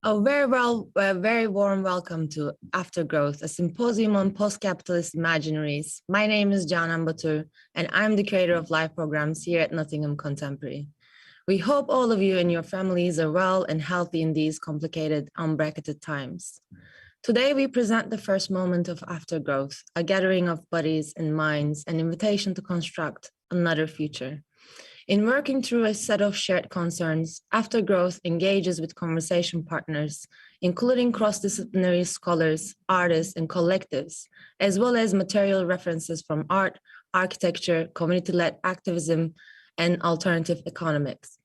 A very warm welcome to Aftergrowth, a symposium on post-capitalist imaginaries. My name is Can Batur, and I'm the creator of live programs here at Nottingham Contemporary. We hope all of you and your families are well and healthy in these complicated, unbracketed times. Today, we present the first moment of Aftergrowth, a gathering of bodies and minds, an invitation to construct another future. In working through a set of shared concerns, Aftergrowth engages with conversation partners, including cross-disciplinary scholars, artists, and collectives, as well as material references from art, architecture, community-led activism, and alternative economics.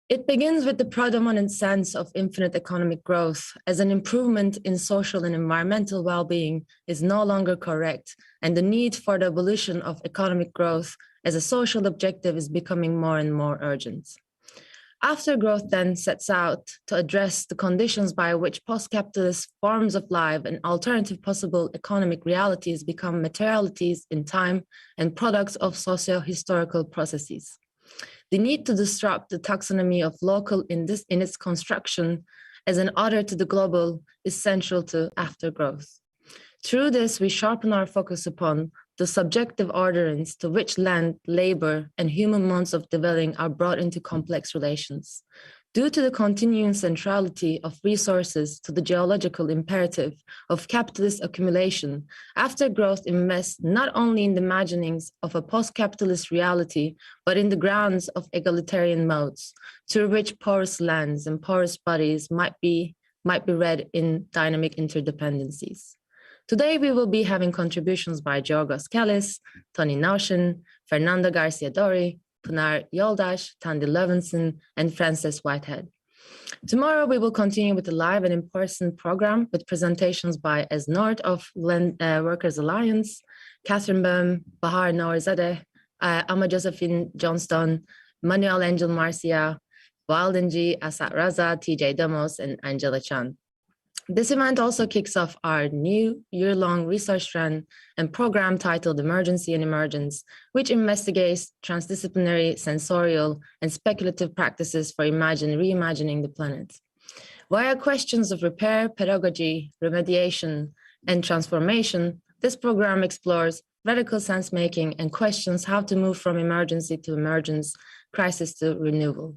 It begins with the predominant sense of infinite economic growth as an improvement in social and environmental well-being is no longer correct, and the need for the abolition of economic growth as a social objective is becoming more and more urgent. Aftergrowth then sets out to address the conditions by which post-capitalist forms of life and alternative possible economic realities become materialities in time and products of socio-historical processes. The need to disrupt the taxonomy of local in its construction as an other to the global is central to Aftergrowth. Through this, we sharpen our focus upon the subjective orderance to which land, labor, and human modes of dwelling are brought into complex relations. Due to the continuing centrality of resources to the geological imperative of capitalist accumulation, Aftergrowth invests not only in the imaginings of a post-capitalist reality, but in the grounds of egalitarian modes, through which porous lands and porous bodies might be read in dynamic interdependencies. Today, we will be having contributions by Georgos Kallis, Tony Naushin, Fernanda Garcia-Dori, Pınar Yoldaş, Tandy Levinson, and Frances Whitehead. Tomorrow, we will continue with a live and in-person program with presentations by As Nord of Land Workers Alliance, Catherine Böhm, Bahar Nourizadeh, Ama Josephine Johnston, Manuel Angel Marcia, Waldenji, Asat Raza, TJ Demos, and Angela Chan. This event also kicks off our new year-long research run and program titled Emergency and Emergence, which investigates transdisciplinary, sensorial, and speculative practices for reimagining the planet. Via questions of repair, pedagogy, remediation, and transformation, this program explores radical sense-making and questions how to move from emergency to emergence, crisis to renewal.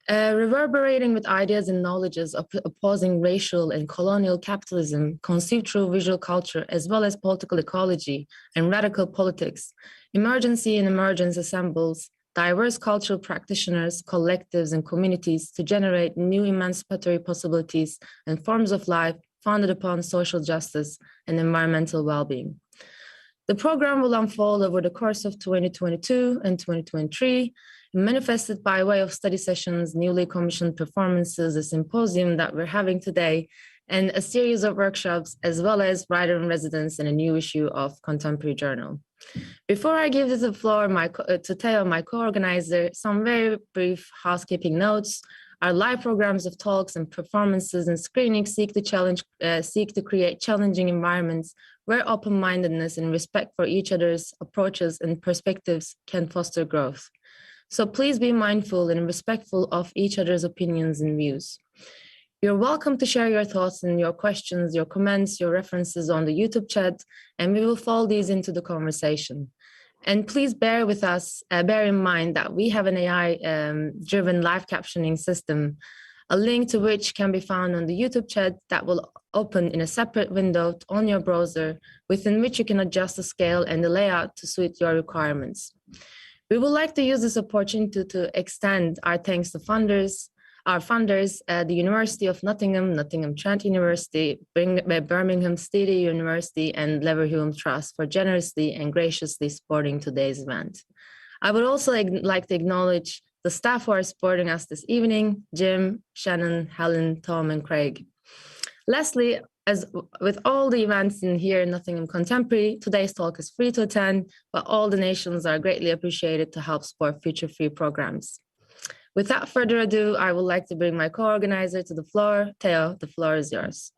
Reverberating with ideas and knowledges of opposing racial and colonial capitalism conceived through visual culture as well as political ecology and radical politics, Emergency and Emergence assembles diverse cultural practitioners, collectives, and communities to generate new emancipatory possibilities and forms of life founded upon social justice and environmental well-being. The program will unfold over the course of 2022 and 2023, manifested by way of study sessions, newly commissioned performances, a symposium that we're having today, and a series of workshops, as well as writer-in-residence and a new issue of Contemporary Journal. Before I give the floor to Theo, my co-organizer, some very brief housekeeping notes. Our live programs of talks and performances and screenings seek to create challenging environments where open-mindedness and respect for each other's approaches and perspectives can foster growth. So please be mindful and respectful of each other's opinions and views. You're welcome to share your thoughts and your questions, your comments, your references on the YouTube chat, and we will fold these into the conversation. And please bear with us, bear in mind that we have an AI-driven live captioning system, a link to which can be found on the YouTube chat that will open in a separate window on your browser, within which you can adjust the scale and the layout to suit your requirements. We would like to use this opportunity to extend our thanks to our funders, the University of Nottingham, Nottingham Trent University, Birmingham City University, and Leverhulme Trust for generously and graciously supporting today's event. I would also like to acknowledge the staff who are supporting us this evening: Jim, Shannon, Helen, Tom, and Craig. Lastly, as with all the events in here in Nottingham Contemporary, today's talk is free to attend, but all donations are greatly appreciated to help support future free programs. Without further ado, I would like to bring my co-organizer to the floor. Theo, the floor is yours.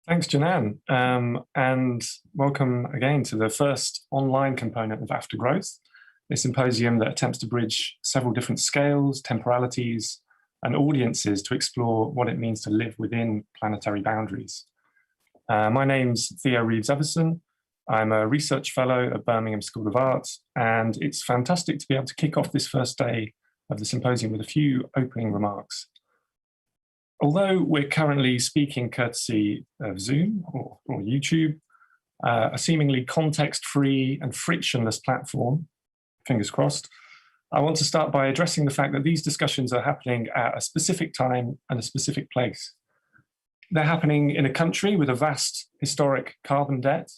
Thanks, Janan, and welcome again to the first online component of Aftergrowth. a symposium that attempts to bridge several different scales, temporalities, and audiences to explore what it means to live within planetary boundaries. My name's Theo Reeves-Everson. I'm a research fellow at Birmingham School of Art, and it's fantastic to be able to kick off this first day of the symposium with a few opening remarks. Although we're currently speaking courtesy of Zoom or YouTube, a seemingly context-free and frictionless platform, fingers crossed, I want to start by addressing the fact that these discussions are happening at a specific time and a specific place. They're happening in a country with a vast historic carbon debt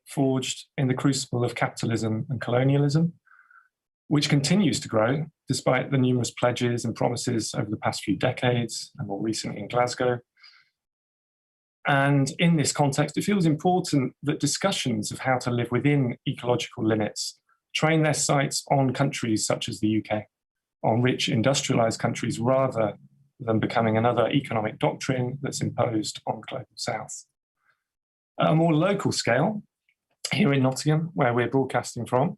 forged in the crucible of capitalism and colonialism, which continues to grow despite the numerous pledges and promises over the past few decades, and more recently in Glasgow. And in this context, it feels important that discussions of how to live within ecological limits train their sights on countries such as the UK, on rich industrialized countries, rather than becoming another economic doctrine that's imposed on the global south. At a more local scale, here in Nottingham, where we're broadcasting from,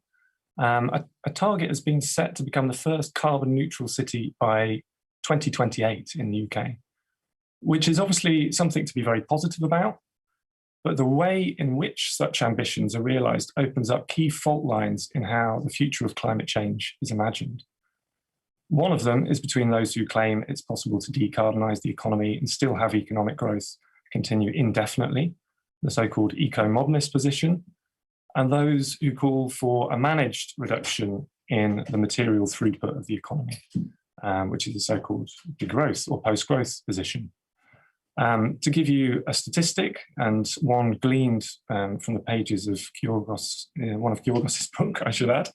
a target has been set to become the first carbon neutral city by 2028 in the UK, which is obviously something to be very positive about, but the way in which such ambitions are realised opens up key fault lines in how the future of climate change is imagined. One of them is between those who claim it's possible to decarbonise the economy and still have economic growth continue indefinitely, the so-called eco-modernist position, and those who call for a managed reduction in the material throughput of the economy, which is the so-called degrowth or post-growth position. To give you a statistic, and one gleaned from the pages of Kyorgos, one of Kyorgos's book, I should add,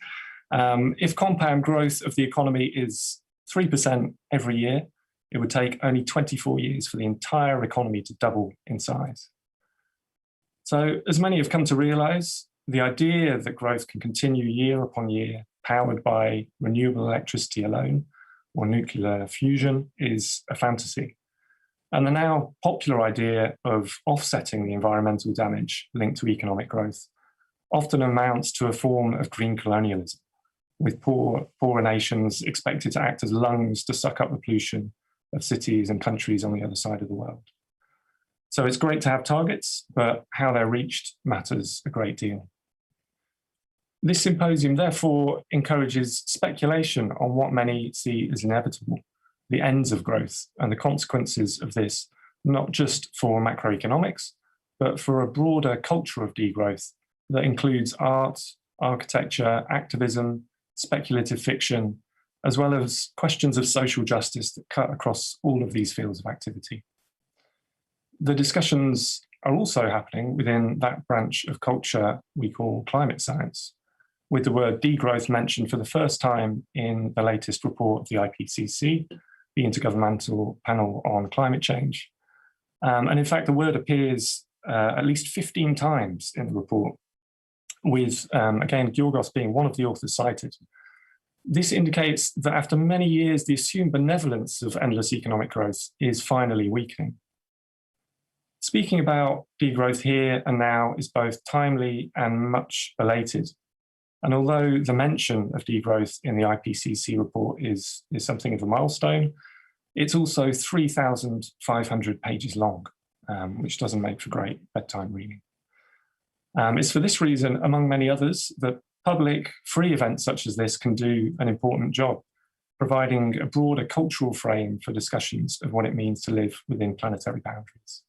if compound growth of the economy is 3% every year, it would take only 24 years for the entire economy to double in size. So, as many have come to realise, the idea that growth can continue year upon year, powered by renewable electricity alone, or nuclear fusion, is a fantasy. And the now popular idea of offsetting the environmental damage linked to economic growth often amounts to a form of green colonialism, with poorer nations expected to act as lungs to suck up the pollution of cities and countries on the other side of the world. So it's great to have targets, but how they're reached matters a great deal. This symposium therefore encourages speculation on what many see as inevitable, the ends of growth and the consequences of this, not just for macroeconomics, but for a broader culture of degrowth that includes art, architecture, activism, speculative fiction, as well as questions of social justice that cut across all of these fields of activity. The discussions are also happening within that branch of culture we call climate science, with the word degrowth mentioned for the first time in the latest report of the IPCC, the Intergovernmental Panel on Climate Change. And in fact, the word appears at least 15 times in the report, with, again, Kyorgos being one of the authors cited. This indicates that after many years, the assumed benevolence of endless economic growth is finally weakening. Speaking about degrowth here and now is both timely and much belated. And although the mention of degrowth in the IPCC report is something of a milestone, it's also 3,500 pages long, which doesn't make for great bedtime reading. It's for this reason, among many others, that public, free events such as this can do an important job, providing a broader cultural frame for discussions of what it means to live within planetary boundaries.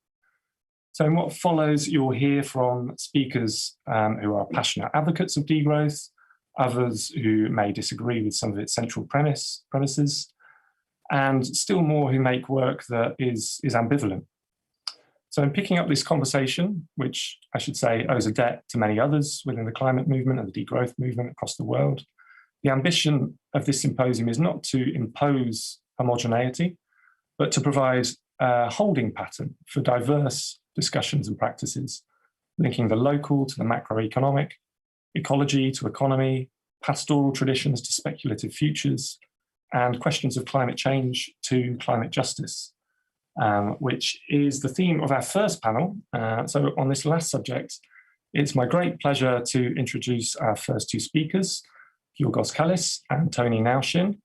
So in what follows, you'll hear from speakers who are passionate advocates of degrowth, others who may disagree with some of its central premises, and still more who make work that is ambivalent. So in picking up this conversation, which I should say owes a debt to many others within the climate movement and the degrowth movement across the world, the ambition of this symposium is not to impose homogeneity, but to provide a holding pattern for diverse discussions and practices, linking the local to the macroeconomic, ecology to economy, pastoral traditions to speculative futures, and questions of climate change to climate justice, which is the theme of our first panel. So on this last subject, it's my great pleasure to introduce our first two speakers, Giorgos Kallis and Tony Naushin.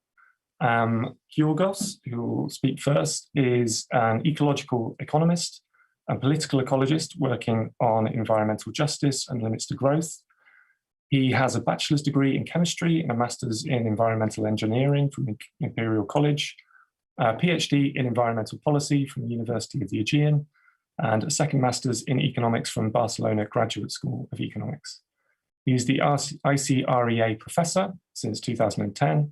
Giorgos, who will speak first, is an ecological economist and political ecologist working on environmental justice and limits to growth. He has a bachelor's degree in chemistry and a master's in environmental engineering from Imperial College, a PhD in environmental policy from the University of the Aegean, and a second master's in economics from Barcelona Graduate School of Economics. He's the ICREA professor since 2010.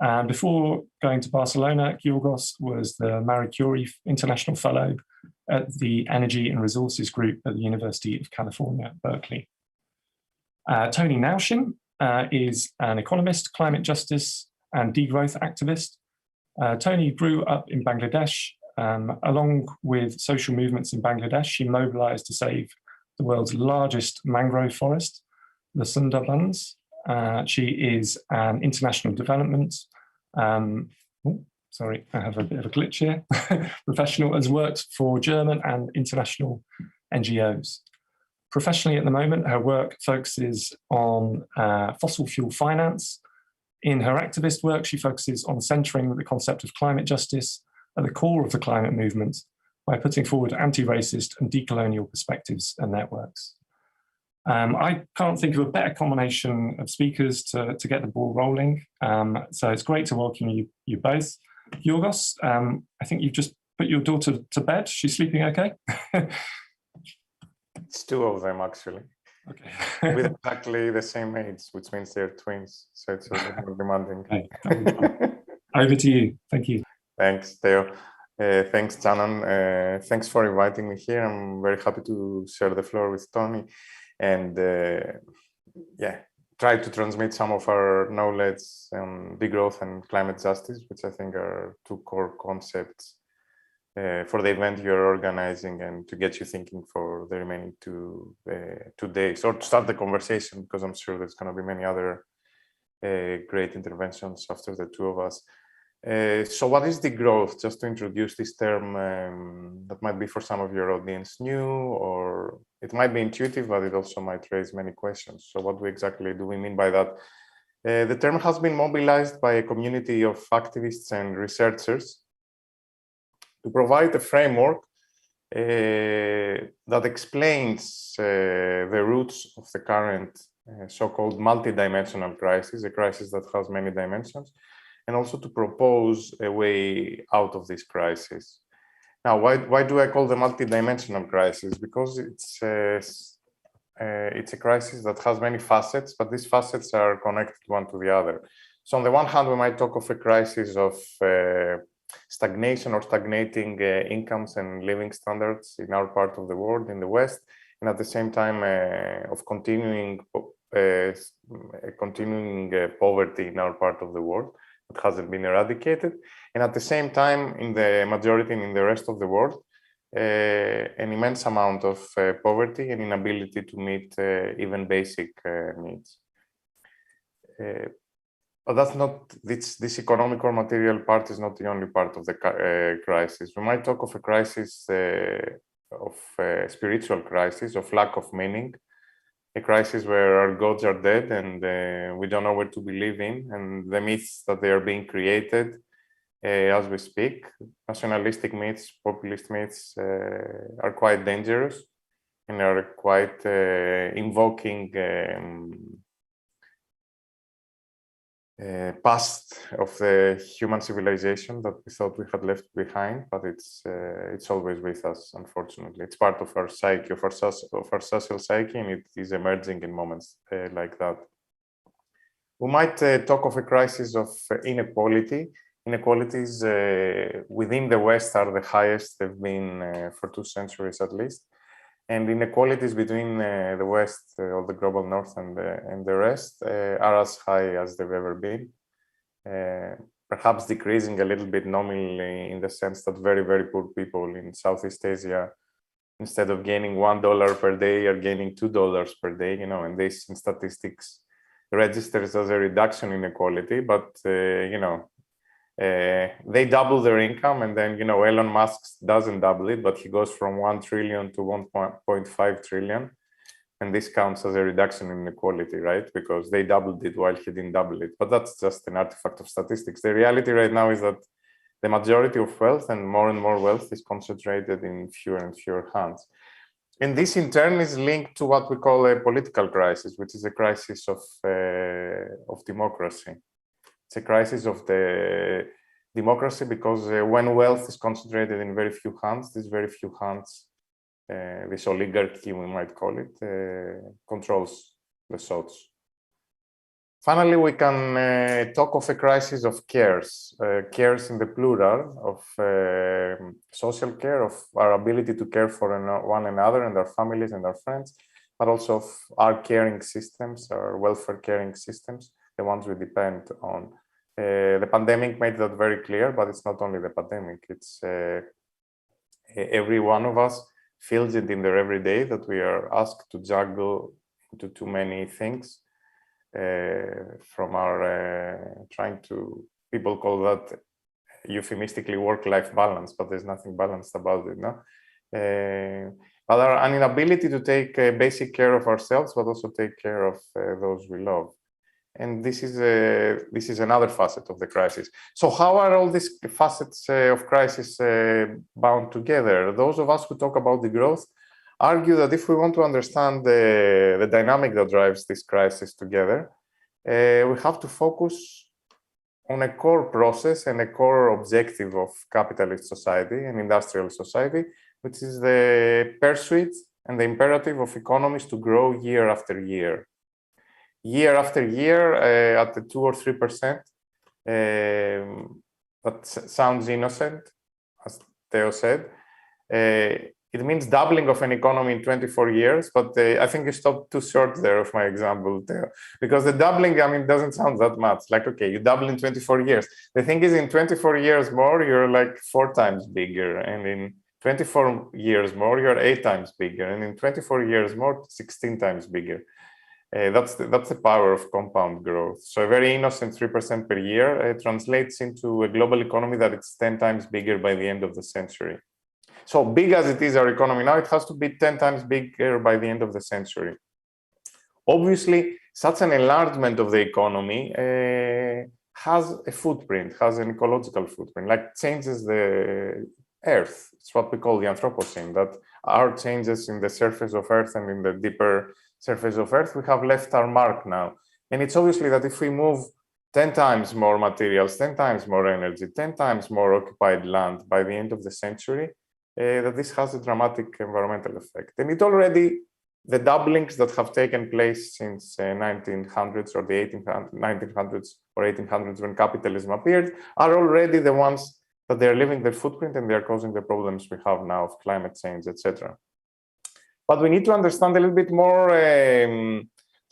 And before going to Barcelona, Giorgos was the Marie Curie International Fellow at the Energy and Resources Group at the University of California, Berkeley. Tony Naushin is an economist, climate justice, and degrowth activist. Tony grew up in Bangladesh. Along with social movements in Bangladesh, she mobilized to save the world's largest mangrove forest, the Sundarbans. She is an international development, sorry, I have a bit of a glitch here, professional, has worked for German and international NGOs. Professionally at the moment, her work focuses on fossil fuel finance. In her activist work, she focuses on centering the concept of climate justice at the core of the climate movement by putting forward anti-racist and decolonial perspectives and networks. I can't think of a better combination of speakers to get the ball rolling. So it's great to welcome you both. Giorgos, I think you've just put your daughter to bed. She's sleeping okay? It's two of them, actually. Okay. With exactly the same age, which means they're twins. So it's a bit more demanding. Okay. Over to you. Thank you. Thanks, Theo. Thanks, Janan. Thanks for inviting me here. I'm very happy to share the floor with Tony and try to transmit some of our knowledge on degrowth and climate justice, which I think are two core concepts for the event you're organizing and to get you thinking for the remaining two days, or to start the conversation, because I'm sure there's going to be many other great interventions after the two of us. So what is degrowth? Just to introduce this term that might be for some of your audience new, or it might be intuitive, but it also might raise many questions. So what exactly do we mean by that? The term has been mobilized by a community of activists and researchers to provide a framework that explains the roots of the current so-called multidimensional crisis, a crisis that has many dimensions, and also to propose a way out of this crisis. Now, why do I call the multidimensional crisis? Because it's a crisis that has many facets, but these facets are connected one to the other. So on the one hand, we might talk of a crisis of stagnation or stagnating incomes and living standards in our part of the world, in the West, and at the same time of continuing poverty in our part of the world that hasn't been eradicated, and at the same time in the majority and in the rest of the world an immense amount of poverty and inability to meet even basic needs. But that's not, this economic or material part is not the only part of the crisis. We might talk of a crisis, of a spiritual crisis, of lack of meaning, a crisis where our gods are dead and we don't know where to believe in, and the myths that they are being created as we speak, nationalistic myths, populist myths, are quite dangerous and are quite invoking past of the human civilization that we thought we had left behind, but it's always with us, unfortunately. It's part of our psyche, of our social psyche, and it is emerging in moments like that. We might talk of a crisis of inequality. Inequalities within the West are the highest they've been for 2 centuries at least. And inequalities between the West or the global North and the rest are as high as they've ever been. Perhaps decreasing a little bit nominally in the sense that very, very poor people in Southeast Asia, instead of gaining $1 per day, are gaining $2 per day, you know, and this in statistics registers as a reduction in inequality, but, you know, they double their income, and then, you know, Elon Musk doesn't double it, but he goes from 1 trillion to 1.5 trillion. And this counts as a reduction in inequality, right? Because they doubled it while he didn't double it. But that's just an artifact of statistics. The reality right now is that the majority of wealth and more wealth is concentrated in fewer and fewer hands. And this in turn is linked to what we call a political crisis, which is a crisis of democracy. It's a crisis of the democracy because when wealth is concentrated in very few hands, these very few hands, this oligarchy, we might call it, controls the thoughts. Finally, we can talk of a crisis of cares, cares in the plural of social care, of our ability to care for one another and our families and our friends, but also of our caring systems, our welfare caring systems, the ones we depend on. The pandemic made that very clear, but it's not only the pandemic, it's every one of us feels it in their everyday that we are asked to juggle into too many things. From our trying to, people call that euphemistically work-life balance, but there's nothing balanced about it, no? But our inability to take basic care of ourselves, but also take care of those we love. And this is another facet of the crisis. So how are all these facets of crisis bound together? Those of us who talk about the growth argue that if we want to understand the dynamic that drives this crisis together, we have to focus on a core process and a core objective of capitalist society and industrial society, which is the pursuit and the imperative of economies to grow year after year. Year after year at the 2 or 3%, that sounds innocent, as Theo said. It means doubling of an economy in 24 years, but I think you stopped too short there of my example, Theo, because the doubling, I mean, doesn't sound that much. Like, okay, you double in 24 years. The thing is, in 24 years more, you're like 4 times bigger, and in 24 years more, you're 8 times bigger, and in 24 years more, 16 times bigger. That's the power of compound growth. So a very innocent 3% per year translates into a global economy that it's 10 times bigger by the end of the century. So big as it is, our economy now, it has to be 10 times bigger by the end of the century. Obviously, such an enlargement of the economy has a footprint, has an ecological footprint, like changes the Earth. It's what we call the Anthropocene, that our changes in the surface of Earth and in the deeper surface of Earth, we have left our mark now. And it's obviously that if we move 10 times more materials, 10 times more energy, 10 times more occupied land by the end of the century, that this has a dramatic environmental effect. And it already, the doublings that have taken place since 1900s or the 1900s or 1800s when capitalism appeared are already the ones that they're leaving their footprint and they're causing the problems we have now of climate change, etc. But we need to understand a little bit more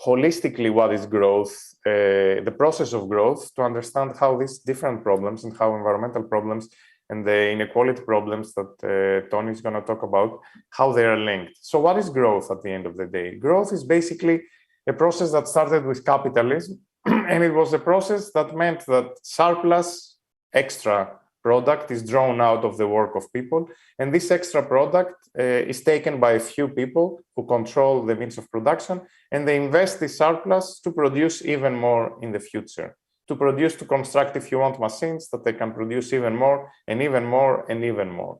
holistically what is growth, the process of growth, to understand how these different problems and how environmental problems and the inequality problems that Tony is going to talk about, how they are linked. So what is growth at the end of the day? Growth is basically a process that started with capitalism, and it was a process that meant that surplus, extra product is drawn out of the work of people, and this extra product is taken by a few people who control the means of production, and they invest the surplus to produce even more in the future. To construct, if you want, machines that they can produce even more and even more and even more.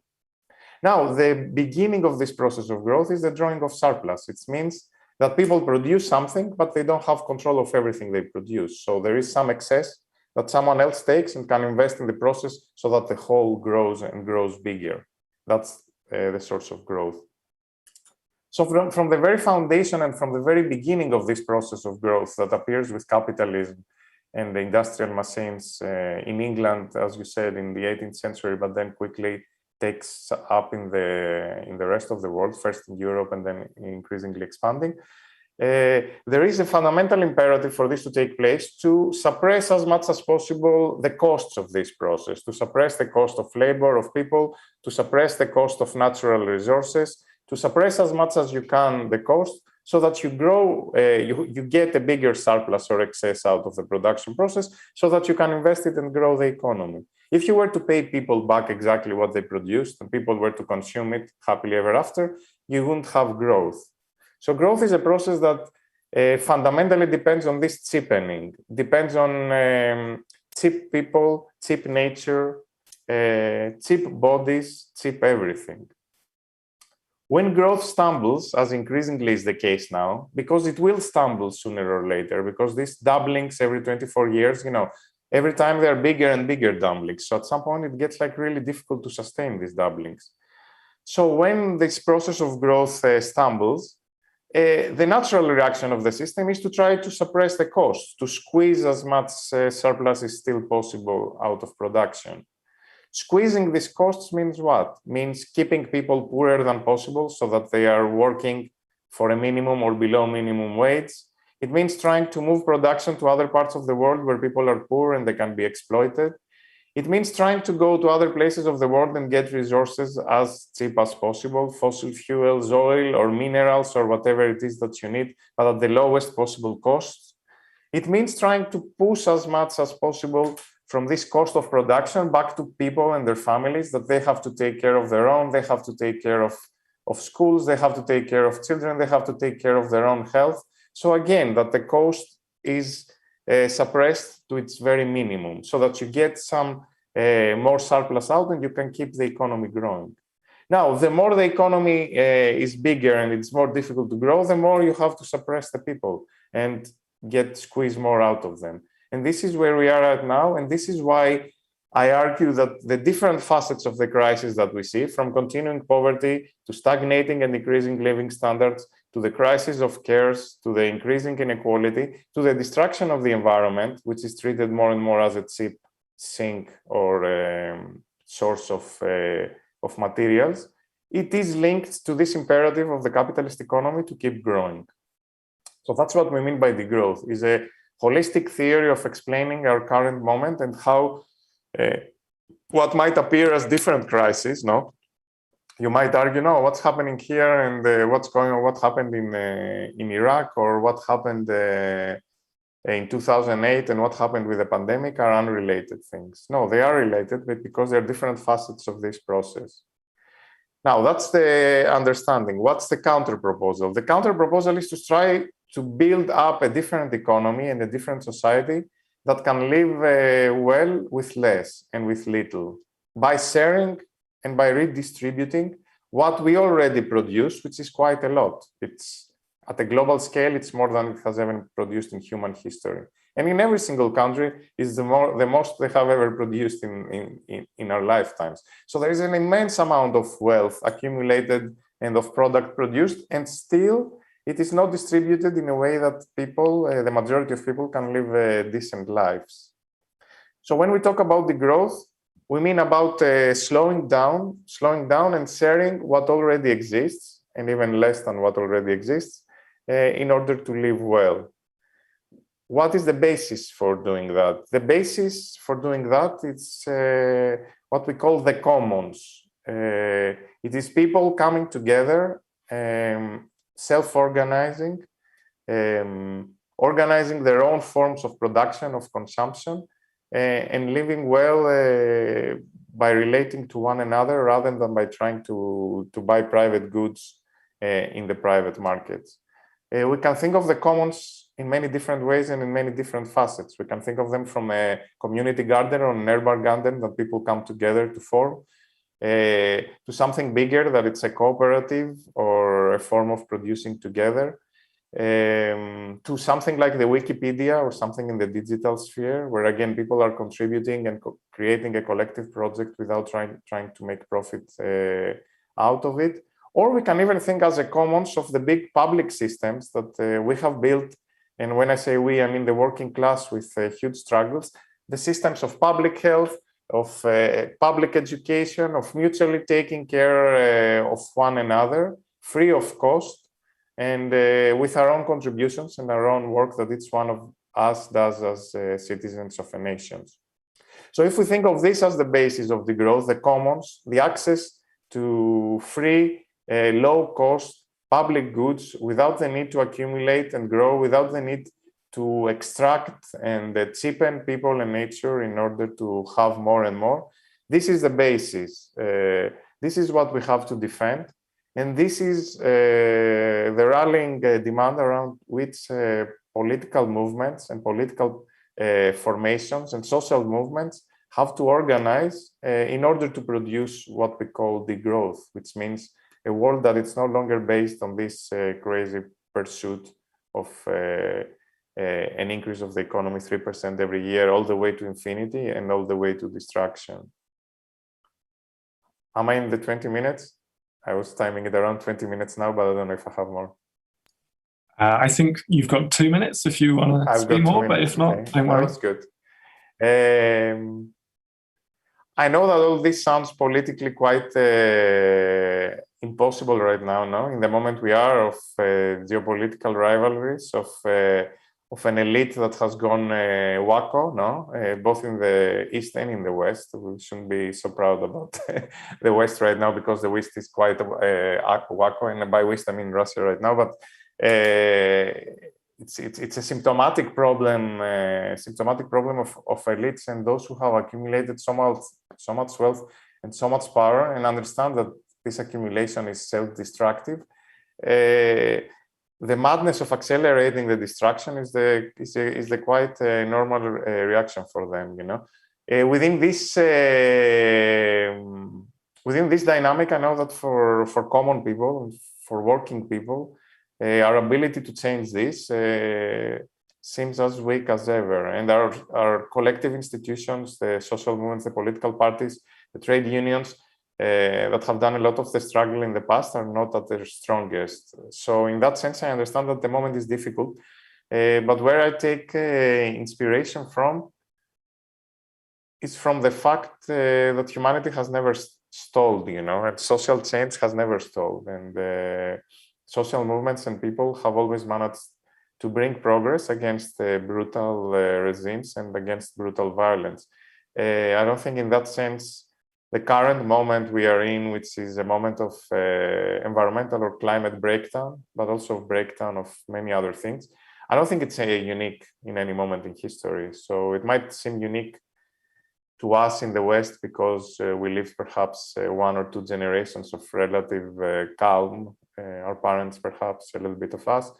Now, the beginning of this process of growth is the drawing of surplus. It means that people produce something, but they don't have control of everything they produce. So there is some excess that someone else takes and can invest in the process so that the whole grows and grows bigger. That's the source of growth. So from the very foundation and from the very beginning of this process of growth that appears with capitalism and the industrial machines in England, as you said, in the 18th century, but then quickly takes up in the rest of the world, first in Europe and then increasingly expanding. There is a fundamental imperative for this to take place to suppress as much as possible the costs of this process, to suppress the cost of labor, of people, to suppress the cost of natural resources, to suppress as much as you can the cost, so that you grow, you get a bigger surplus or excess out of the production process, so that you can invest it and grow the economy. If you were to pay people back exactly what they produced and people were to consume it happily ever after, you wouldn't have growth. So growth is a process that fundamentally depends on this cheapening, depends on cheap people, cheap nature, cheap bodies, cheap everything. When growth stumbles, as increasingly is the case now, because it will stumble sooner or later, because these doublings every 24 years, every time they are bigger and bigger doublings. So at some point it gets like really difficult to sustain these doublings. So when this process of growth stumbles, the natural reaction of the system is to try to suppress the costs, to squeeze as much surplus as still possible out of production. Squeezing these costs means what? Means keeping people poorer than possible so that they are working for a minimum or below minimum wage. It means trying to move production to other parts of the world where people are poor and they can be exploited. It means trying to go to other places of the world and get resources as cheap as possible, fossil fuels, oil or minerals or whatever it is that you need, but at the lowest possible cost. It means trying to push as much as possible from this cost of production back to people and their families, that they have to take care of their own, they have to take care of schools, they have to take care of children, they have to take care of their own health. So again, that the cost is suppressed to its very minimum so that you get some more surplus out and you can keep the economy growing. Now, the more the economy is bigger and it's more difficult to grow, the more you have to suppress the people and squeeze more out of them. And this is where we are at now. And this is why I argue that the different facets of the crisis that we see, from continuing poverty to stagnating and decreasing living standards, to the crisis of cares, to the increasing inequality, to the destruction of the environment, which is treated more and more as a cheap sink or source of materials, it is linked to this imperative of the capitalist economy to keep growing. So that's what we mean by degrowth, is a holistic theory of explaining our current moment and how what might appear as different crises, no? You might argue, no, what's happening here and what's going on, what happened in Iraq or what happened in 2008 and what happened with the pandemic are unrelated things. No, they are related, but because they're different facets of this process. Now, that's the understanding. What's the counter proposal? The counter proposal is to try to build up a different economy and a different society that can live well with less and with little, by sharing and by redistributing what we already produce, which is quite a lot. It's at a global scale, it's more than it has ever been produced in human history. And in every single country is the most they have ever produced in our lifetimes. So there is an immense amount of wealth accumulated and of product produced, and still it is not distributed in a way that people, the majority of people, can live decent lives. So when we talk about the growth, we mean about slowing down and sharing what already exists, and even less than what already exists, in order to live well. What is the basis for doing that? The basis for doing that is what we call the commons. It is people coming together, self-organizing, organizing their own forms of production, of consumption, and living well by relating to one another rather than by trying to buy private goods in the private markets. We can think of the commons in many different ways and in many different facets. We can think of them from a community garden or an urban garden that people come together to form, to something bigger, that it's a cooperative or a form of producing together, to something like the Wikipedia or something in the digital sphere, where again people are contributing and creating a collective project without trying to make profit out of it. Or we can even think as a commons of the big public systems that we have built. And when I say we, I mean the working class with huge struggles, the systems of public health, of public education, of mutually taking care of one another, free of cost, and with our own contributions and our own work that each one of us does as citizens of a nation. So if we think of this as the basis of the growth, the commons, the access to free, low-cost public goods without the need to accumulate and grow, without the need to extract and cheapen people and nature in order to have more and more. This is the basis. This is what we have to defend. And this is the rallying demand around which political movements and political formations and social movements have to organize in order to produce what we call degrowth, which means a world that it's no longer based on this crazy pursuit of an increase of the economy 3% every year, all the way to infinity and all the way to destruction. Am I in the 20 minutes? I was timing it around 20 minutes now, but I don't know if I have more. I think you've got 2 minutes if you want to speak more, but if not, don't worry. That's good. I know that all this sounds politically quite impossible right now, no? In the moment we are of geopolitical rivalries, of an elite that has gone wacko, no? Both in the East and in the West. We shouldn't be so proud about the West right now because the West is quite wacko, and by West I mean Russia right now, but it's a symptomatic problem of elites and those who have accumulated so much wealth and so much power, and understand that this accumulation is self-destructive. The madness of accelerating the destruction is the quite normal reaction for them, you know. Within this dynamic, I know that for common people, for working people, our ability to change this seems as weak as ever, and our collective institutions, the social movements, the political parties, the trade unions that have done a lot of the struggle in the past are not at their strongest. So in that sense, I understand that the moment is difficult, but where I take inspiration from is from the fact that humanity has never stalled, you know, and social change has never stalled, and social movements and people have always managed to bring progress against brutal regimes and against brutal violence. I don't think in that sense, the current moment we are in, which is a moment of environmental or climate breakdown, but also breakdown of many other things, I don't think it's unique in any moment in history. So it might seem unique to us in the West because we lived perhaps 1 or 2 generations of relative calm, our parents perhaps a little bit of us.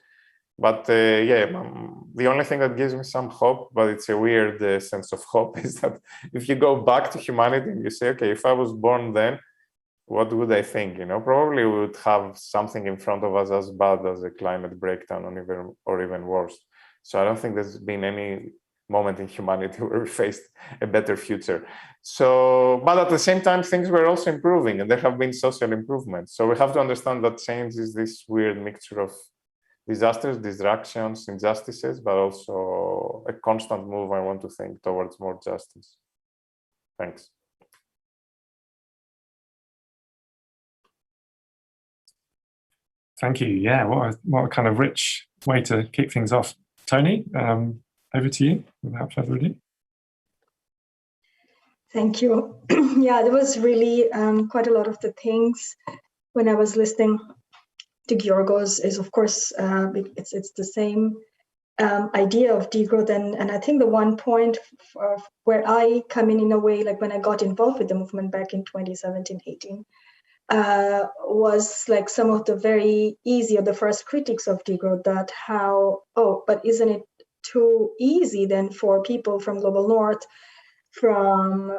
But the only thing that gives me some hope, but it's a weird sense of hope, is that if you go back to humanity and you say, okay, if I was born then, what would I think? You know, probably we would have something in front of us as bad as a climate breakdown or even worse. So I don't think there's been any moment in humanity where we faced a better future. So, but at the same time, things were also improving and there have been social improvements. So we have to understand that change is this weird mixture of disasters, distractions, injustices, but also a constant move, I want to think, towards more justice. Thanks. Thank you. Yeah, what a kind of rich way to kick things off. Tony, over to you without further ado. Thank you. Yeah, there was really quite a lot of the things when I was listening to Giorgos is, of course, it's the same idea of degrowth. And I think the one point where I come in a way, like when I got involved with the movement back in 2017-18, was like some of the very easy or the first critics of degrowth, that how, oh, but isn't it too easy then for people from global north, from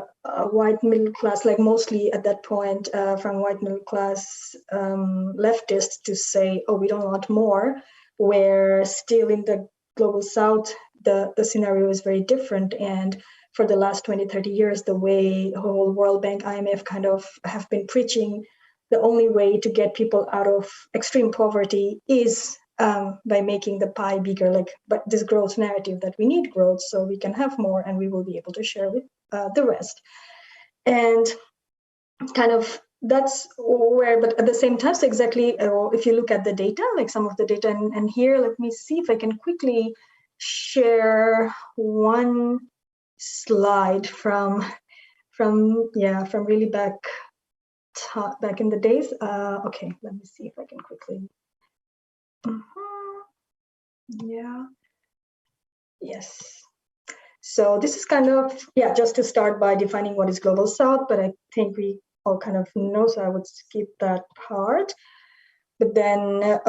white middle class, like mostly at that point from white middle class leftists to say, oh, we don't want more, where still in the global south, the scenario is very different. And for the last 20, 30 years, the way the whole World Bank, IMF kind of have been preaching, the only way to get people out of extreme poverty is by making the pie bigger, like, but this growth narrative that we need growth so we can have more and we will be able to share with the rest. And kind of that's where, but at the same time, so exactly, if you look at the data, like some of the data, and here, let me see if I can quickly share one slide from really back in the days. Okay, let me see if I can quickly. Yeah. Yes. So this is kind of, just to start by defining what is Global South, but I think we all kind of know, so I would skip that part. But then,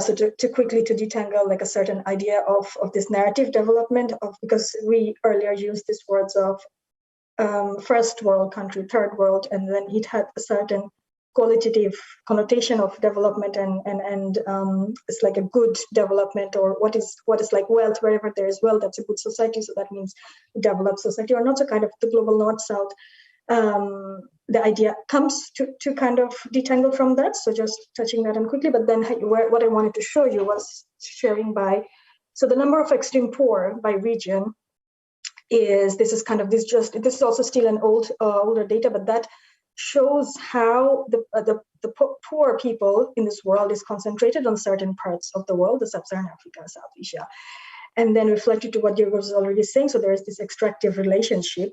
so to quickly to detangle like a certain idea of this narrative development of, because we earlier used these words of first world country, third world, and then it had a certain qualitative connotation of development and it's like a good development, or what is like wealth. Wherever there is wealth, that's a good society. So that means developed society, or not so kind of the global north-south. The idea comes to kind of detangle from that. So just touching that on quickly, but then what I wanted to show you was sharing by, so the number of extreme poor by region this is also still an older data, but that shows how the poor people in this world is concentrated on certain parts of the world, the sub-Saharan Africa, South Asia, and then reflected to what Giorgos was already saying. So there is this extractive relationship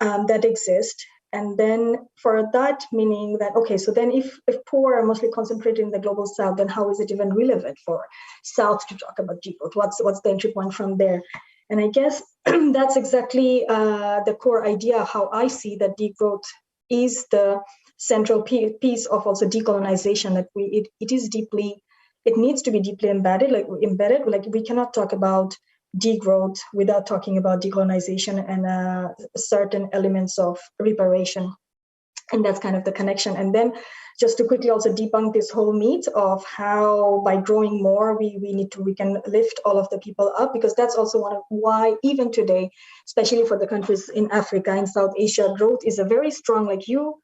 that exists. And then for that, meaning that, okay, so then if poor are mostly concentrated in the global south, then how is it even relevant for South to talk about degrowth? What's the entry point from there? And I guess that's exactly the core idea, how I see that degrowth is the central piece of also decolonization, that it needs to be deeply embedded, like we cannot talk about degrowth without talking about decolonization and certain elements of reparation. And that's kind of the connection. And then just to quickly also debunk this whole myth of how by growing more, we can lift all of the people up, because that's also one of why even today, especially for the countries in Africa, in South Asia, growth is a very strong, like you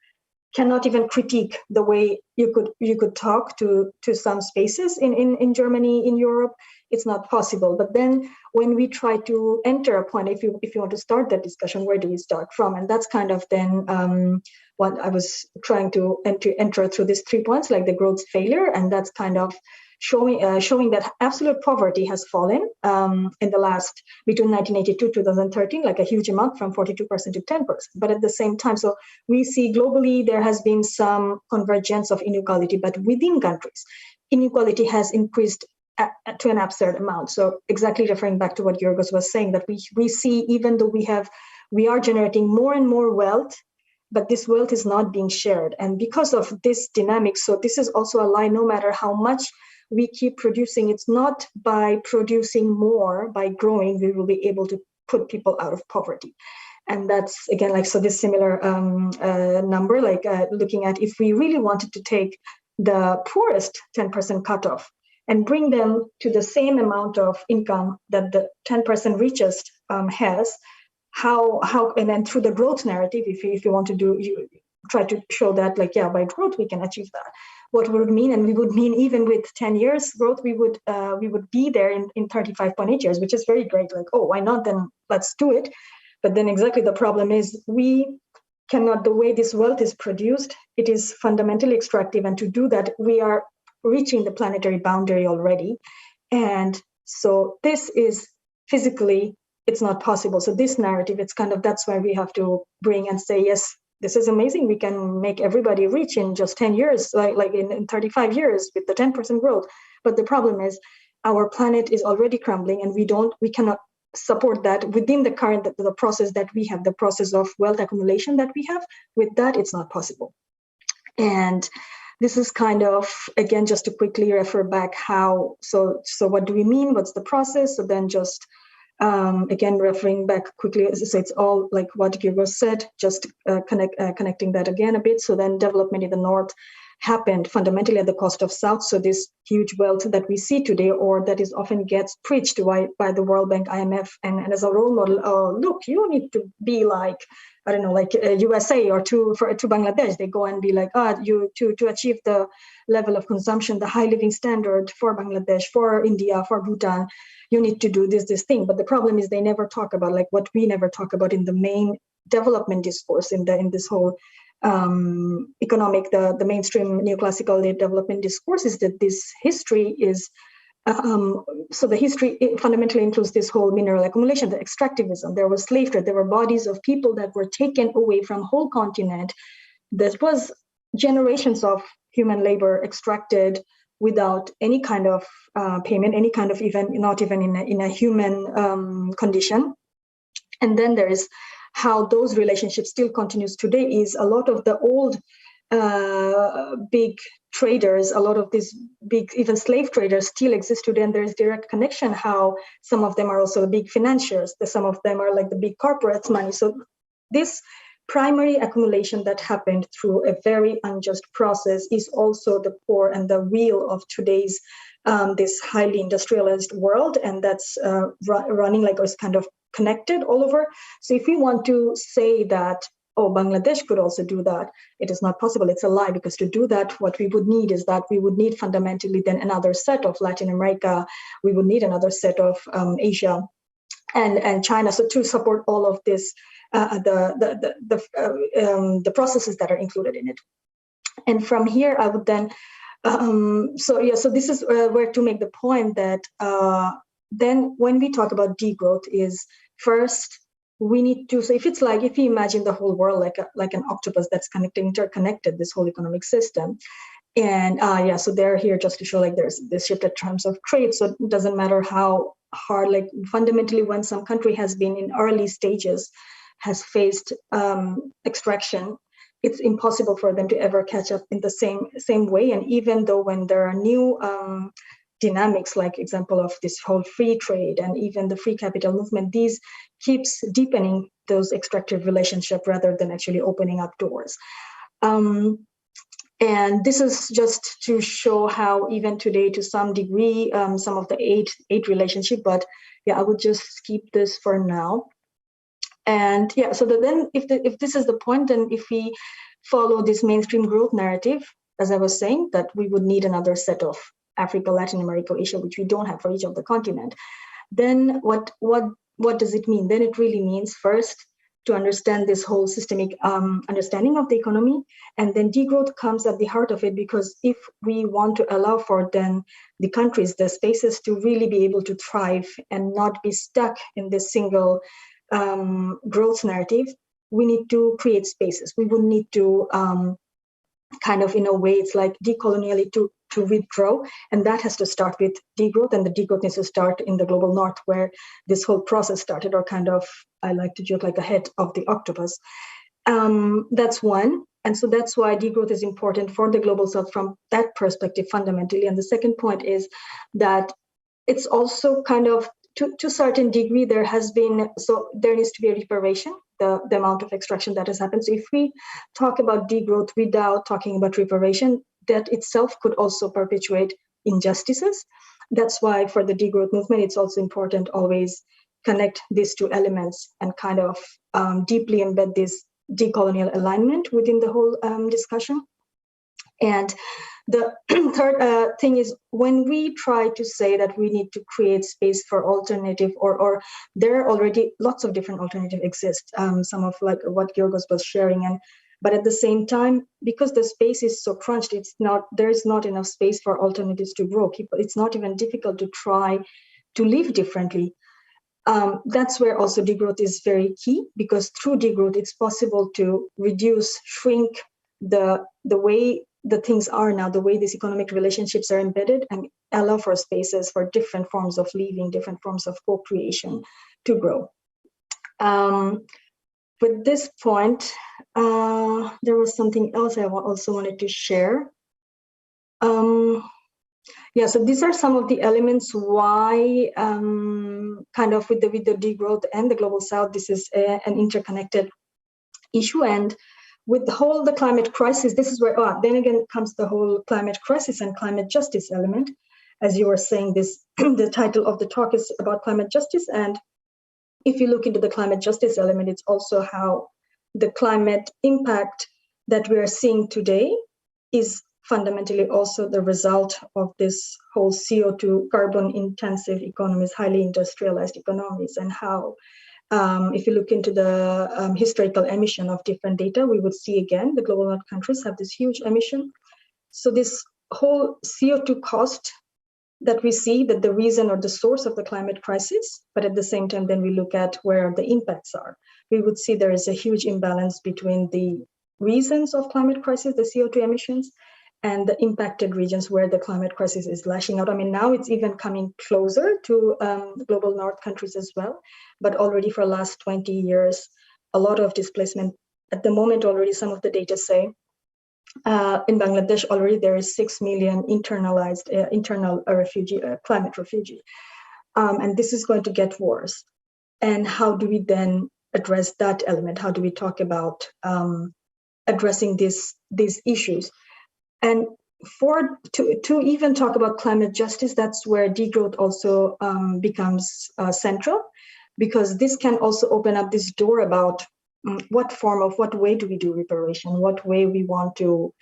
cannot even critique the way you could talk to some spaces in Germany, in Europe. It's not possible. But then when we try to enter a point, if you want to start that discussion, where do we start from? And that's kind of then what I was trying to enter through these 3 points, like the growth failure. And that's kind of showing that absolute poverty has fallen in the last, between 1982 2013, like a huge amount, from 42% to 10%. But at the same time, so we see globally there has been some convergence of inequality, but within countries, inequality has increased to an absurd amount. So exactly referring back to what Giorgos was saying, that we see, even though we are generating more and more wealth, but this wealth is not being shared. And because of this dynamic, so this is also a lie, no matter how much we keep producing, it's not by producing more, by growing, we will be able to put people out of poverty. And that's, again, like, so this similar number, like looking at if we really wanted to take the poorest 10% cutoff and bring them to the same amount of income that the 10% richest has, how, and then through the growth narrative, if you want to you try to show that, like, yeah, by growth we can achieve that. What would it mean? And we would mean, even with 10 years growth, we would be there in 35.8 years, which is very great. Like, oh, why not? Then let's do it. But then exactly the problem is we cannot, the way this wealth is produced, it is fundamentally extractive. And to do that, we are reaching the planetary boundary already. And so this is physically, it's not possible. So this narrative, it's kind of, that's why we have to bring and say, yes, this is amazing. We can make everybody rich in just 10 years, like in 35 years with the 10% growth. But the problem is our planet is already crumbling, and we cannot support that within the current, the process that we have, the process of wealth accumulation that we have. With that, it's not possible. And this is kind of, again, just to quickly refer back how, so what do we mean? What's the process? So then just, again, referring back quickly, so it's all like what Giorgos said, just connecting that again a bit. So then development in the North happened fundamentally at the cost of South. So this huge wealth that we see today, or that is often gets preached by the World Bank, IMF, and as a role model, oh, look, you need to be like, I don't know, like USA or to Bangladesh. They go and be like, to achieve the level of consumption, the high living standard for Bangladesh, for India, for Bhutan, you need to do this thing. But the problem is they never talk about, like, what we never talk about in the main development discourse, in this whole economic, the mainstream neoclassical development discourse, is that this history is, so the history fundamentally includes this whole mineral accumulation, the extractivism. There was slave trade. There were bodies of people that were taken away from whole continent. There was generations of human labor extracted without any kind of payment, any kind of, even not even in a human condition. And then there is how those relationships still continues today, is a lot of the old big traders, a lot of these big, even slave traders still exist today, and there's direct connection how some of them are also the big financiers, some of them are like the big corporates' money. So this primary accumulation that happened through a very unjust process is also the core and the wheel of today's this highly industrialized world, and that's running like it's kind of connected all over. So if we want to say that, oh, Bangladesh could also do that, it is not possible. It's a lie, because to do that, what we would need is that we would need fundamentally then another set of Latin America, we would need another set of Asia and China. So to support all of this, the processes that are included in it. And from here, I would then, so this is where to make the point that then when we talk about degrowth is first, we need to, so if you imagine the whole world like an octopus that's interconnected, this whole economic system. And so they're here just to show like there's this shift in terms of trade. So it doesn't matter how hard, like fundamentally when some country has been in early stages, has faced extraction, it's impossible for them to ever catch up in the same way. And even though when there are new dynamics, like example of this whole free trade and even the free capital movement, these keeps deepening those extractive relationship rather than actually opening up doors. And this is just to show how even today, to some degree, some of the aid relationship, but I would just skip this for now. And so then if this is the point, then if we follow this mainstream growth narrative, as I was saying, that we would need another set of Africa, Latin America, Asia, which we don't have for each of the continent, then what does it mean? Then it really means first to understand this whole systemic understanding of the economy, and then degrowth comes at the heart of it, because if we want to allow for then the countries, the spaces to really be able to thrive and not be stuck in this single growth narrative, we need to create spaces. We would need to kind of, in a way, it's like decolonially to withdraw, and that has to start with degrowth, and the degrowth needs to start in the global north, where this whole process started, or kind of, I like to joke, like a head of the octopus. That's one, and so that's why degrowth is important for the global south from that perspective fundamentally. And the second point is that it's also kind of, to a certain degree, there needs to be a reparation, the amount of extraction that has happened. So if we talk about degrowth without talking about reparation, that itself could also perpetuate injustices. That's why for the degrowth movement, it's also important always connect these two elements and kind of deeply embed this decolonial alignment within the whole discussion. And the third thing is, when we try to say that we need to create space for alternative, or there are already lots of different alternatives exist, some of like what Giorgos was sharing, but at the same time, because the space is so crunched, there is not enough space for alternatives to grow. It's not even difficult to try to live differently. That's where also degrowth is very key, because through degrowth, it's possible to shrink the way the things are now, the way these economic relationships are embedded, and allow for spaces for different forms of living, different forms of co-creation to grow. With this point, there was something else I also wanted to share. So these are some of the elements why, kind of with the degrowth and the global south, this is an interconnected issue. And with the climate crisis, this is where, then again comes the whole climate crisis and climate justice element. As you were saying, the title of the talk is about climate justice. And if you look into the climate justice element, it's also how the climate impact that we are seeing today is fundamentally also the result of this whole CO2 carbon intensive economies, highly industrialized economies, and how if you look into the historical emission of different data, we would see again the global north countries have this huge emission. So this whole CO2 cost that we see, that the reason or the source of the climate crisis, but at the same time, then we look at where the impacts are, we would see there is a huge imbalance between the reasons of climate crisis, the CO2 emissions, and the impacted regions where the climate crisis is lashing out. I mean, now it's even coming closer to the global north countries as well, but already for the last 20 years, a lot of displacement. At the moment already, some of the data say in Bangladesh already there is 6 million internalized internal refugee, climate refugee. And this is going to get worse. And how do we then address that element? How do we talk about addressing these issues? And to even talk about climate justice, that's where degrowth also becomes central, because this can also open up this door about what way do we do reparation, what way we want to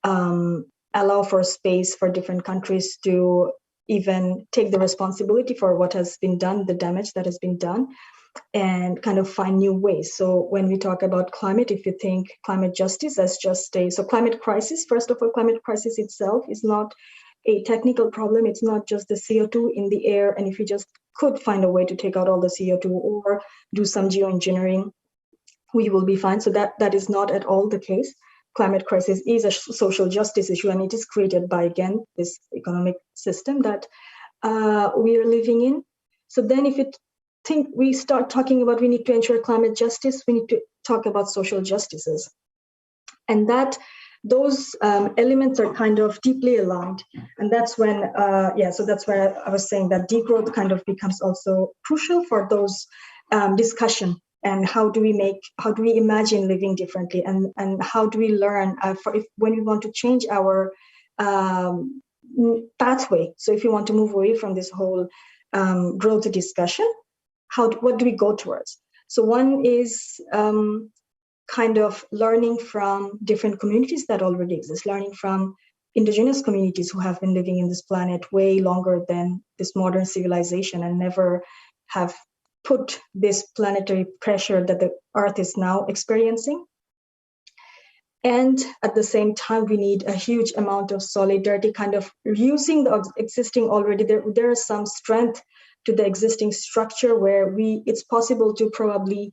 allow for space for different countries to even take the responsibility for what has been done, the damage that has been done, and kind of find new ways. So when we talk about climate, if you think climate justice as just so climate crisis, first of all, climate crisis itself is not a technical problem. It's not just the CO2 in the air. And if you just could find a way to take out all the CO2 or do some geoengineering, we will be fine. So that is not at all the case. Climate crisis is a social justice issue, and it is created by, again, this economic system that we are living in. So then if it think we start talking about we need to ensure climate justice, we need to talk about social justices. And that those elements are kind of deeply aligned. And that's when, so that's where I was saying that degrowth kind of becomes also crucial for those discussion. And how do we imagine living differently? And how do we learn when we want to change our pathway? So if you want to move away from this whole growth discussion, what do we go towards? So one is kind of learning from different communities that already exist, learning from indigenous communities who have been living in this planet way longer than this modern civilization and never have put this planetary pressure that the Earth is now experiencing. And at the same time, we need a huge amount of solidarity, kind of using the existing already. There is some strength to the existing structure where it's possible to probably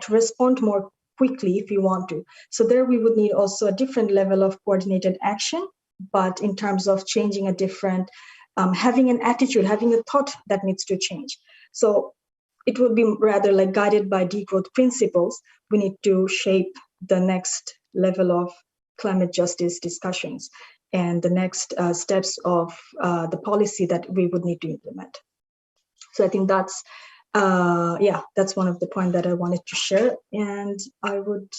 respond more quickly if you want to. So there we would need also a different level of coordinated action, but in terms of changing a different, having an attitude, having a thought that needs to change. So it would be rather like guided by degrowth principles. We need to shape the next level of climate justice discussions and the next steps of the policy that we would need to implement. So I think that's one of the points that I wanted to share. And I would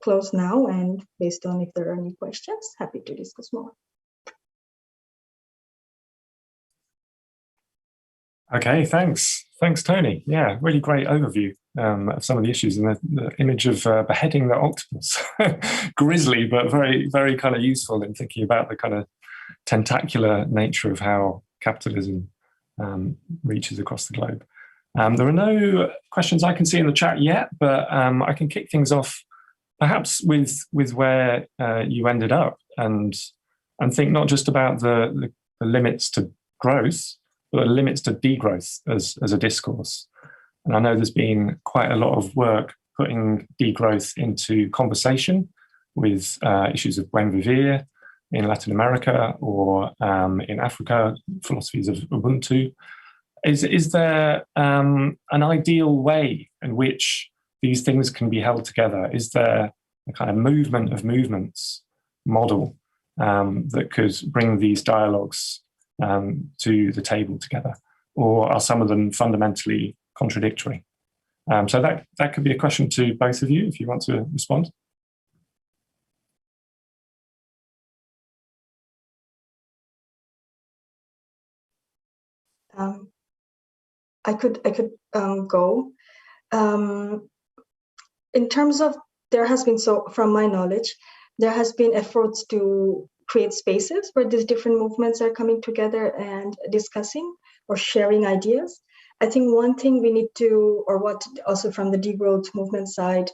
close now, and based on if there are any questions, happy to discuss more. Okay, thanks. Thanks, Tony. Yeah, really great overview of some of the issues, and the image of beheading the octopus. Grisly, but very, very kind of useful in thinking about the kind of tentacular nature of how capitalism reaches across the globe. There are no questions I can see in the chat yet, but I can kick things off perhaps with where you ended up and think not just about the limits to growth, but the limits to degrowth as a discourse. And I know there's been quite a lot of work putting degrowth into conversation with issues of buen vivir in Latin America or in Africa, philosophies of Ubuntu. Is there an ideal way in which these things can be held together? Is there a kind of movement of movements model that could bring these dialogues to the table together? Or are some of them fundamentally contradictory? So that could be a question to both of you if you want to respond. I could go. In terms of, there has been, so from my knowledge, there has been efforts to create spaces where these different movements are coming together and discussing or sharing ideas. I think one thing we need to, or what also from the degrowth movement side,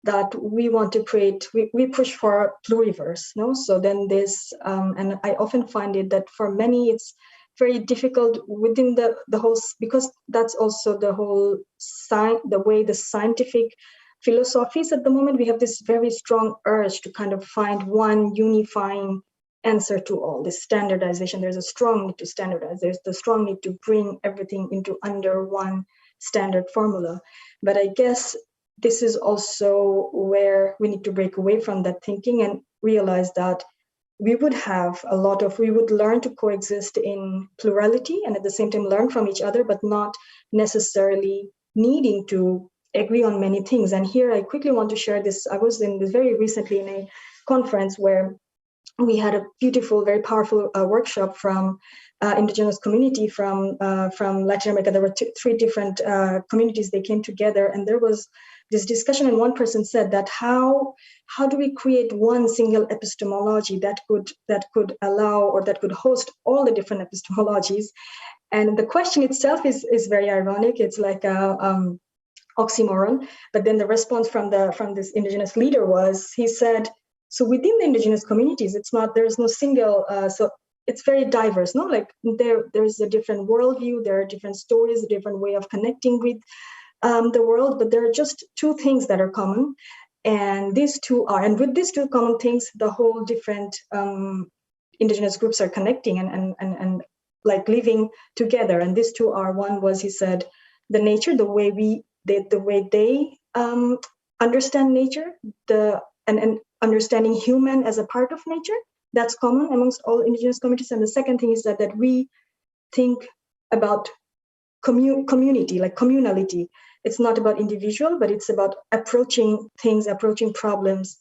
that we want to create, we push for pluriverse, no? So then this, and I often find it that for many, it's very difficult within the whole, because that's also the whole the way the scientific philosophies at the moment, we have this very strong urge to kind of find one unifying answer to all this standardization. There's a strong need to standardize. There's the strong need to bring everything into under one standard formula. But I guess this is also where we need to break away from that thinking, and realized that we would learn to coexist in plurality and at the same time learn from each other, but not necessarily needing to agree on many things. And here I quickly want to share this. I was very recently in a conference where we had a beautiful, very powerful workshop from indigenous community from Latin America. There were three different communities. They came together, and there was this discussion. And one person said that how do we create one single epistemology that could allow or that could host all the different epistemologies? And the question itself is very ironic. It's like a oxymoron. But then the response from this indigenous leader was, he said, so within the indigenous communities, there's no single, so it's very diverse, no? Like there's a different worldview, there are different stories, a different way of connecting with the world, but there are just two things that are common. And with these two common things, the whole different indigenous groups are connecting and like living together. And these two are, one was, he said, the nature, the way they understand nature, and understanding human as a part of nature, that's common amongst all indigenous communities. And the second thing is that we think about community, like communality. It's not about individual, but it's about approaching problems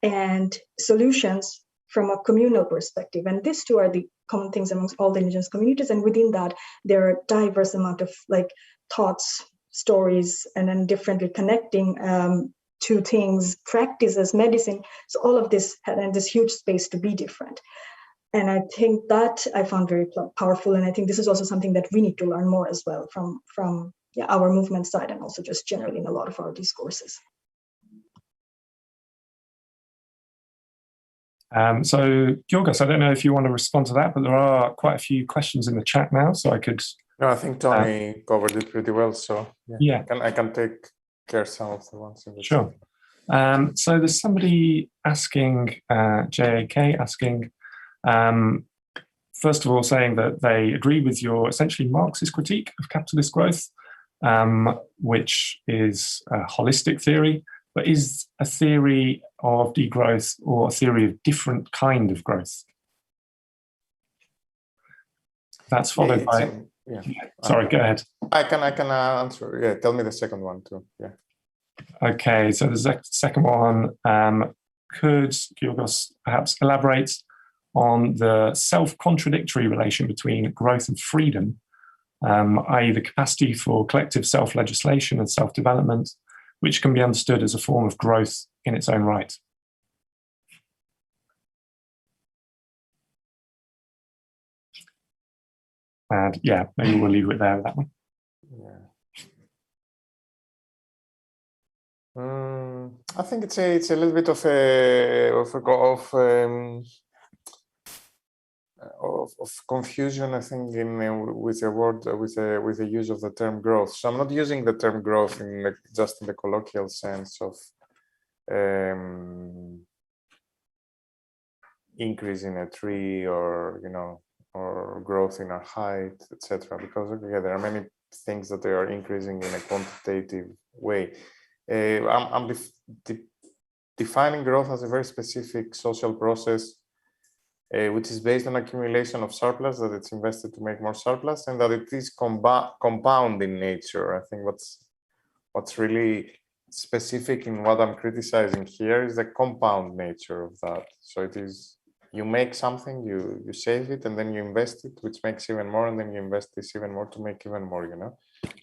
and solutions from a communal perspective. And these two are the common things amongst all the indigenous communities. And within that, there are diverse amount of like thoughts, stories, and then differently connecting to things, practices, medicine. So all of this had this huge space to be different. And I think that I found very powerful. And I think this is also something that we need to learn more as well from our movement side, and also just generally in a lot of our discourses. So Giorgos, I don't know if you want to respond to that, but there are quite a few questions in the chat now, so I could... No, I think Tony covered it pretty well, so yeah. I can take care of some of the ones in the Sure. So there's somebody asking, JAK asking, first of all, saying that they agree with your essentially Marxist critique of capitalist growth, which is a holistic theory, but is a theory of degrowth or a theory of different kind of growth? That's followed by... Sorry, go ahead. I can answer. Yeah, tell me the second one too. Yeah. Okay, so the second one, could Giorgos perhaps elaborate on the self-contradictory relation between growth and freedom, i.e. the capacity for collective self-legislation and self-development, which can be understood as a form of growth in its own right? And yeah, maybe we'll leave it there with that one. Yeah. I think it's a little bit of confusion. I think with the word with the use of the term growth. So I'm not using the term growth just in the colloquial sense of increase in a tree, or or growth in our height, etc. Because there are many things that they are increasing in a quantitative way. I'm defining growth as a very specific social process, which is based on accumulation of surplus, that it's invested to make more surplus, and that it is compound in nature. I think what's really specific in what I'm criticizing here is the compound nature of that. So it is, you make something, you save it, and then you invest it, which makes even more, and then you invest this even more to make even more,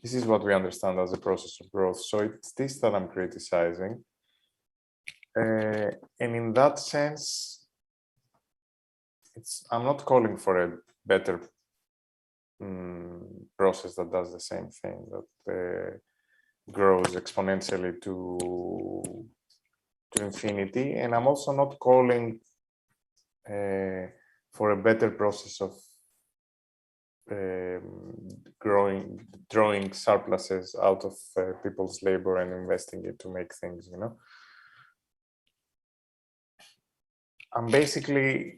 This is what we understand as a process of growth. So it's this that I'm criticizing. And in that sense, I'm not calling for a better process that does the same thing, that grows exponentially to infinity. And I'm also not calling for a better process of drawing surpluses out of people's labor and investing it to make things, I'm basically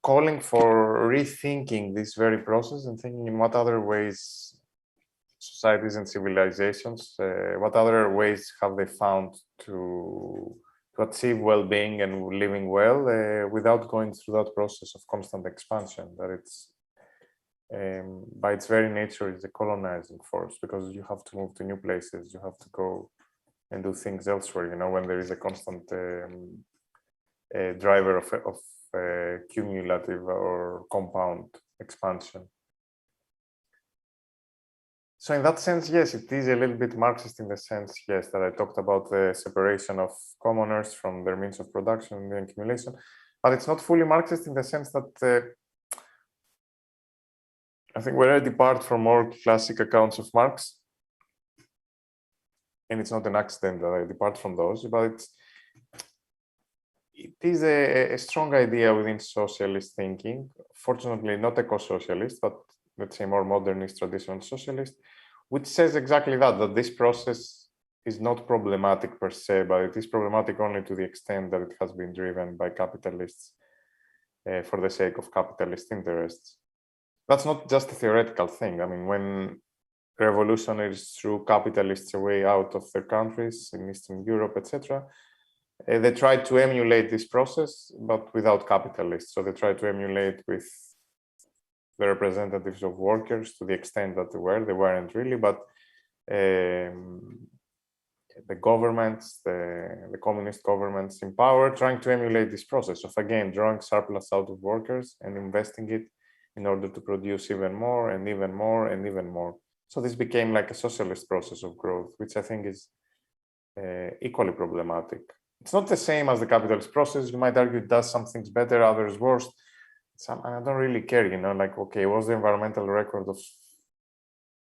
calling for rethinking this very process and thinking in what other ways societies and civilizations, what other ways have they found to achieve well-being and living well without going through that process of constant expansion. That it's by its very nature is a colonizing force, because you have to move to new places, you have to go and do things elsewhere. You know, when there is a constant driver of cumulative or compound expansion. So in that sense, yes, it is a little bit Marxist in the sense, yes, that I talked about the separation of commoners from their means of production and the accumulation, but it's not fully Marxist in the sense that I think where I depart from more classic accounts of Marx, and it's not an accident that I depart from those, but it is a strong idea within socialist thinking, fortunately not eco-socialist, but let's say more modernist traditional socialist, which says exactly that this process is not problematic per se, but it is problematic only to the extent that it has been driven by capitalists for the sake of capitalist interests. That's not just a theoretical thing. I mean, when revolutionaries threw capitalists away out of their countries in Eastern Europe, etc., they tried to emulate this process, but without capitalists. So they tried to emulate with the representatives of workers to the extent that they weren't really, but the governments, the communist governments in power, trying to emulate this process of, again, drawing surplus out of workers and investing it in order to produce even more and even more and even more. So this became like a socialist process of growth, which I think is equally problematic. It's not the same as the capitalist process. You might argue it does some things better, others worse. And I don't really care, you know, like, okay, was the environmental record of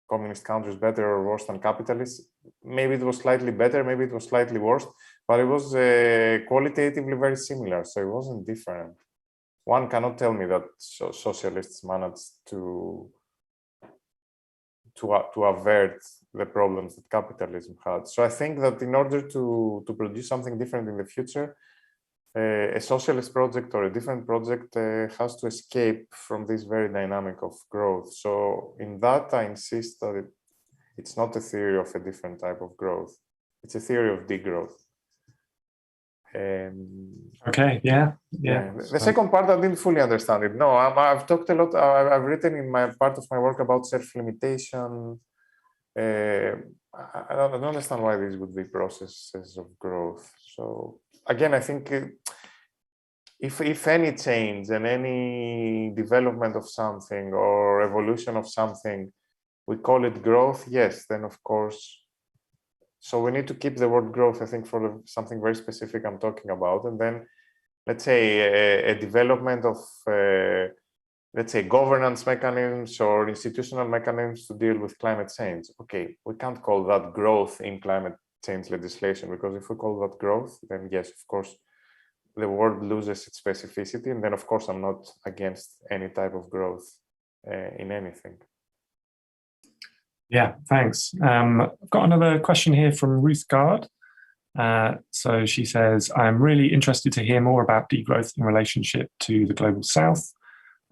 communist countries better or worse than capitalists? Maybe it was slightly better, maybe it was slightly worse, but it was qualitatively very similar, so it wasn't different. One cannot tell me that socialists managed to avert the problems that capitalism had. So I think that in order to produce something different in the future, a socialist project or a different project has to escape from this very dynamic of growth. So in that, I insist that it's not a theory of a different type of growth. It's a theory of degrowth. Okay, yeah. The second part, I didn't fully understand it. No, I've talked a lot. I've written in my part of my work about self-limitation. I don't understand why these would be processes of growth. So again, I think if any change and any development of something or evolution of something, we call it growth, yes, then of course. So we need to keep the word growth, I think, for something very specific I'm talking about. And then, let's say, a development of, let's say, governance mechanisms or institutional mechanisms to deal with climate change. Okay, we can't call that growth in climate change legislation, because if we call that growth, then yes, of course, the word loses its specificity. And then, of course, I'm not against any type of growth in anything. Yeah, thanks. I've got another question here from Ruth Gard. So she says, I'm really interested to hear more about degrowth in relationship to the Global South.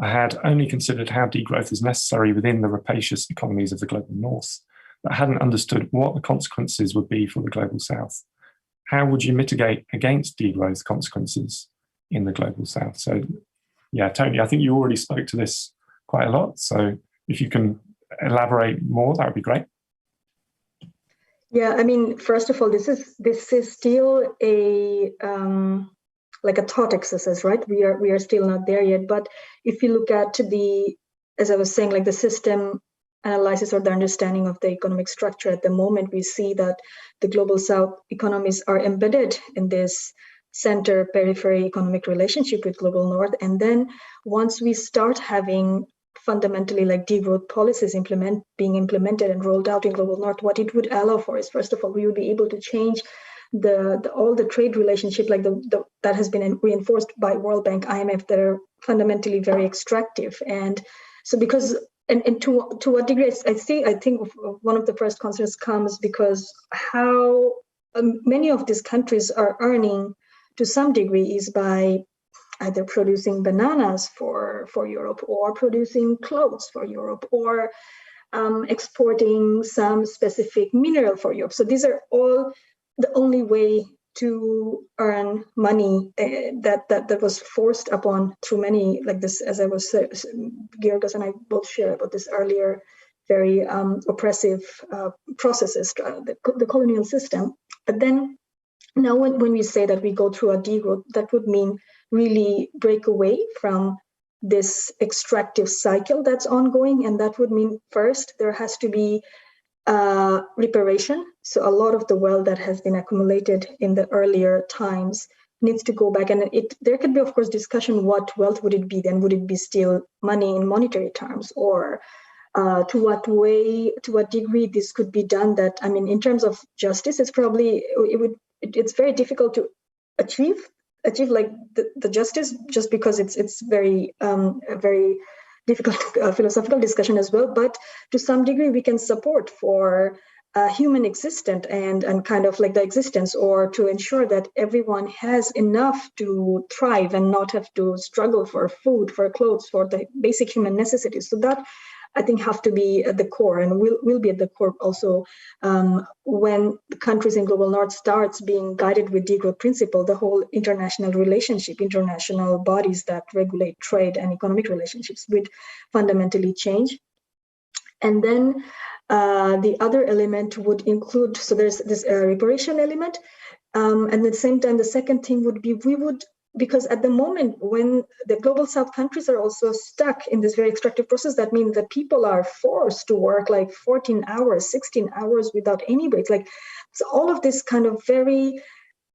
I had only considered how degrowth is necessary within the rapacious economies of the Global North, but hadn't understood what the consequences would be for the Global South. How would you mitigate against degrowth consequences in the Global South? So yeah, Tony, I think you already spoke to this quite a lot. So if you can elaborate more, that would be great. Yeah, I mean, first of all, this is still a like a thought exercise, right? We are still not there yet. But if you look at as I was saying, like the system analysis or the understanding of the economic structure at the moment, we see that the Global South economies are embedded in this center-periphery economic relationship with Global North. And then once we start having fundamentally like degrowth policies being implemented and rolled out in Global North, what it would allow for is, first of all, we would be able to change all the trade relationship like that has been reinforced by World Bank, IMF, that are fundamentally very extractive. And so because and to what degree, I think one of the first concerns comes because how many of these countries are earning to some degree is by either producing bananas for Europe or producing clothes for Europe or exporting some specific mineral for Europe. So these are all the only way to earn money that was forced upon through many, like this, as I was Georgos and I both shared about this earlier, very oppressive processes, the colonial system. But then now when we say that we go through a degrowth, that would mean really break away from this extractive cycle that's ongoing. And that would mean first, there has to be reparation. So a lot of the wealth that has been accumulated in the earlier times needs to go back. And there could be, of course, discussion, what wealth would it be then? Would it be still money in monetary terms, or to what degree this could be done? That, I mean, in terms of justice, it's very difficult to achieve like the justice, just because it's very very difficult philosophical discussion as well. But to some degree, we can support for human existence and kind of like the existence, or to ensure that everyone has enough to thrive and not have to struggle for food, for clothes, for the basic human necessities. So that, I think, have to be at the core, and will be at the core also when the countries in Global North starts being guided with degrowth principle. The whole international relationship, international bodies that regulate trade and economic relationships would fundamentally change. And then the other element would include, so there's this reparation element, and at the same time, the second thing would be because at the moment, when the Global South countries are also stuck in this very extractive process, that means that people are forced to work like 14 hours, 16 hours without any breaks. Like, so all of this kind of very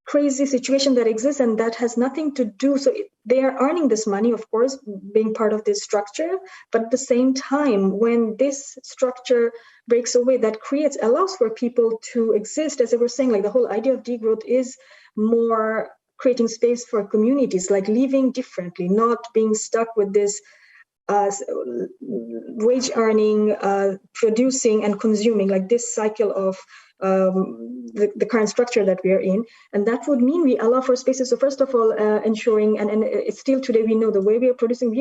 crazy situation that exists, and that has nothing to do. So they are earning this money, of course, being part of this structure. But at the same time, when this structure breaks away, that allows for people to exist. As I was saying, like the whole idea of degrowth is more creating space for communities, like living differently, not being stuck with this wage earning, producing and consuming, like this cycle of the current structure that we are in. And that would mean we allow for spaces. So first of all, ensuring, and it's still today, we know the way we are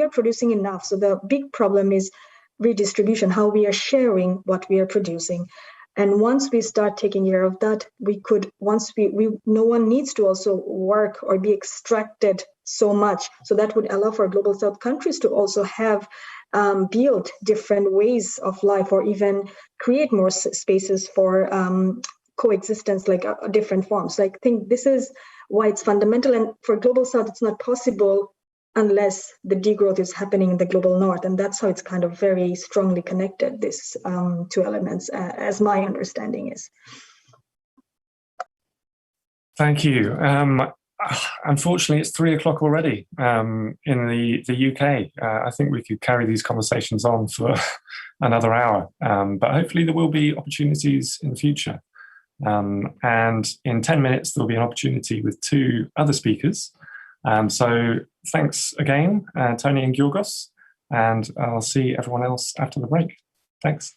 producing enough. So the big problem is redistribution, how we are sharing what we are producing. And once we start taking care of that, no one needs to also work or be extracted so much. So that would allow for Global South countries to also have build different ways of life, or even create more spaces for coexistence, like different forms. So I think this is why it's fundamental. And for Global South, it's not possible unless the degrowth is happening in the Global North. And that's how it's kind of very strongly connected, these two elements, as my understanding is. Thank you. Unfortunately, it's 3 o'clock already in the UK. I think we could carry these conversations on for another hour, but hopefully there will be opportunities in the future. And in 10 minutes, there'll be an opportunity with 2 other speakers. So thanks again, Tony and Georgos, and I'll see everyone else after the break. Thanks.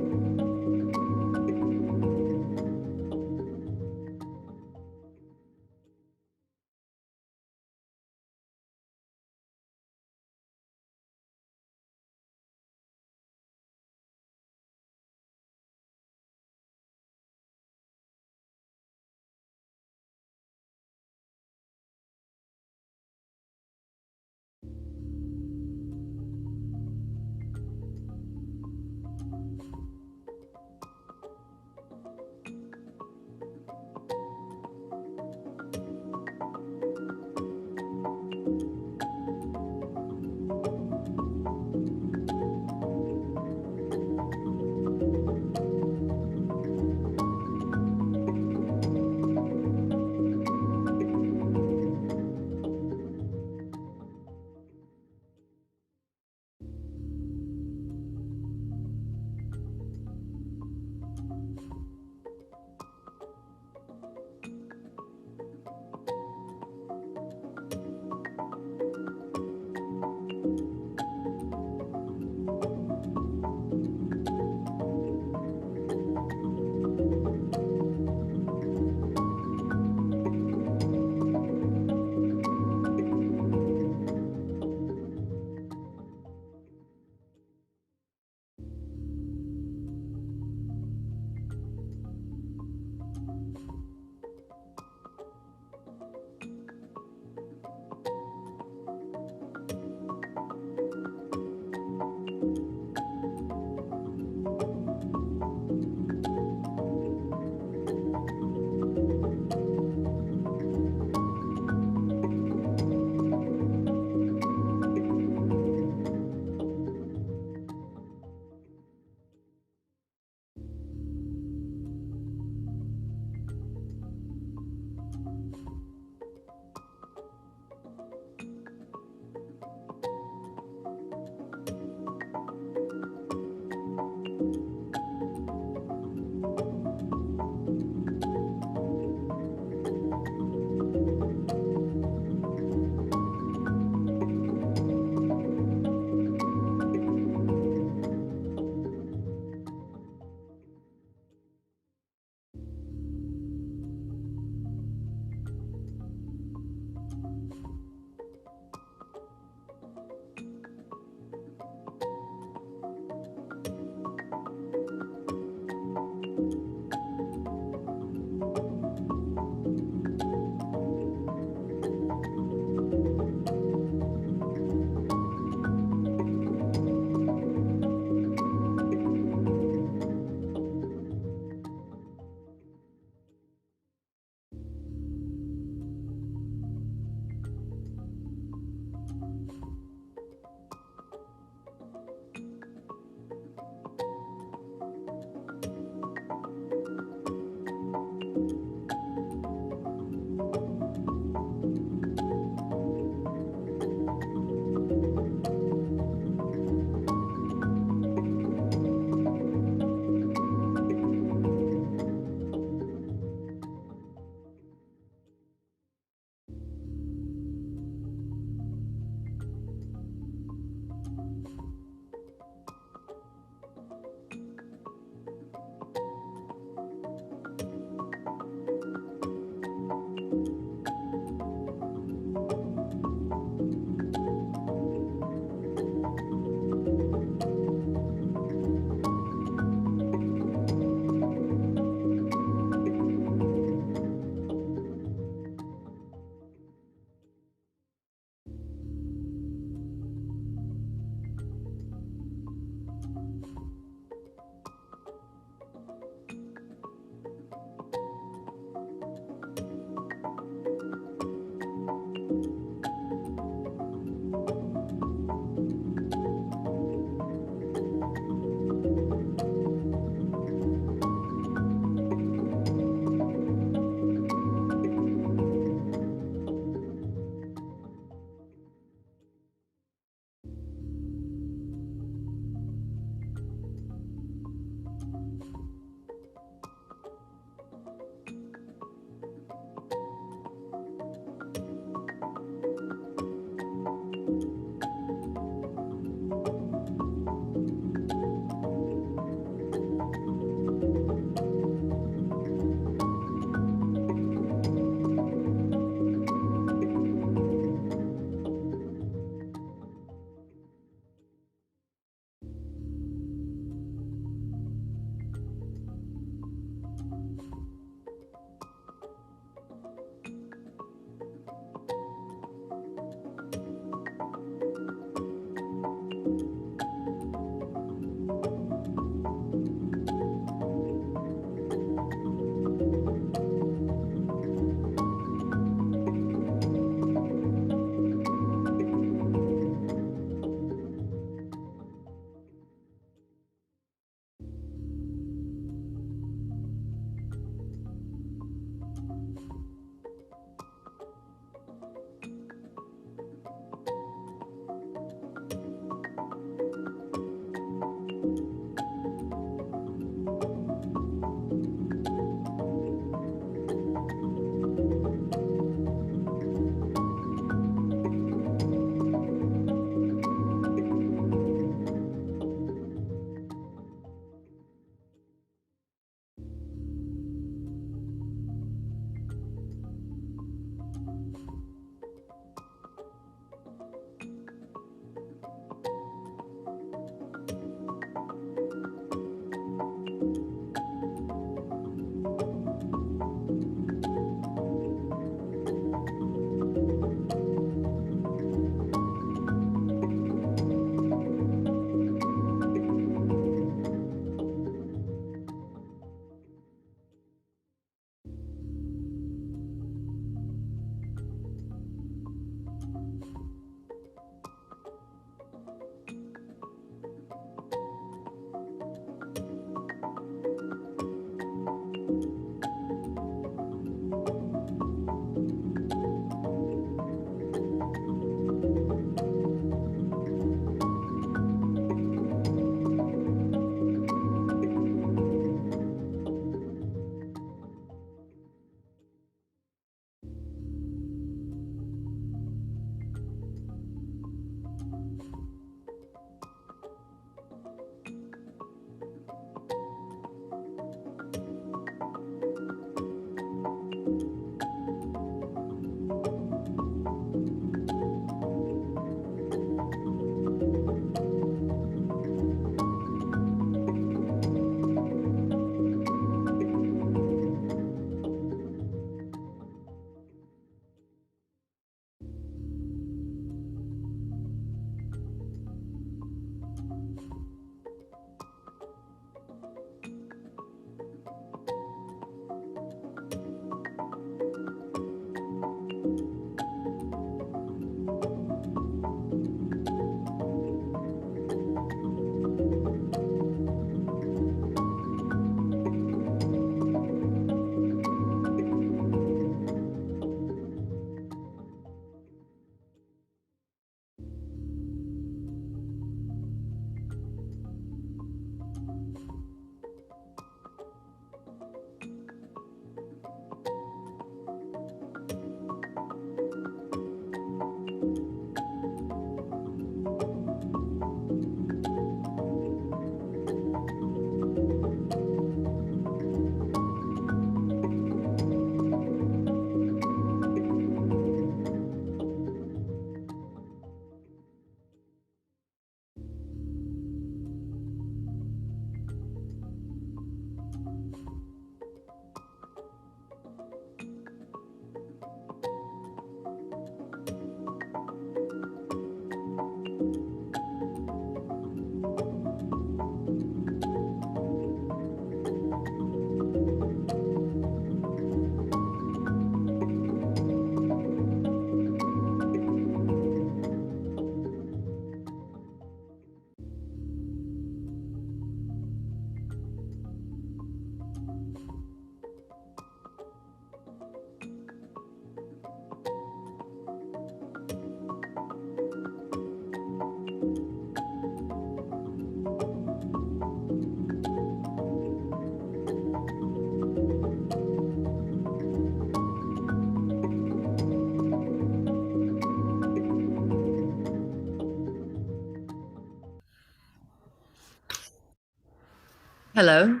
Hello.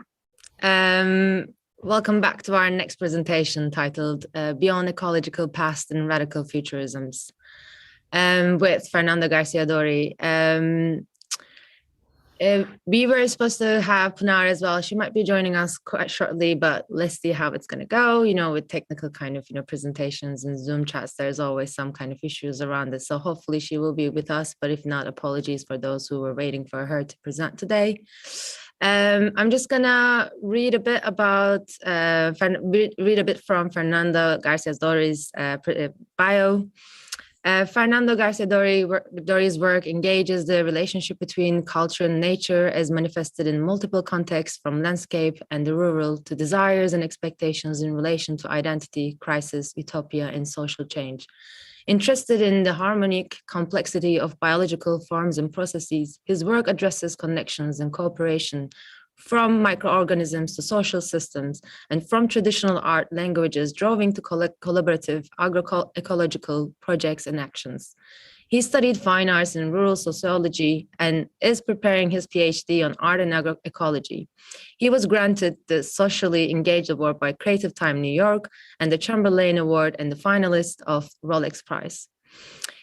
Um, Welcome back to our next presentation titled Beyond Ecological Past and Radical Futurisms with Fernando Garcia Dori. We were supposed to have Pinar as well. She might be joining us quite shortly, but let's see how it's going to go. With technical kind of, presentations and Zoom chats, there's always some kind of issues around it. So hopefully she will be with us, but if not, apologies for those who were waiting for her to present today. I'm just gonna read a bit about, read a bit from Fernando Garcia Dori's bio. Fernando Garcia Dori's work engages the relationship between culture and nature as manifested in multiple contexts, from landscape and the rural to desires and expectations in relation to identity, crisis, utopia, and social change. Interested in the harmonic complexity of biological forms and processes, his work addresses connections and cooperation from microorganisms to social systems, and from traditional art languages droving to collaborative agroecological projects and actions. He studied fine arts and rural sociology and is preparing his PhD on art and agroecology. He was granted the Socially Engaged Award by Creative Time New York and the Chamberlain Award, and the finalist of Rolex Prize.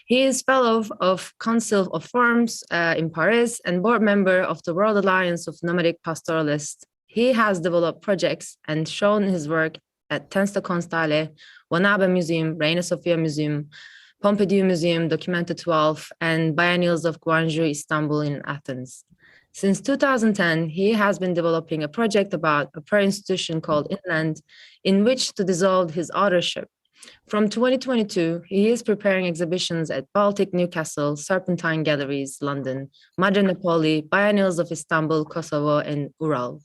He is fellow of Council of Firms in Paris and board member of the World Alliance of Nomadic Pastoralists. He has developed projects and shown his work at Tensta-Constale, Wanabe Museum, Reina Sofia Museum, Pompidou Museum, Documenta 12, and Biennials of Gwangju, Istanbul, and Athens. Since 2010, he has been developing a project about a prayer institution called Inland, in which to dissolve his authorship. From 2022, he is preparing exhibitions at Baltic, Newcastle, Serpentine Galleries, London, Madre Napoli, Biennials of Istanbul, Kosovo, and Ural,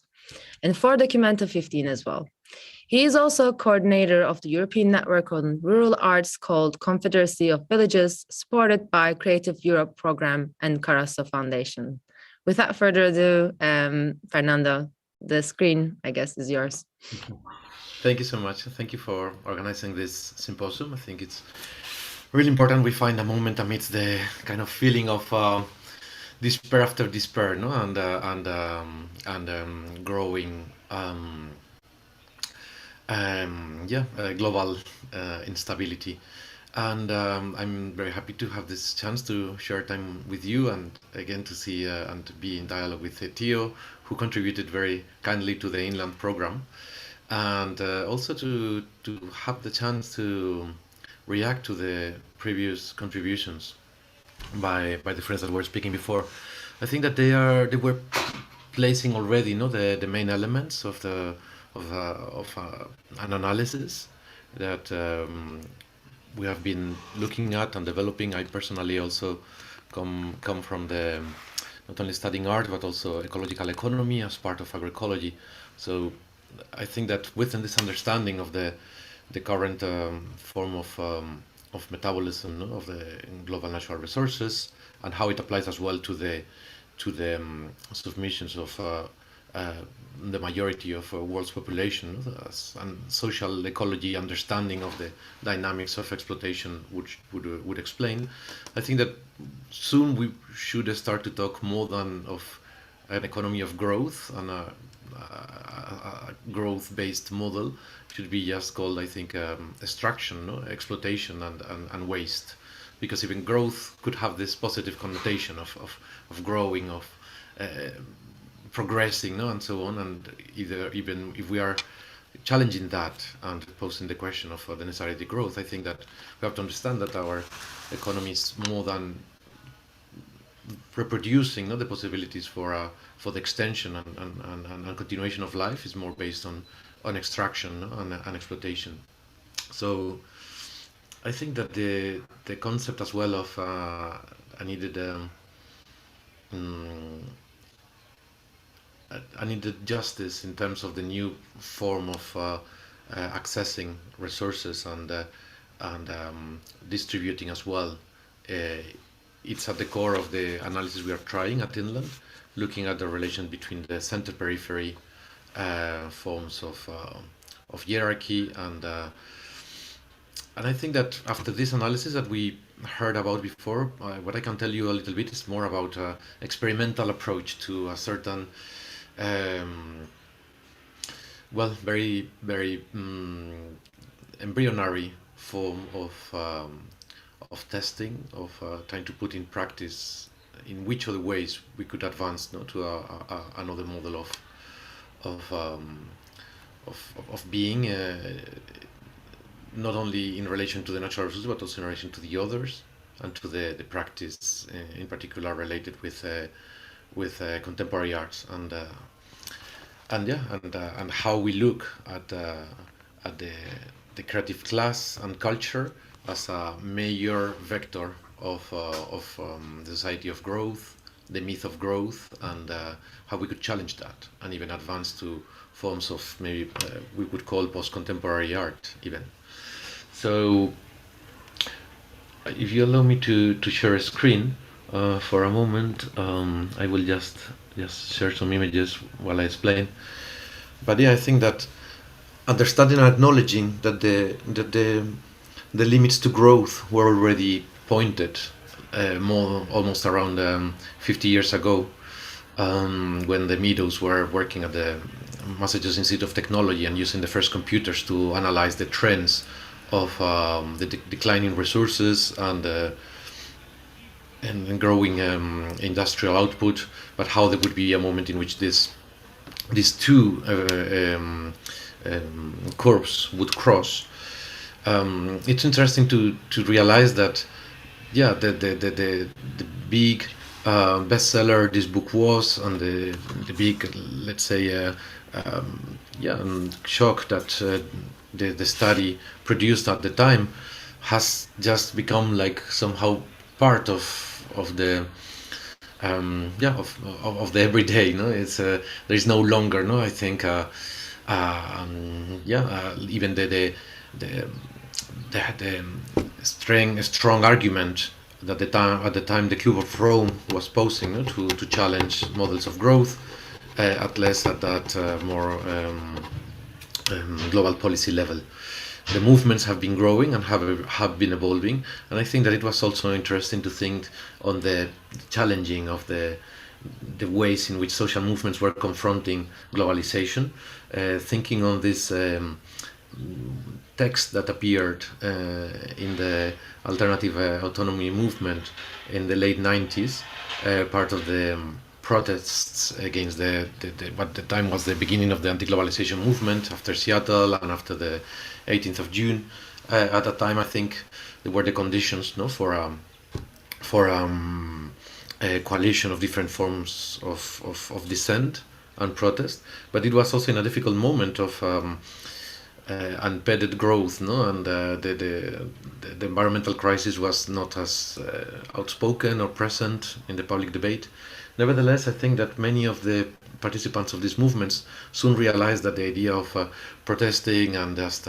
and for Documenta 15 as well. He is also coordinator of the European Network on Rural Arts called Confederacy of Villages, supported by Creative Europe Program and Carasso Foundation. Without further ado, Fernando, the screen, I guess, is yours. Thank you so much. Thank you for organizing this symposium. I think it's really important we find a moment amidst the kind of feeling of despair after despair, no, and growing global instability. And I'm very happy to have this chance to share time with you, and again to see and to be in dialogue with Theo, who contributed very kindly to the Inland program, and also to have the chance to react to the previous contributions by the friends that were speaking before. I think that they were placing already, the main elements of an analysis that we have been looking at and developing. I personally also come from the not only studying art but also ecological economy as part of agroecology. So I think that within this understanding of the current form of metabolism, of the global natural resources, and how it applies as well to the submissions of the majority of world's population, and social ecology understanding of the dynamics of exploitation, which would explain. I think that soon we should start to talk more than of an economy of growth and a growth-based model. Should be just called, I think, extraction, exploitation, and waste, because even growth could have this positive connotation of growing, of progressing, and so on. And even if we are challenging that and posing the question of the necessary growth, I think that we have to understand that our economy is more than reproducing the possibilities for the extension and continuation of life. Is more based on extraction and exploitation. So I think that the concept as well of I needed justice in terms of the new form of accessing resources and distributing as well. It's at the core of the analysis we are trying at Inland, looking at the relation between the center-periphery forms of hierarchy, and I think that after this analysis that we heard about before, what I can tell you a little bit is more about experimental approach to a certain um, well, very, very embryonary form of testing, of trying to put in practice in which other ways we could advance, no, to another model of um, of being, not only in relation to the natural resources but also in relation to the others and to the practice, in particular related with contemporary arts and how we look at the creative class and culture as a major vector of the society of growth, the myth of growth, and how we could challenge that and even advance to forms of maybe we could call post-contemporary art even. So if you allow me to share a screen for a moment, I will just share some images while I explain. But yeah, I think that understanding and acknowledging that the limits to growth were already pointed more almost around 50 years ago, when the Meadows were working at the Massachusetts Institute of Technology and using the first computers to analyze the trends of the declining resources and growing industrial output, but how there would be a moment in which these two curves would cross. It's interesting to realize that, yeah, the big bestseller this book was, and the big, let's say, shock that the study produced at the time has just become like somehow part of the of the everyday. No, it's there is no longer. No, I think even the strong argument that at the time the Club of Rome was posing, no, to challenge models of growth, at least at that more global policy level. The movements have been growing and have been evolving, and I think that it was also interesting to think on the challenging of the ways in which social movements were confronting globalization, thinking on this text that appeared in the alternative autonomy movement in the late 90s, part of the protests against what at the time was the beginning of the anti-globalization movement after Seattle and after the 18th of June. At that time, I think there were the conditions, no, for a coalition of different forms of dissent and protest, but it was also in a difficult moment of unpeded growth, no, and the environmental crisis was not as outspoken or present in the public debate. Nevertheless, I think that many of the participants of these movements soon realized that the idea of protesting and just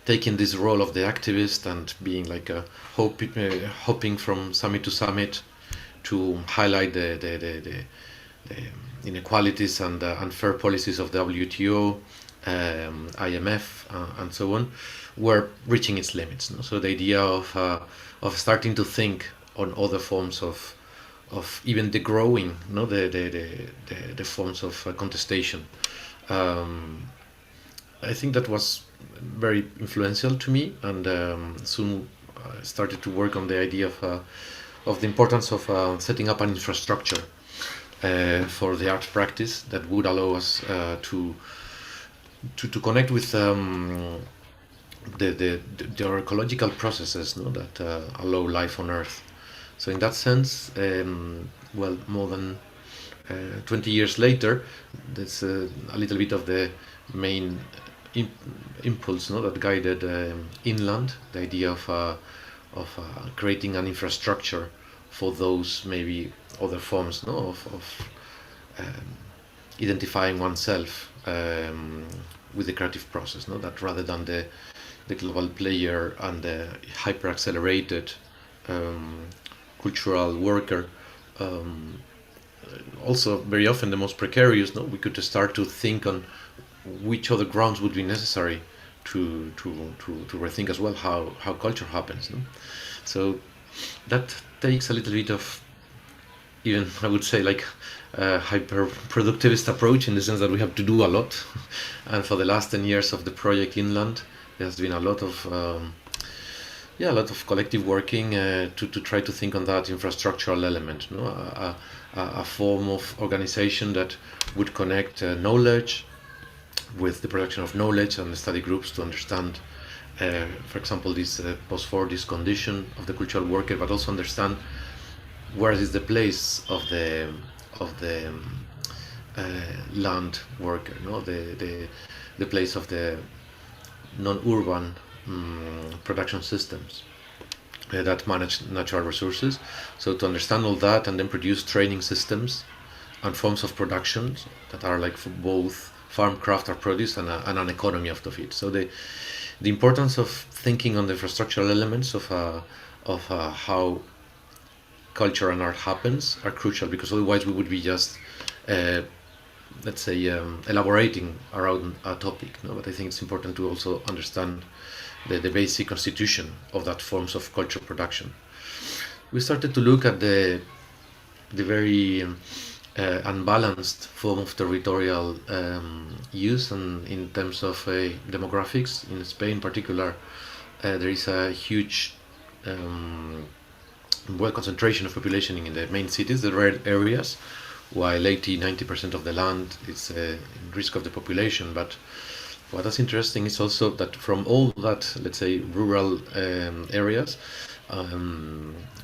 taking this role of the activist and being like hopping from summit to summit to highlight the inequalities and unfair policies of the WTO, IMF, and so on, were reaching its limits. No? So the idea of starting to think on other forms of even the growing, no, the forms of contestation. I think that was very influential to me, and soon started to work on the idea of the importance of setting up an infrastructure for the art practice that would allow us to connect with the ecological processes, no, that allow life on Earth. So in that sense, more than 20 years later, that's a little bit of the main impulse, no, that guided Inland, the idea of creating an infrastructure for those maybe other forms, no, of identifying oneself with the creative process, no, that rather than the global player and the hyper accelerated cultural worker, also very often the most precarious, no, we could start to think on which other grounds would be necessary to rethink as well how culture happens, no? So that takes a little bit of even I would say like a hyper-productivist approach, in the sense that we have to do a lot. And for the last 10 years of the project Inland, there has been a lot of a lot of collective working to try to think on that infrastructural element, no? A form of organization that would connect knowledge with the production of knowledge and the study groups to understand, for example, this post-war, this condition of the cultural worker, but also understand where is the place of the land worker, no? The place of the non-urban production systems that manage natural resources. So to understand all that and then produce training systems and forms of production that are like for both farm, craft, or produce, and an economy out of it. So the importance of thinking on the infrastructural elements of how culture and art happens are crucial, because otherwise we would be just let's say elaborating around a topic, no? But I think it's important to also understand the basic constitution of that forms of culture production. We started to look at the very unbalanced form of territorial use, and in terms of demographics in Spain in particular, there is a huge concentration of population in the main cities, the red areas, while 80-90% of the land is in risk of the population. But what is interesting is also that from all that, let's say, rural areas,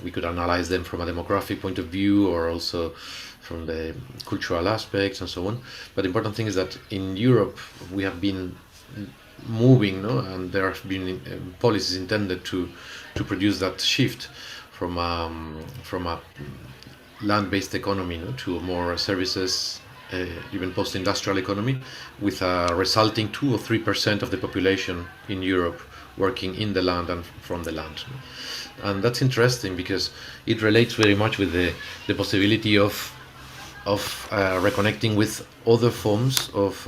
we could analyze them from a demographic point of view, or also from the cultural aspects and so on. But the important thing is that in Europe we have been moving, no? And there have been policies intended to produce that shift from a land-based economy, no? To a more services, even post-industrial economy, with a resulting 2 or 3% of the population in Europe working in the land and from the land. And that's interesting because it relates very much with the possibility of reconnecting with other forms of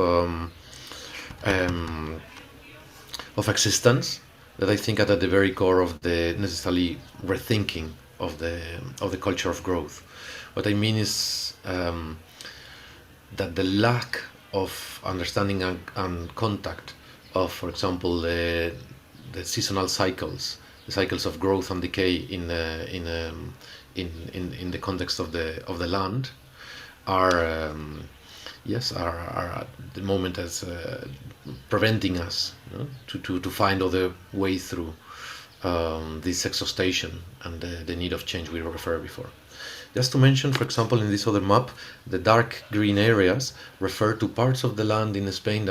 existence that I think are at the very core of the necessarily rethinking of the culture of growth. What I mean is that the lack of understanding and contact of, for example, the seasonal cycles, the cycles of growth and decay in the context of the land, are at the moment as preventing us, you know, to find other way through this exhaustion and the need of change we referred before. Just to mention, for example, in this other map, the dark green areas refer to parts of the land in Spain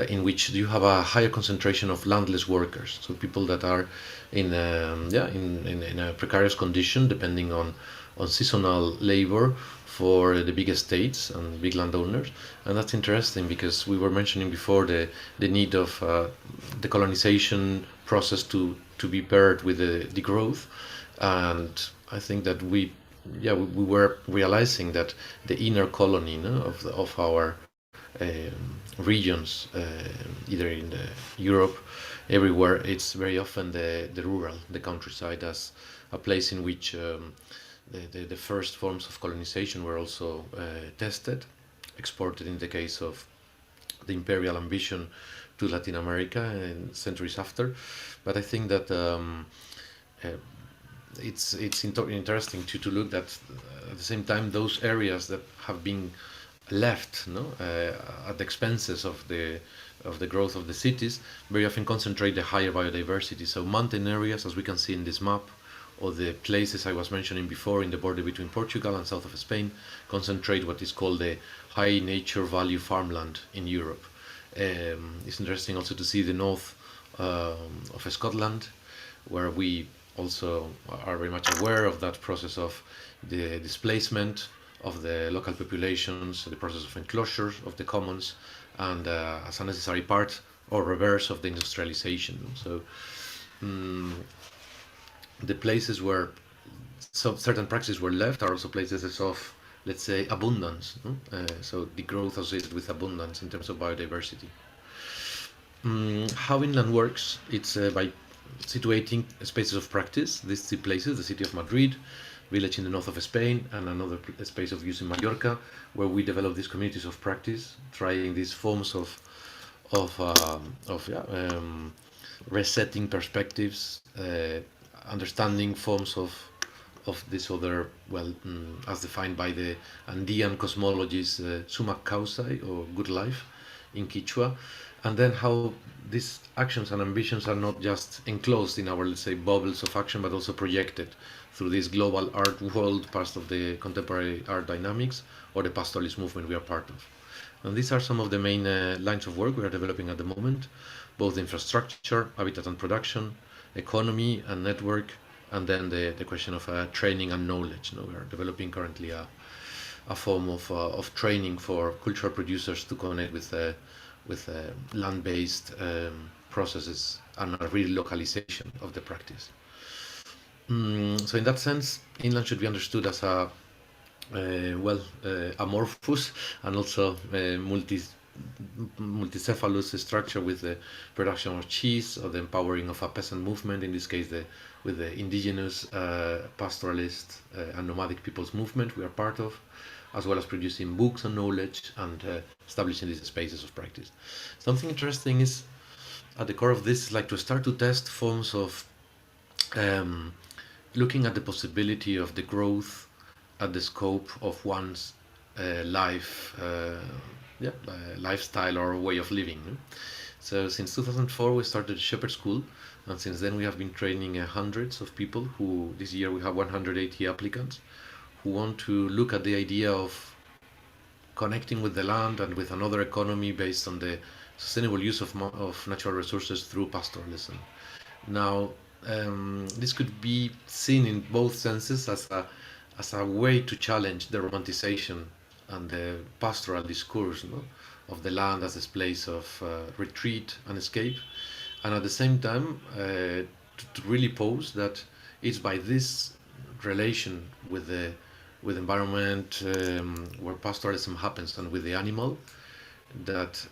in which you have a higher concentration of landless workers, so people that are in a precarious condition, depending on seasonal labor for the big estates and big landowners. And that's interesting because we were mentioning before the need of the colonization process to be paired with the growth. And I think that we were realizing that the inner colony, no, of our regions, either in Europe, everywhere, it's very often the rural, the countryside, as a place in which the first forms of colonization were also tested, exported in the case of the imperial ambition to Latin America and centuries after. But I think that it's interesting to look at the same time those areas that have been left, no, at the expenses of the growth of the cities, very often concentrate the higher biodiversity. So mountain areas, as we can see in this map, or the places I was mentioning before in the border between Portugal and south of Spain, concentrate what is called the high nature value farmland in Europe. It's interesting also to see the north of Scotland, where we also are very much aware of that process of the displacement of the local populations, the process of enclosure of the commons, and as a necessary part or reverse of the industrialization. So the places where certain practices were left are also places of, let's say, abundance, no? So the growth associated with abundance in terms of biodiversity. How inland works, it's by situating spaces of practice. These three places, the city of Madrid, village in the north of Spain, and another space of use in Mallorca, where we develop these communities of practice, trying these forms of resetting perspectives, understanding forms of this other, well, as defined by the Andean cosmologies, sumac causae, or good life in Quechua, and then how these actions and ambitions are not just enclosed in our, let's say, bubbles of action, but also projected through this global art world, part of the contemporary art dynamics, or the pastoralist movement we are part of. And these are some of the main lines of work we are developing at the moment, both infrastructure, habitat and production, economy and network, and then the question of training and knowledge. We are developing currently a form of training for cultural producers to connect with land-based processes and a relocalization of the practice. So in that sense, inland should be understood as a amorphous and also multicephalous structure with the production of cheese, or the empowering of a peasant movement, in this case with the indigenous pastoralist and nomadic peoples movement we are part of, as well as producing books and knowledge and establishing these spaces of practice. Something interesting is, at the core of this, is like to start to test forms of looking at the possibility of the growth at the scope of one's lifestyle or way of living. So since 2004 we started Shepherd School, and since then we have been training hundreds of people who, this year we have 180 applicants, who want to look at the idea of connecting with the land and with another economy based on the sustainable use of natural resources through pastoralism. Now, this could be seen in both senses as a way to challenge the romanticization and the pastoral discourse of the land as this place of retreat and escape, and at the same time to really pose that it's by this relation with the environment where pastoralism happens and with the animal that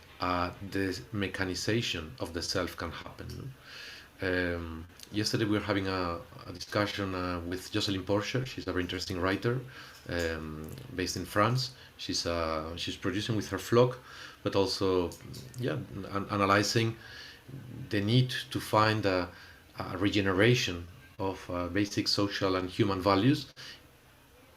the mechanization of the self can happen. Yesterday we were having a discussion with Jocelyn Porcher. She's a very interesting writer based in France. She's producing with her flock, but also analyzing the need to find a regeneration of basic social and human values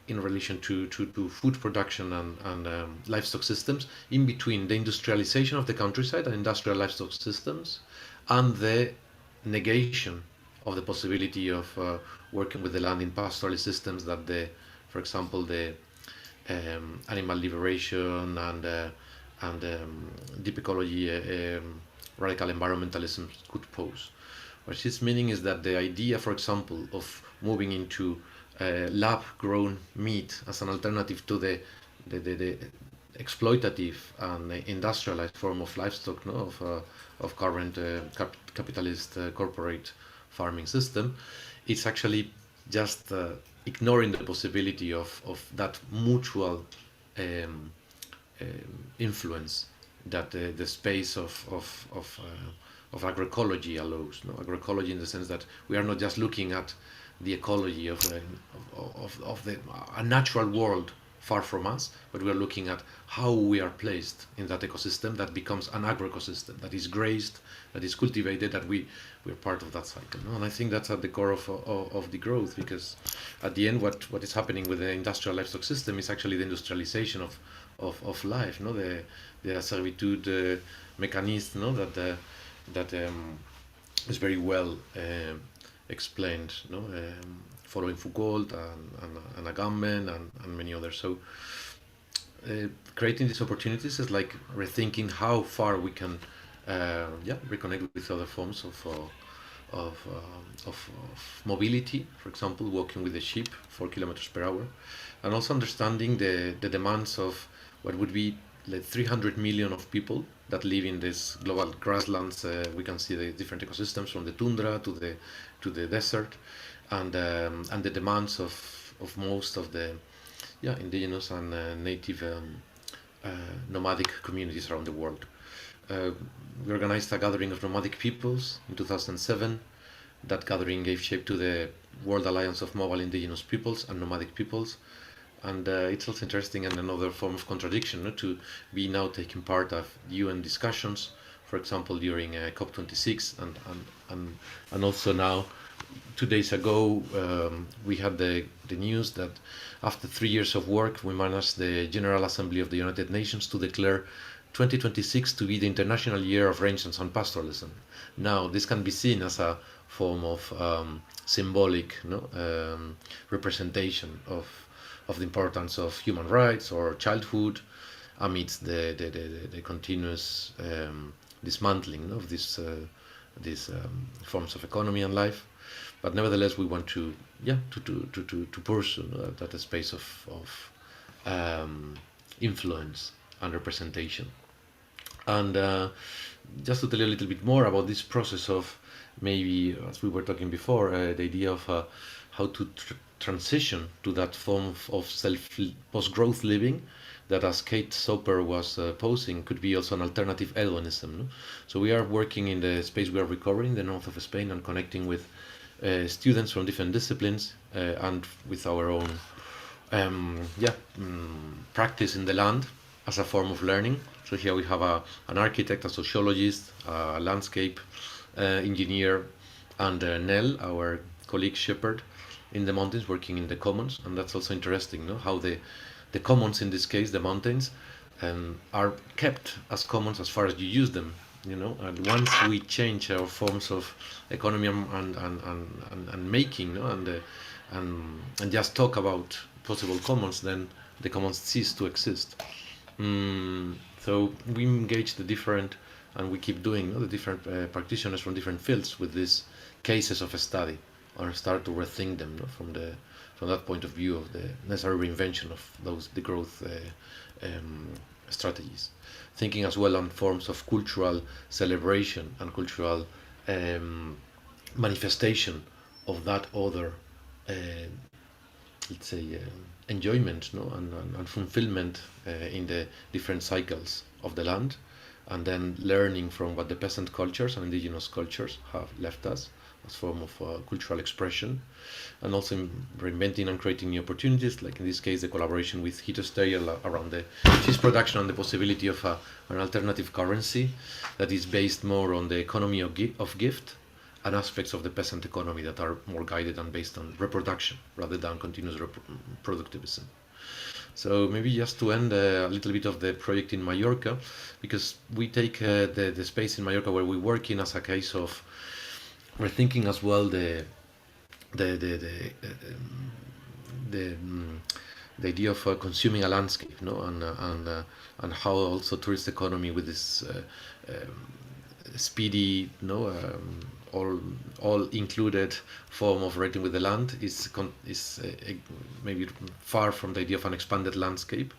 in relation to food production and livestock systems, in between the industrialization of the countryside and industrial livestock systems and the negation of the possibility of working with the land in pastoral systems that for example, the animal liberation and deep ecology, radical environmentalism could pose. What she's meaning is that the idea, for example, of moving into lab-grown meat as an alternative to the exploitative and industrialized form of livestock of current capitalist corporate farming system, it's actually just ignoring the possibility of that mutual influence that the space of agroecology allows. Agroecology in the sense that we are not just looking at the ecology of a natural world far from us, but we are looking at how we are placed in that ecosystem that becomes an agroecosystem, that is grazed, that is cultivated, that we're part of that cycle. And I think that's at the core of the growth, because at the end what is happening with the industrial livestock system is actually the industrialization of life, the servitude mechanism that is very well explained, following Foucault and Agamben and many others. So creating these opportunities is like rethinking how far we can reconnect with other forms of mobility, for example, walking with the sheep 4 kilometers per hour, and also understanding the demands of what would be like 300 million of people that live in these global grasslands. We can see the different ecosystems from the tundra to the desert, and the demands of most of the indigenous and native nomadic communities around the world. We organized a gathering of nomadic peoples in 2007. That gathering gave shape to the World Alliance of Mobile Indigenous Peoples and Nomadic Peoples. And it's also interesting and another form of contradiction, no, to be now taking part of UN discussions, for example, during COP26, and also now, 2 days ago, we had the news that after 3 years of work, we managed the General Assembly of the United Nations to declare 2026 to be the International Year of Rangelands and Pastoralism. Now, this can be seen as a form of symbolic, no, representation of the importance of human rights or childhood amidst the continuous dismantling of these forms of economy and life. But nevertheless, we want to pursue that space of influence and representation. And just to tell you a little bit more about this process of, maybe, as we were talking before, the idea of how to transition to that form of post-growth living that, as Kate Soper was posing, could be also an alternative hedonism. No? So we are working in the space we are recovering, the north of Spain, and connecting with students from different disciplines and with our own practice in the land as a form of learning. So here we have an architect, a sociologist, a landscape engineer, and Nell, our colleague shepherd in the mountains, working in the commons. And that's also interesting, no? How the commons, in this case, the mountains, are kept as commons as far as you use them. You know, and once we change our forms of economy and making, no, and just talk about possible commons, then the commons cease to exist. So we engage the different, and we keep doing, no, the different practitioners from different fields with these cases of a study, or start to rethink them, no, from that point of view of the necessary reinvention of the growth strategies. Thinking as well on forms of cultural celebration and cultural manifestation of that other, let's say, enjoyment, no, and fulfillment in the different cycles of the land, and then learning from what the peasant cultures and indigenous cultures have left us as form of cultural expression, and also reinventing and creating new opportunities, like in this case the collaboration with Hitosteria around the cheese production and the possibility of an alternative currency that is based more on the economy of gift and aspects of the peasant economy that are more guided and based on reproduction rather than continuous productivism. So maybe just to end a little bit of the project in Mallorca, because we take the space in Mallorca where we work in as a case of, we're thinking as well the idea of consuming a landscape, no, and how also tourist economy with this speedy, no, all included form of relating with the land is maybe far from the idea of an expanded landscape.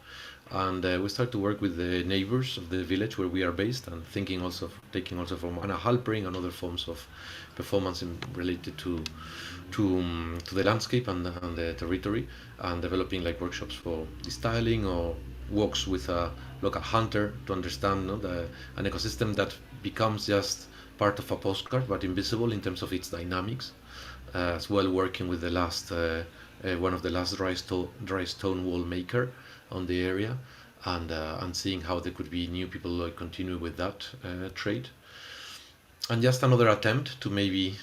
And we start to work with the neighbors of the village where we are based, and thinking also, taking also from Anna Halpring and other forms of performance related to the landscape and the territory, and developing like workshops for styling or walks with a local hunter to understand, no, an ecosystem that becomes just part of a postcard but invisible in terms of its dynamics. As well, working with the last one of the last dry stone wall maker on the area, and seeing how there could be new people continue with that trade. And just another attempt to maybe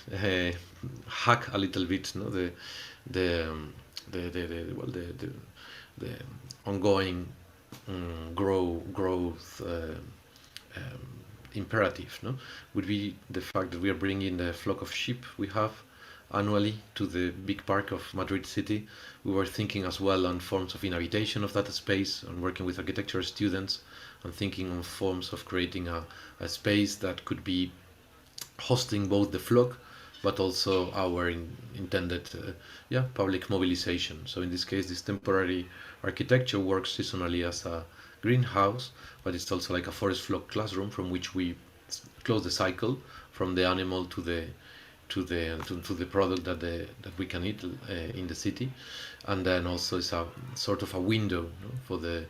hack a little bit, no, the ongoing growth imperative, no, would be the fact that we are bringing the flock of sheep we have annually to the big park of Madrid city. We were thinking as well on forms of inhabitation of that space, and working with architecture students, and thinking on forms of creating a space that could be hosting both the flock but also our intended public mobilization. So in this case, this temporary architecture works seasonally as a greenhouse, but it's also like a forest flock classroom from which we close the cycle from the animal to the product that we can eat in the city. And then also it's a sort of a window, no, for the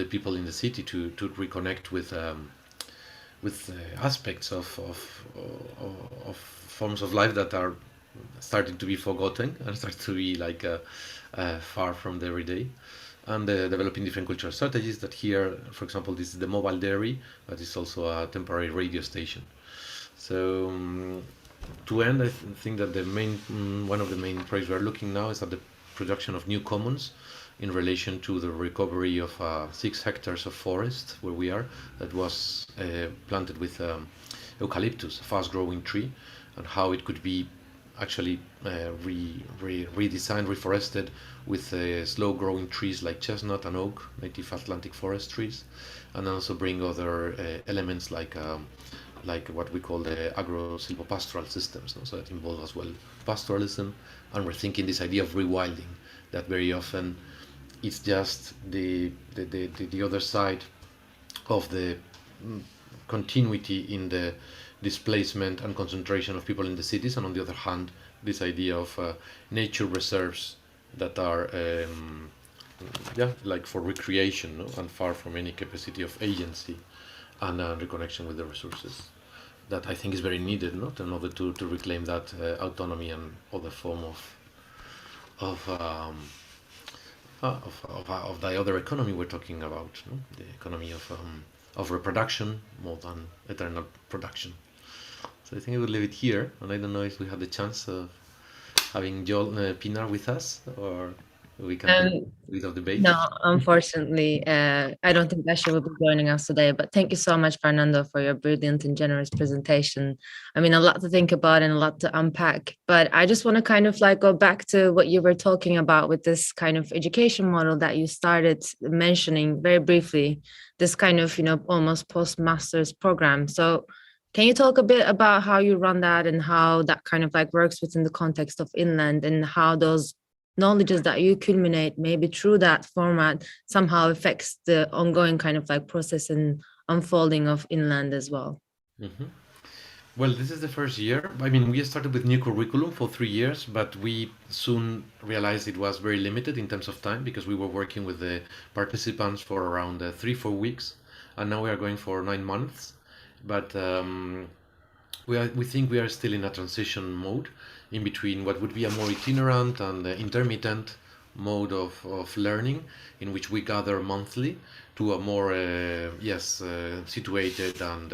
people in the city to reconnect with aspects of forms of life that are starting to be forgotten and start to be like far from the everyday, and developing different cultural strategies. That here, for example, this is the mobile dairy, that is also a temporary radio station. So to end, I think that the main one of the main projects we are looking now is at the production of new commons in relation to the recovery of 6 hectares of forest where we are, that was planted with eucalyptus, a fast-growing tree, and how it could be actually redesigned, reforested with slow-growing trees like chestnut and oak, native Atlantic forest trees, and also bring other elements like what we call the agro-silvopastoral systems, no? So that involve as well pastoralism, and we're thinking this idea of rewilding, that very often it's just the other side of the continuity in the displacement and concentration of people in the cities, and on the other hand, this idea of nature reserves that are like for recreation, no? And far from any capacity of agency and reconnection with the resources. That I think is very needed, no? In order to reclaim that autonomy and other form of the other economy we're talking about, no? The economy of reproduction more than eternal production. So I think I would leave it here, and I don't know if we have the chance of having Joel Pinar with us, or we can do a bit of debate. No, unfortunately, I don't think Asha will be joining us today, but thank you so much, Fernando, for your brilliant and generous presentation. I mean, a lot to think about and a lot to unpack, but I just want to kind of like go back to what you were talking about with this kind of education model that you started mentioning very briefly, this kind of, almost post-master's program. So can you talk a bit about how you run that and how that kind of like works within the context of Inland, and how those knowledges that you culminate maybe through that format somehow affects the ongoing kind of like process and unfolding of Inland as well? Mm-hmm. Well, this is the first year. I mean, we started with new curriculum for 3 years, but we soon realized it was very limited in terms of time, because we were working with the participants for around 3-4 weeks, and now we are going for 9 months. But we think we are still in a transition mode in between what would be a more itinerant and intermittent mode of learning, in which we gather monthly, to a more situated and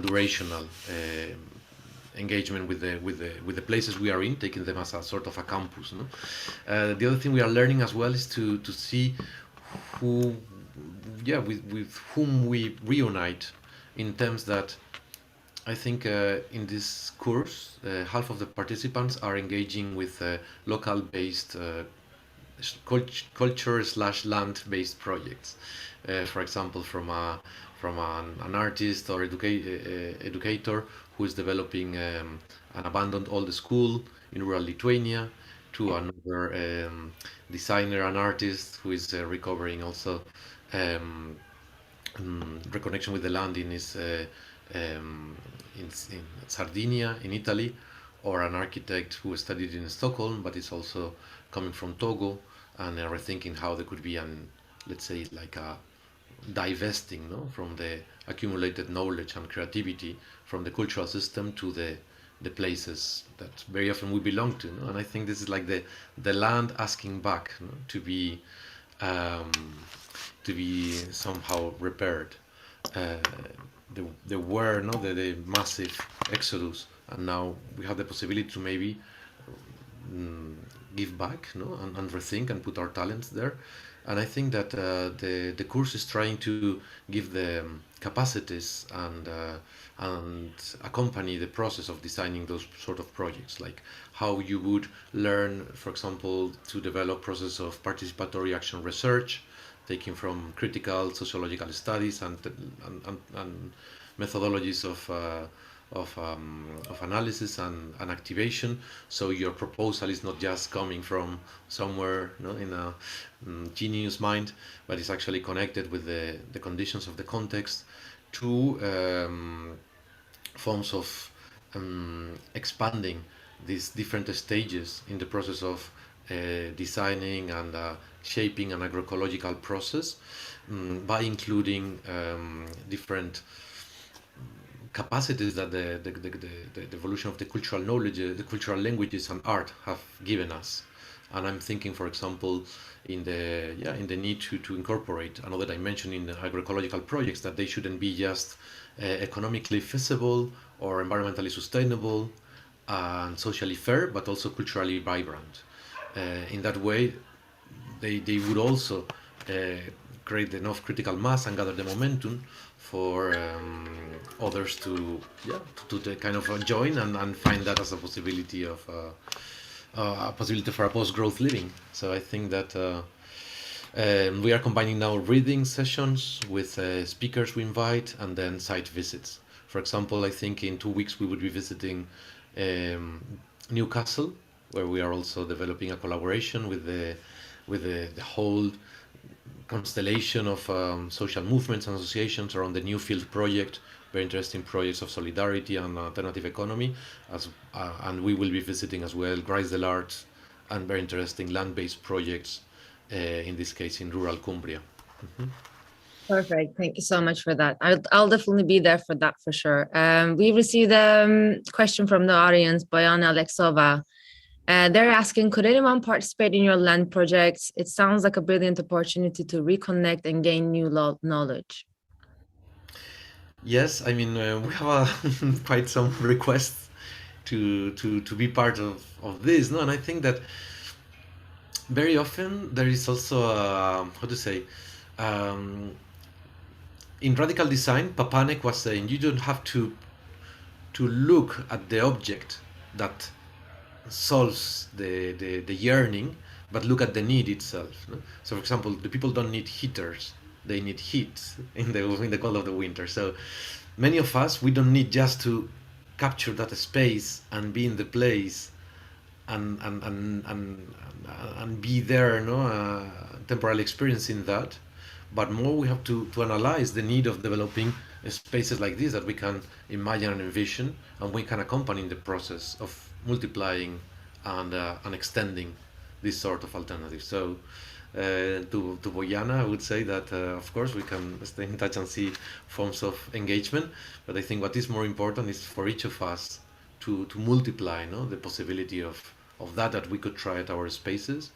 durational engagement with the places we are in, taking them as a sort of a campus, no? The other thing we are learning as well is to see with whom we reunite, in terms that I think in this course, half of the participants are engaging with local-based culture/land-based projects. For example, from an artist or educator who is developing an abandoned old school in rural Lithuania, to another designer and artist who is recovering also reconnection with the land in his in Sardinia, in Italy, or an architect who studied in Stockholm but is also coming from Togo, and rethinking how there could be let's say, like a divesting, no, from the accumulated knowledge and creativity from the cultural system to the places that very often we belong to, no? And I think this is like the land asking back, no, to be somehow repaired. There were the massive exodus, and now we have the possibility to maybe give back, no, and rethink and put our talents there. And I think that the course is trying to give the capacities and accompany the process of designing those sort of projects, like how you would learn, for example, to develop process of participatory action research, taking from critical sociological studies and methodologies of analysis and activation. So your proposal is not just coming from somewhere, no, in a genius mind, but it's actually connected with the conditions of the context, to forms of expanding these different stages in the process of designing and shaping an agroecological process, by including different capacities that the evolution of the cultural knowledge, the cultural languages and art have given us. And I'm thinking, for example, in the need to incorporate another dimension in the agroecological projects, that they shouldn't be just economically feasible or environmentally sustainable and socially fair, but also culturally vibrant. In that way, they would also create enough critical mass and gather the momentum for others to kind of join and find that as a possibility of a possibility for a post-growth living. So I think that we are combining now reading sessions with speakers we invite and then site visits. For example, I think in 2 weeks we would be visiting Newcastle, where we are also developing a collaboration with the whole constellation of social movements and associations around the Newfield project, very interesting projects of solidarity and alternative economy, and we will be visiting as well Grise del Arts and very interesting land-based projects, in this case in rural Cumbria. Perfect. Thank you so much for that. I'll definitely be there for that for sure. We received a question from the audience, Boyana Alexova. They're asking, could anyone participate in your land projects? It sounds like a brilliant opportunity to reconnect and gain new knowledge. Yes, I mean, we have quite some requests to be part of this, no? And I think that very often there is also how to say, in radical design, Papanek was saying you don't have to look at the object that solves the yearning, but look at the need itself, no? So for example, the people don't need heaters, they need heat in the cold of the winter. So many of us, we don't need just to capture that space and be in the place and be there, no, temporarily experiencing that, but more we have to analyze the need of developing spaces like this that we can imagine and envision, and we can accompany in the process of multiplying and extending this sort of alternative. So to Boyana, I would say that of course we can stay in touch and see forms of engagement, but I think what is more important is for each of us to multiply, no, the possibility of that we could try at our spaces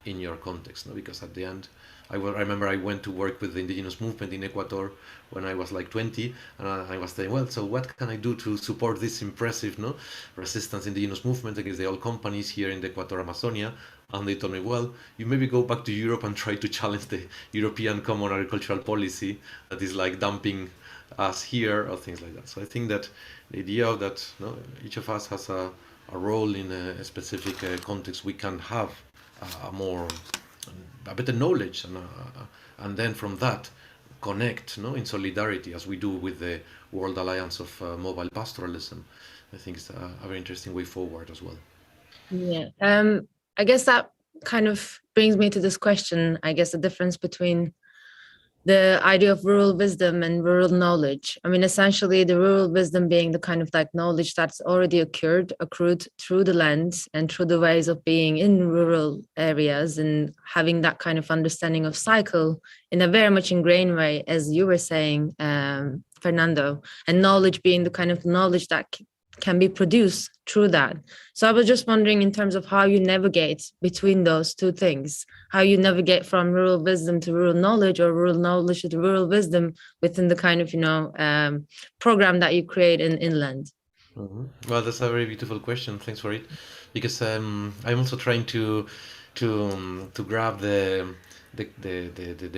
in your context, no? Because at the end, I remember I went to work with the indigenous movement in Ecuador when I was like 20, and I was saying, well, so what can I do to support this impressive, no, resistance indigenous movement against the oil companies here in the Ecuador Amazonia? And they told me, well, you maybe go back to Europe and try to challenge the European Common Agricultural Policy that is like dumping us here or things like that. So I think that the idea of that, no, each of us has a role in a specific context. We can have a better knowledge, and then from that connect, no, in solidarity, as we do with the World Alliance of Mobile Pastoralism. I think it's a very interesting way forward as well. Yeah, I guess that kind of brings me to this question. I guess the difference between the idea of rural wisdom and rural knowledge. I mean, essentially the rural wisdom being the kind of like knowledge that's already accrued through the land and through the ways of being in rural areas, and having that kind of understanding of cycle in a very much ingrained way, as you were saying, Fernando, and knowledge being the kind of knowledge that can be produced through that. So I was just wondering, in terms of how you navigate between those two things, how you navigate from rural wisdom to rural knowledge, or rural knowledge to rural wisdom within the kind of, program that you create in inland. Mm-hmm. Well, that's a very beautiful question. Thanks for it, because I'm also trying to grab the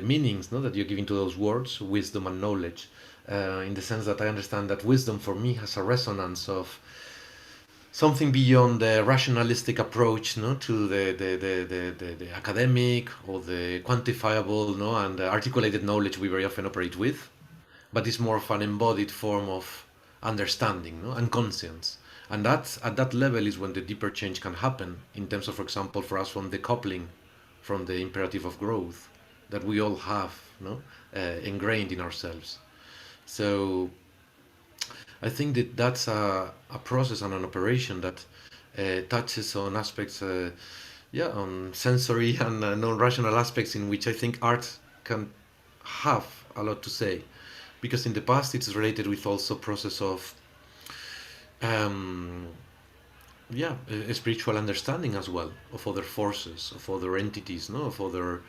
meanings, no, that you're giving to those words, wisdom and knowledge. In the sense that I understand that wisdom for me has a resonance of something beyond the rationalistic approach, no, to the academic or the quantifiable, no, and articulated knowledge we very often operate with, but it's more of an embodied form of understanding, no, and conscience. And that at that level is when the deeper change can happen, in terms of, for example, for us, from decoupling from the imperative of growth that we all have, no, ingrained in ourselves. So I think that that's a process and an operation that touches on aspects, on sensory and non-rational aspects, in which I think art can have a lot to say. because in the past it's related with also process of um, a spiritual understanding as well of other forces, of other entities, no, of other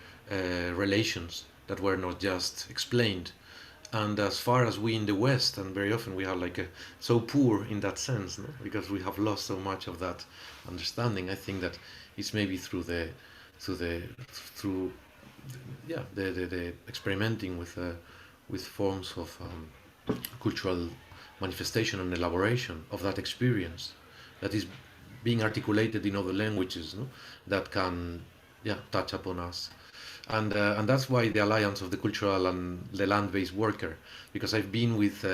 relations that were not just explained. And as far as we in the West, and very often we are like so poor in that sense, no? Because we have lost so much of that understanding. I think that it's maybe through the experimenting with forms of cultural manifestation and elaboration of that experience that is being articulated in other languages, no? That can touch upon us. And that's why the alliance of the cultural and the land-based worker, because I've been with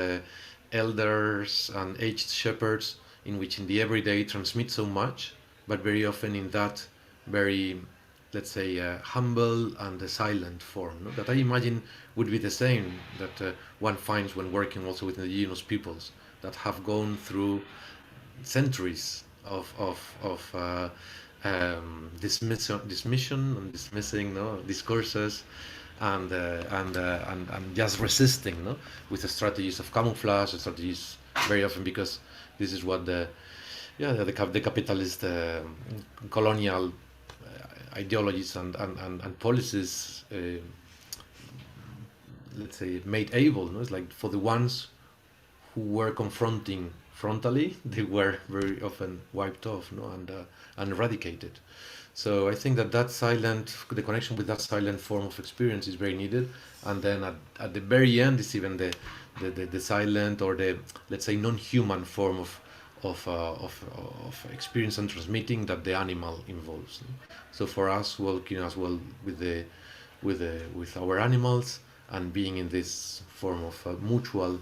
elders and aged shepherds in which in the everyday transmit so much, but very often in that very, let's say, humble and silent form, no? That I imagine would be the same that one finds when working also with indigenous peoples that have gone through centuries of dismission and dismissing, no, discourses, and just resisting, no, with the strategies of camouflage, strategies very often because this is what the capitalist colonial ideologies and policies, let's say, made able. No? It's like for the ones who were confronting frontally, they were very often wiped off, no, and eradicated. So I think that silent, the connection with that silent form of experience is very needed. And then at the very end is even the silent, or the, let's say, non-human form of experience and transmitting that the animal involves. No? So for us, working as well with our animals and being in this form of mutual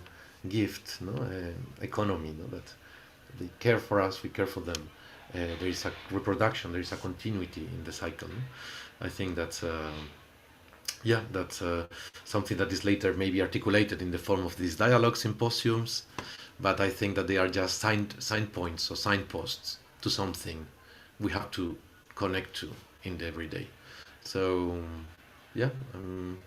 gift, no, economy, no, that they care for us, we care for them. There is a reproduction, there is a continuity in the cycle. No? I think that's something that is later maybe articulated in the form of these dialogue symposiums, but I think that they are just signposts or signposts to something we have to connect to in the everyday. So I'm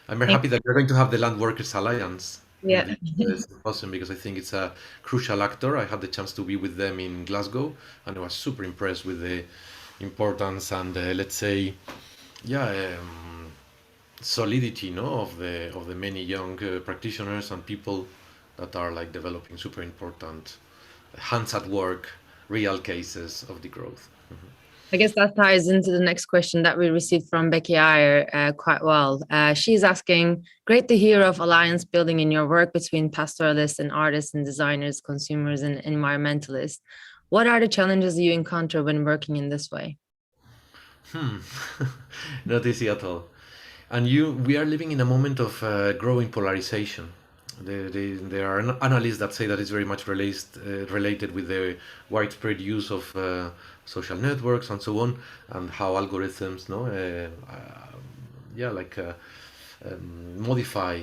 very happy that we're going to have the Land Workers Alliance Yeah. in this symposium, because I think it's a crucial actor. I had the chance to be with them in Glasgow, and I was super impressed with the importance and let's say, solidity, no, of the many young practitioners and people that are like developing super important hands at work, real cases of degrowth. I guess that ties into the next question that we received from Becky Ayer quite well. She's asking, great to hear of alliance building in your work between pastoralists and artists and designers, consumers and environmentalists. What are the challenges you encounter when working in this way? Not easy at all. And we are living in a moment of growing polarization. There are analysts that say that it's very much related with the widespread use of social networks and so on, and how algorithms, no, modify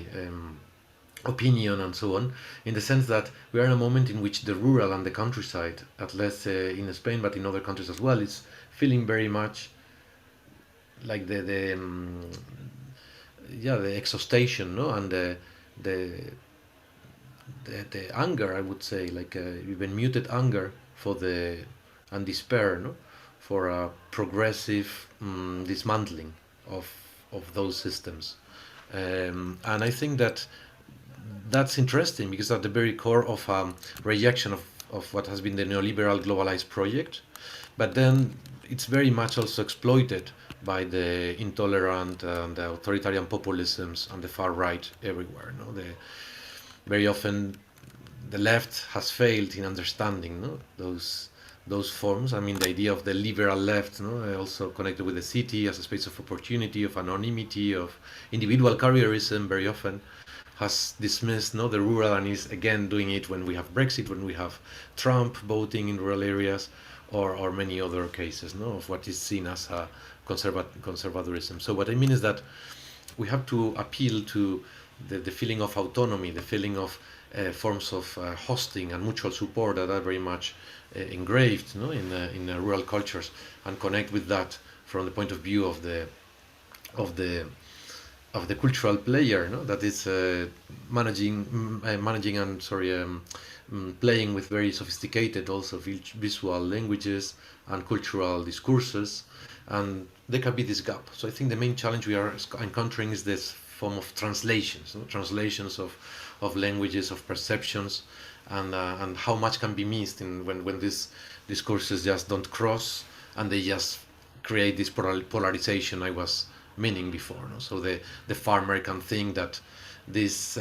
opinion and so on, in the sense that we are in a moment in which the rural and the countryside, at least in Spain, but in other countries as well, is feeling very much like the exhaustion, no, and the anger, I would say, like even muted anger and despair, no, for a progressive dismantling of those systems, and I think that's interesting, because at the very core of rejection of what has been the neoliberal globalized project, but then it's very much also exploited by the intolerant and the authoritarian populisms and the far right everywhere. No, very often the left has failed in understanding, no, those forms. I mean, the idea of the liberal left, no, also connected with the city as a space of opportunity, of anonymity, of individual careerism, very often has dismissed, no, the rural, and is again doing it when we have Brexit, when we have Trump voting in rural areas, or many other cases, no, of what is seen as a conservadorism. So what I mean is that we have to appeal to the feeling of autonomy, the feeling of forms of hosting and mutual support that are very much engraved, no, in rural cultures, and connect with that from the point of view of the of the cultural player, no? That is managing and playing with very sophisticated also visual languages and cultural discourses, and there can be this gap. So I think the main challenge we are encountering is this form of translations, no? Translations of languages, of perceptions, and how much can be missed in when these discourses just don't cross and they just create this polarization I was meaning before. No? So the farmer can think that this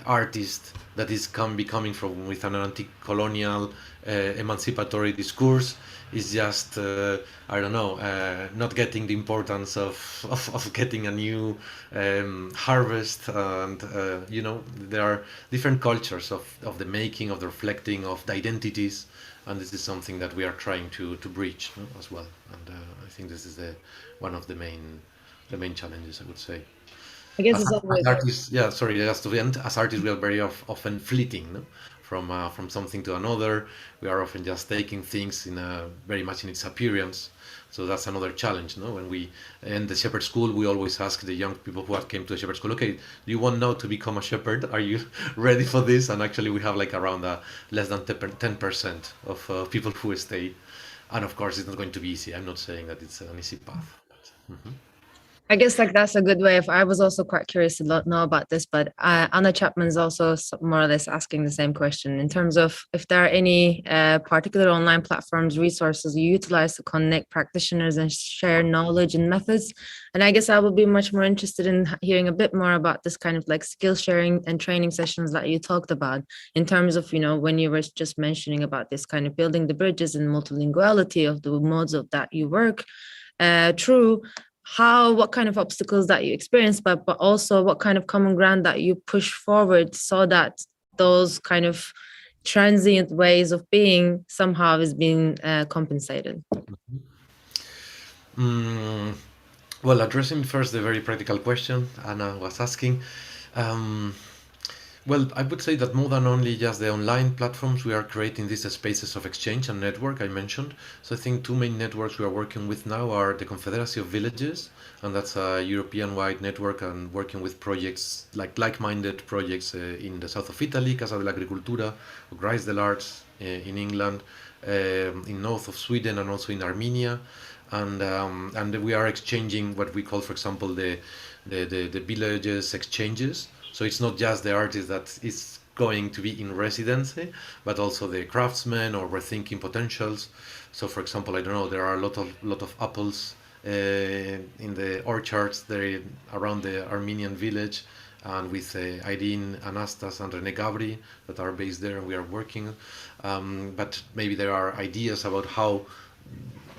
artist that is can be coming from with an anti-colonial emancipatory discourse is just I don't know, not getting the importance of getting a new harvest, and you know, there are different cultures of the making, of the reflecting, of the identities, and this is something that we are trying to bridge, no, as well. And I think this is one of the main challenges, I would say. I guess As, it's as always artists, yeah, sorry, just to end, as artists, we are very often fleeting, no? From something to another. We are often just taking things in very much in its appearance. So that's another challenge, no? When we in the shepherd school, we always ask the young people who have came to the shepherd school, okay, do you want now to become a shepherd? Are you ready for this? And actually, we have like around less than 10% of people who stay. And of course, it's not going to be easy. I'm not saying that it's an easy path. But, I guess like that's a good way of. I was also quite curious to know about this, but Anna Chapman's also more or less asking the same question in terms of if there are any particular online platforms, resources you utilize to connect practitioners and share knowledge and methods. And I guess I would be much more interested in hearing a bit more about this kind of like skill sharing and training sessions that you talked about in terms of, you know, when you were just mentioning about this kind of building the bridges and multilinguality of the modes of that you work through. What kind of obstacles that you experience, but also what kind of common ground that you push forward so that those kind of transient ways of being somehow is being compensated. Well, addressing first the very practical question Anna was asking. Um, Well, I would say that more than only just the online platforms, we are creating these spaces of exchange and network I mentioned. So I think two main networks we are working with now are the Confederacy of Villages, and that's a European-wide network and working with projects like-minded projects in the south of Italy, Casa dell'Agricoltura, Grise del Arts in England, in north of Sweden, and also in Armenia. And we are exchanging what we call, for example, the villages exchanges. So it's not just the artist that is going to be in residency, but also the craftsmen or rethinking potentials. So, for example, I don't know, there are a lot of apples in the orchards there around the Armenian village, and with Irene Anastas and Rene Gabri that are based there, and we are working. But maybe there are ideas about how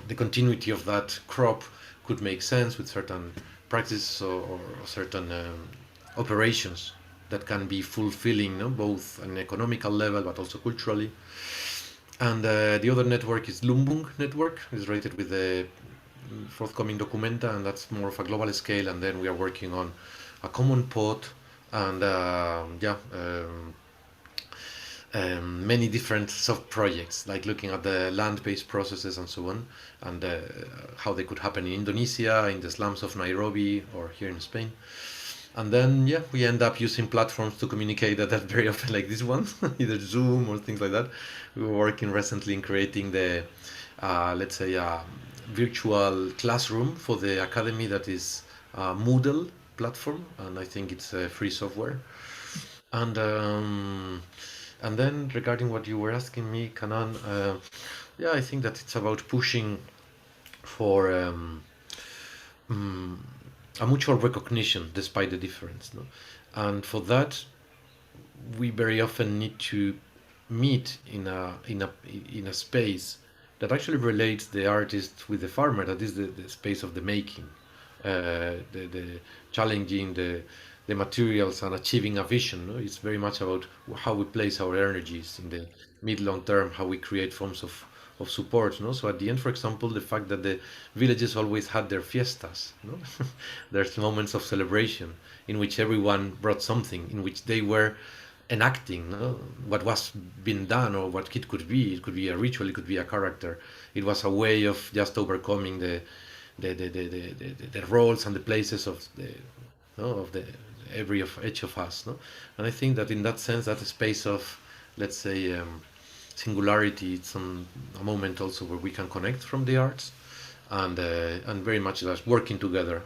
the continuity of that crop could make sense with certain practices or certain operations that can be fulfilling, no? Both on an economical level but also culturally. And the other network is Lumbung network. It's rated with the forthcoming Documenta, and that's more of a global scale. And then we are working on a common pod and many different soft projects, like looking at the land-based processes and so on, and how they could happen in Indonesia, in the slums of Nairobi, or here in Spain. And then, we end up using platforms to communicate that very often, like this one, either Zoom or things like that. We were working recently in creating the, let's say, virtual classroom for the academy that is a Moodle platform, and I think it's free software. And then regarding what you were asking me, Kanan, I think that it's about pushing for a mutual recognition despite the difference, no? And for that, we very often need to meet in a space that actually relates the artist with the farmer. That is the space of the making, the challenging the materials and achieving a vision. No? It's very much about how we place our energies in the mid-long term, how we create forms of support. No? So at the end, for example, the fact that the villages always had their fiestas. No? There's moments of celebration in which everyone brought something, in which they were enacting, no? What was being done or what it could be. It could be a ritual, it could be a character. It was a way of just overcoming the roles and the places of the of the every of each of us. No? And I think that in that sense, that space of, let's say, singularity, it's a moment also where we can connect from the arts, and very much as working together.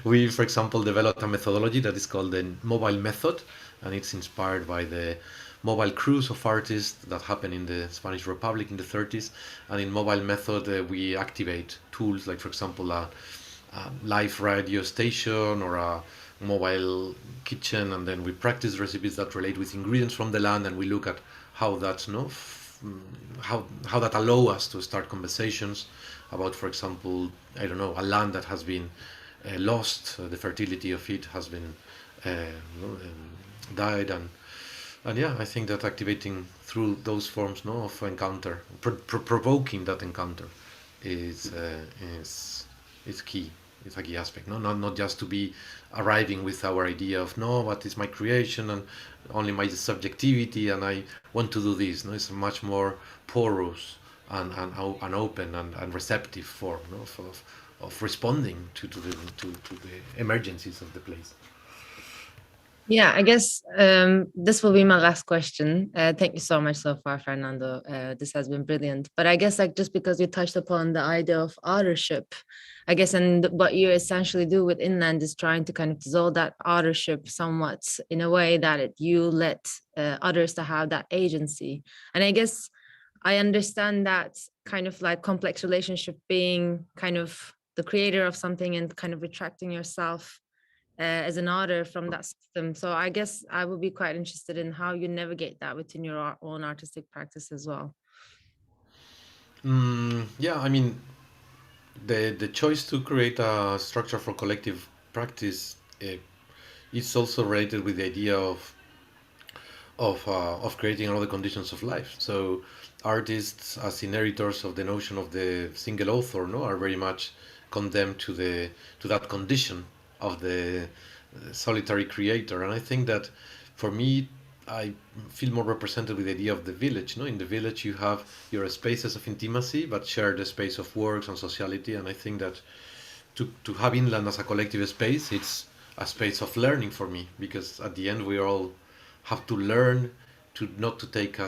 We, for example, developed a methodology that is called the mobile method, and it's inspired by the mobile cruise of artists that happened in the Spanish Republic in the 30s. And in mobile method, we activate tools like, for example, a live radio station or a mobile kitchen, and then we practice recipes that relate with ingredients from the land, and we look at how that how that allow us to start conversations about, for example, I don't know, a land that has been lost, the fertility of it has been died, and yeah, I think that activating through those forms of encounter, provoking that encounter is key. It's a key aspect. Not just to be arriving with our idea of what is my creation and only my subjectivity and I want to do this. No, it's a much more porous and open and receptive form of responding to the emergencies of the place. Yeah, I guess this will be my last question. Thank you so much so far, Fernando. This has been brilliant. But I guess just because you touched upon the idea of authorship, I guess, and what you essentially do with Inland is trying to kind of dissolve that authorship somewhat in a way that you let others to have that agency. And I guess I understand that kind of like complex relationship being kind of the creator of something and kind of retracting yourself as an author from that system. So I guess I would be quite interested in how you navigate that within your own artistic practice as well. Yeah, I mean, the choice to create a structure for collective practice is also related with the idea of creating other conditions of life. So artists, as inheritors of the notion of the single author, are very much condemned to that condition of the solitary creator. And I think that for me, I feel more represented with the idea of the village. In the village, you have your spaces of intimacy, but share the space of works and sociality. And I think that to have Inland as a collective space, it's a space of learning for me, because at the end we all have to learn to not to take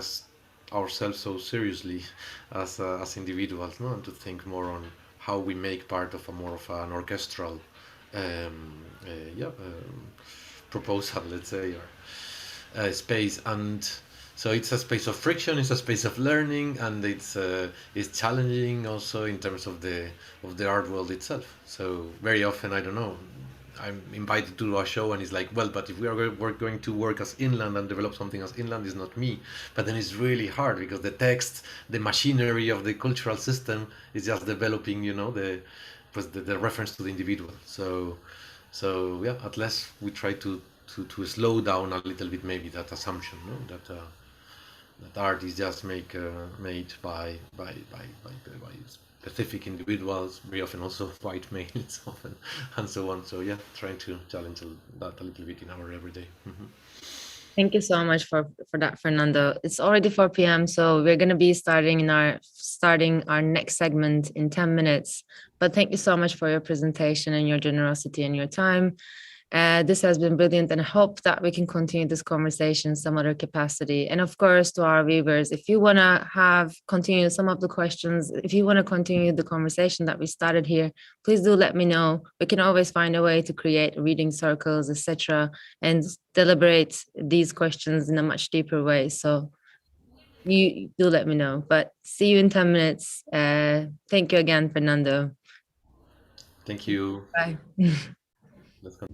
ourselves so seriously as individuals, and to think more on how we make part of more of an orchestral proposal, let's say, or space. And so it's a space of friction, it's a space of learning, and it's challenging also in terms of the art world itself. So very often, I don't know, I'm invited to do a show and it's like, well, but if we're going to work as Inland and develop something as Inland, is not me. But then it's really hard because the text, the machinery of the cultural system is just developing, the reference to the individual. So yeah, at least we try to slow down a little bit, maybe that assumption, that art is just made by specific individuals, very often also white males, often, and so on. So yeah, trying to challenge that a little bit in our everyday. Mm-hmm. Thank you so much for that, Fernando. It's already 4 p.m. So we're going to be starting our next segment in 10 minutes. But thank you so much for your presentation and your generosity and your time. This has been brilliant, and I hope that we can continue this conversation in some other capacity. And of course, to our viewers, if you want to continue some of the questions, if you want to continue the conversation that we started here, please do let me know. We can always find a way to create reading circles, etc., and deliberate these questions in a much deeper way. So you do let me know. But see you in 10 minutes. Thank you again, Fernando. Thank you. Bye. Let's go.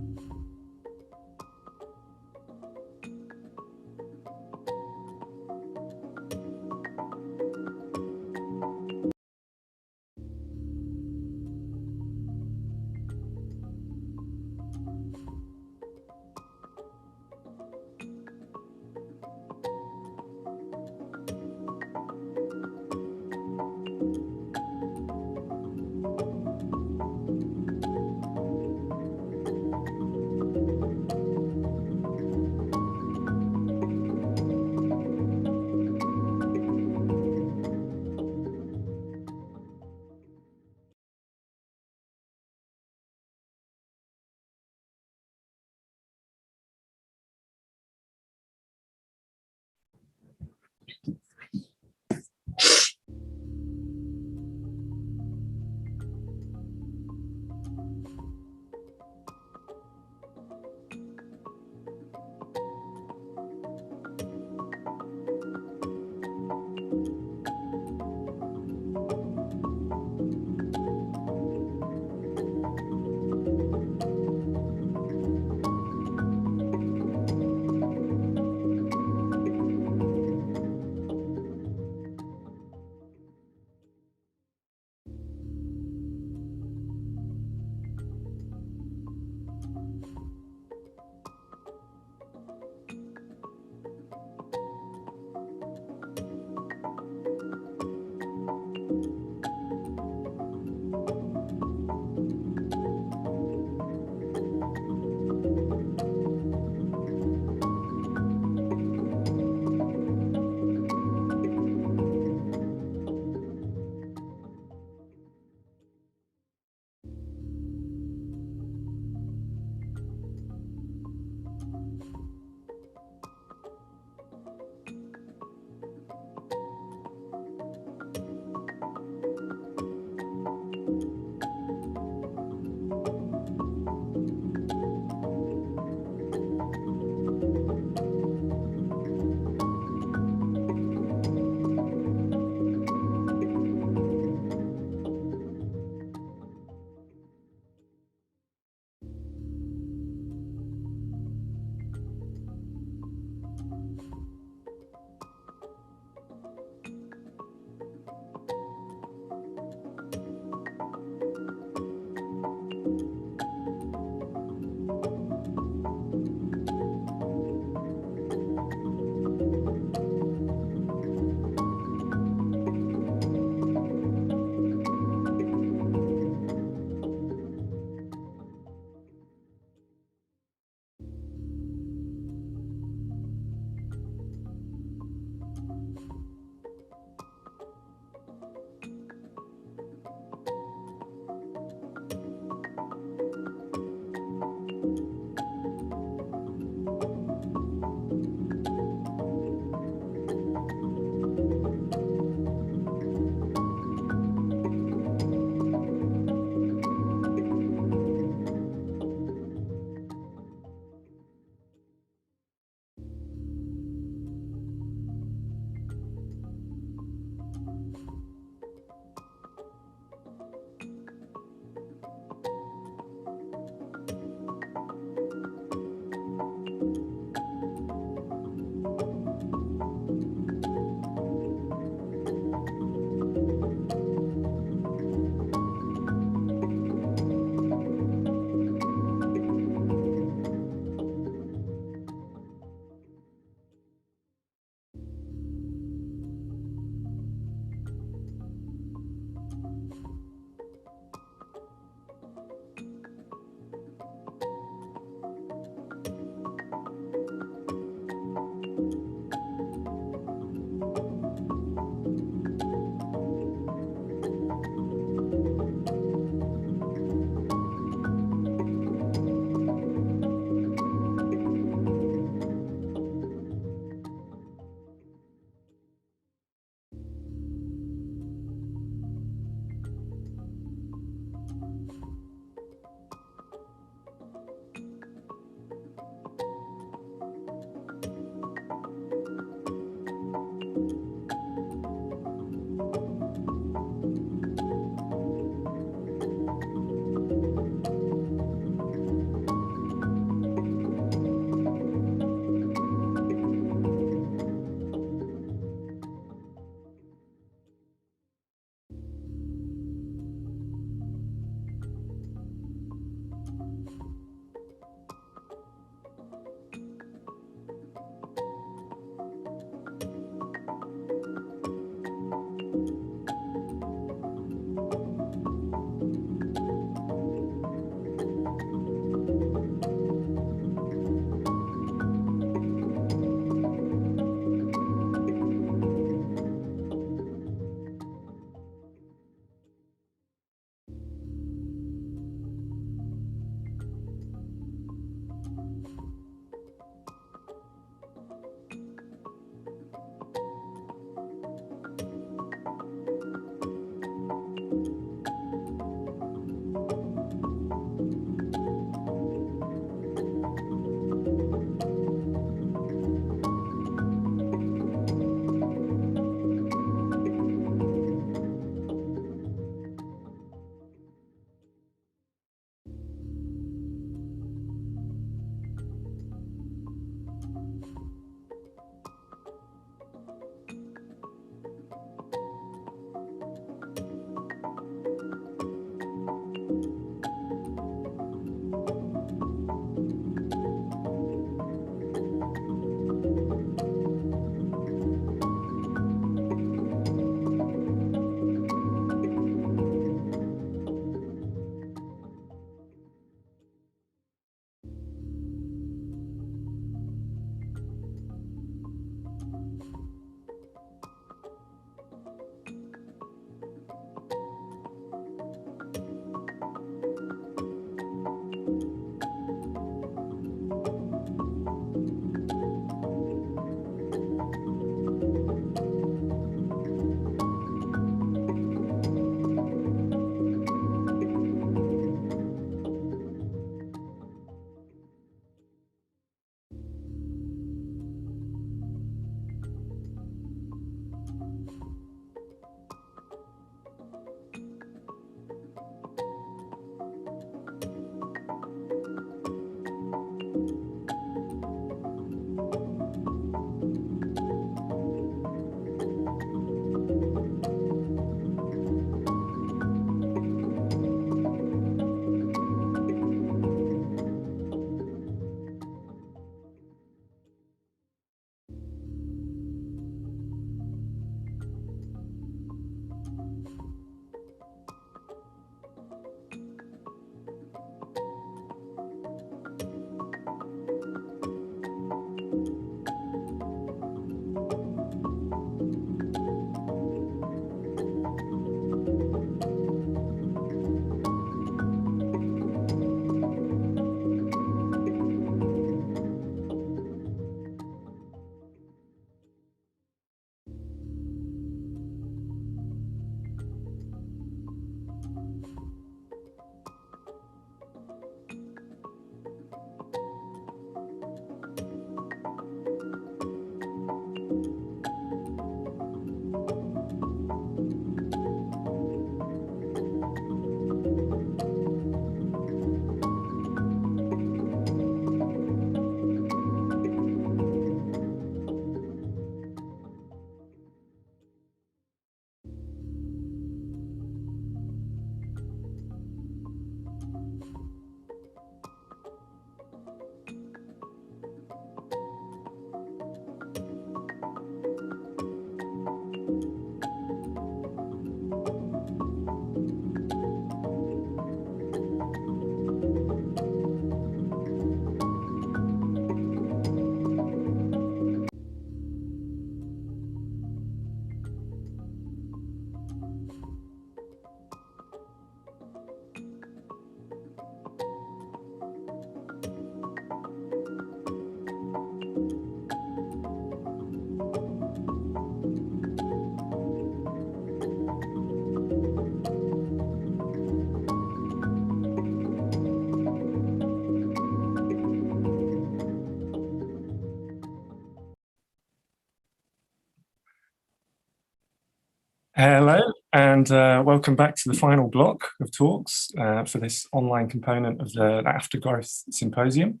Hello, and welcome back to the final block of talks for this online component of the Aftergrowth Symposium.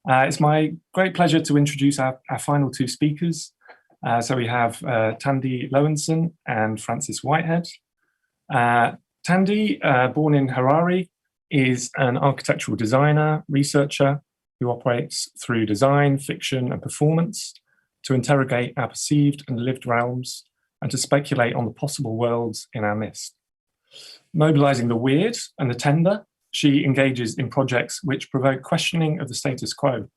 It's my great pleasure to introduce our final two speakers. So we have Thandi Lorentzen and Frances Whitehead. Thandi, born in Harare, is an architectural designer, researcher who operates through design, fiction, and performance to interrogate our perceived and lived realms and to speculate on the possible worlds in our midst. Mobilizing the weird and the tender, she engages in projects which provoke questioning of the status quo,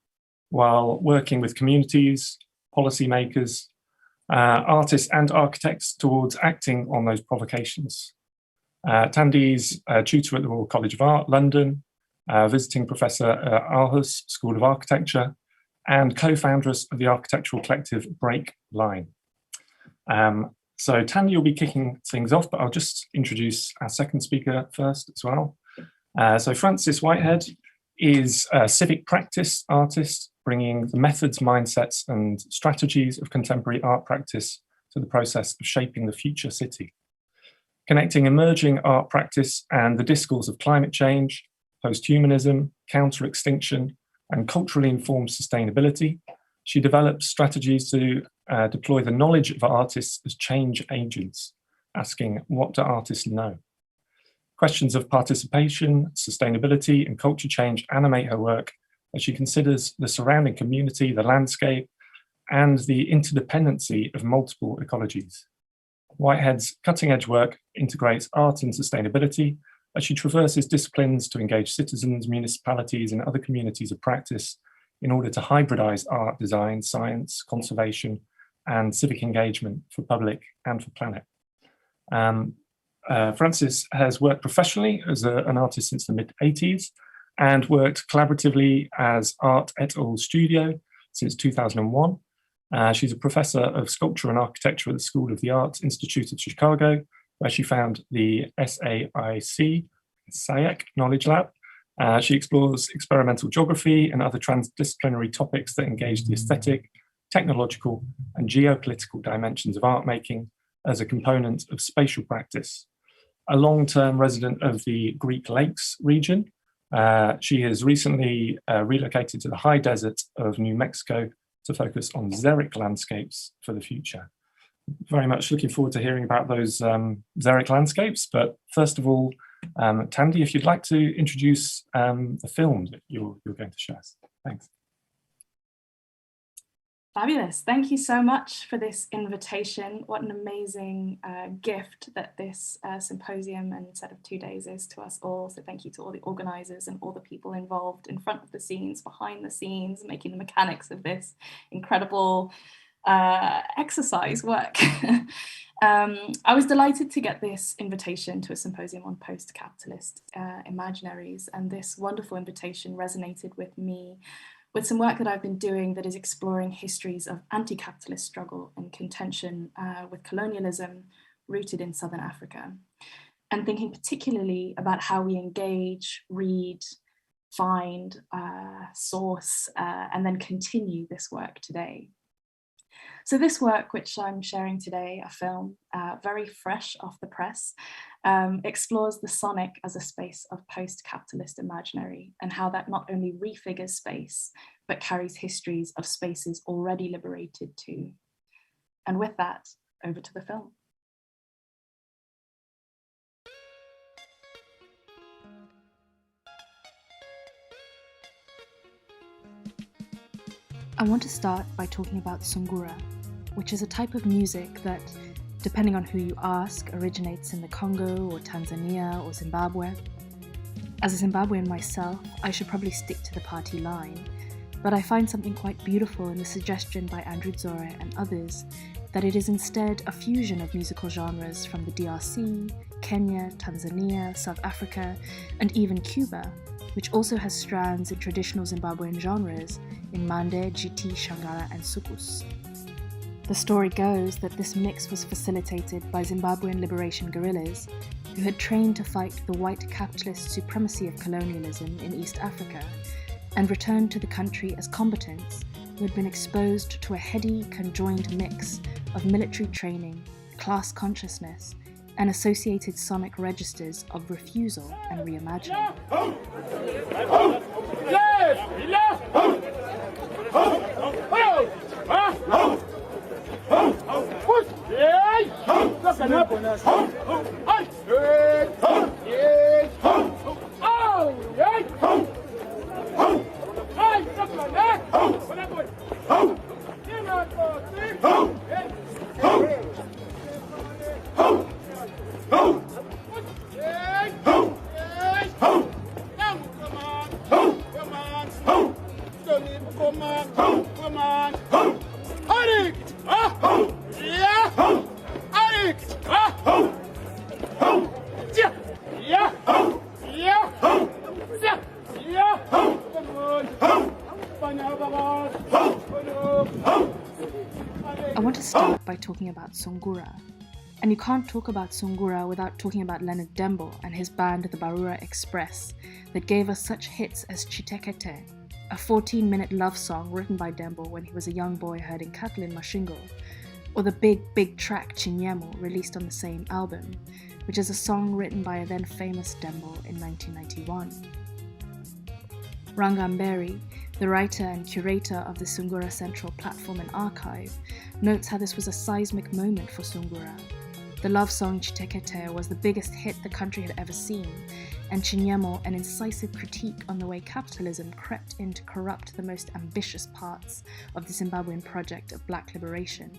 while working with communities, policymakers, artists and architects towards acting on those provocations. Thandi's a tutor at the Royal College of Art, London, visiting professor at Aarhus School of Architecture, and co-foundress of the architectural collective Break Line. So Thandi will be kicking things off, but I'll just introduce our second speaker first as well. So Frances Whitehead is a civic practice artist, bringing the methods, mindsets, and strategies of contemporary art practice to the process of shaping the future city. Connecting emerging art practice and the discourse of climate change, post-humanism, counter-extinction, and culturally informed sustainability, she develops strategies to deploy the knowledge of artists as change agents, asking, what do artists know? Questions of participation, sustainability, and culture change animate her work as she considers the surrounding community, the landscape, and the interdependency of multiple ecologies. Whitehead's cutting-edge work integrates art and sustainability as she traverses disciplines to engage citizens, municipalities, and other communities of practice in order to hybridize art, design, science, conservation, and civic engagement for public and for planet. Frances has worked professionally as an artist since the mid-80s and worked collaboratively as Art et al. Studio since 2001. She's a professor of sculpture and architecture at the School of the Arts Institute of Chicago, where she found the SAIC Knowledge Lab. She explores experimental geography and other transdisciplinary topics that engage the aesthetic, technological, and geopolitical dimensions of art making as a component of spatial practice. A long-term resident of the Greek Lakes region, she has recently relocated to the high desert of New Mexico to focus on xeric landscapes for the future. Very much looking forward to hearing about those xeric landscapes, but first of all, Thandi, if you'd like to introduce the film that you're going to show us. Thanks. Fabulous. Thank you so much for this invitation. What an amazing gift that this symposium and set of 2 days is to us all. So thank you to all the organizers and all the people involved in front of the scenes, behind the scenes, making the mechanics of this incredible exercise work. I was delighted to get this invitation to a symposium on post-capitalist imaginaries, and this wonderful invitation resonated with me with some work that I've been doing that is exploring histories of anti-capitalist struggle and contention with colonialism rooted in Southern Africa, and thinking particularly about how we engage, read, find, source, and then continue this work today. So this work, which I'm sharing today, a film very fresh off the press, explores the sonic as a space of post-capitalist imaginary and how that not only refigures space, but carries histories of spaces already liberated too. And with that, over to the film. I want to start by talking about sungura, which is a type of music that, depending on who you ask, originates in the Congo or Tanzania or Zimbabwe. As a Zimbabwean myself, I should probably stick to the party line, but I find something quite beautiful in the suggestion by Andrew Dzore and others that it is instead a fusion of musical genres from the DRC, Kenya, Tanzania, South Africa, and even Cuba, which also has strands in traditional Zimbabwean genres in Mande, Jiti, Shangara, and Sukus. The story goes that this mix was facilitated by Zimbabwean liberation guerrillas who had trained to fight the white capitalist supremacy of colonialism in East Africa and returned to the country as combatants who had been exposed to a heady, conjoined mix of military training, class consciousness, and associated sonic registers of refusal and reimagining. I want to start by talking about Sungura. And you can't talk about Sungura without talking about Leonard Dembo and his band The Barura Express that gave us such hits as Chitekete, a 14-minute love song written by Dembo when he was a young boy herding cattle in Mashingo, or the big track Chinyemo, released on the same album, which is a song written by a then famous Dembo in 1991. Rangamberi, the writer and curator of the Sungura Central Platform and Archive, notes how this was a seismic moment for Sungura. The love song Chitekete was the biggest hit the country had ever seen, and Chinyemo an incisive critique on the way capitalism crept in to corrupt the most ambitious parts of the Zimbabwean project of black liberation,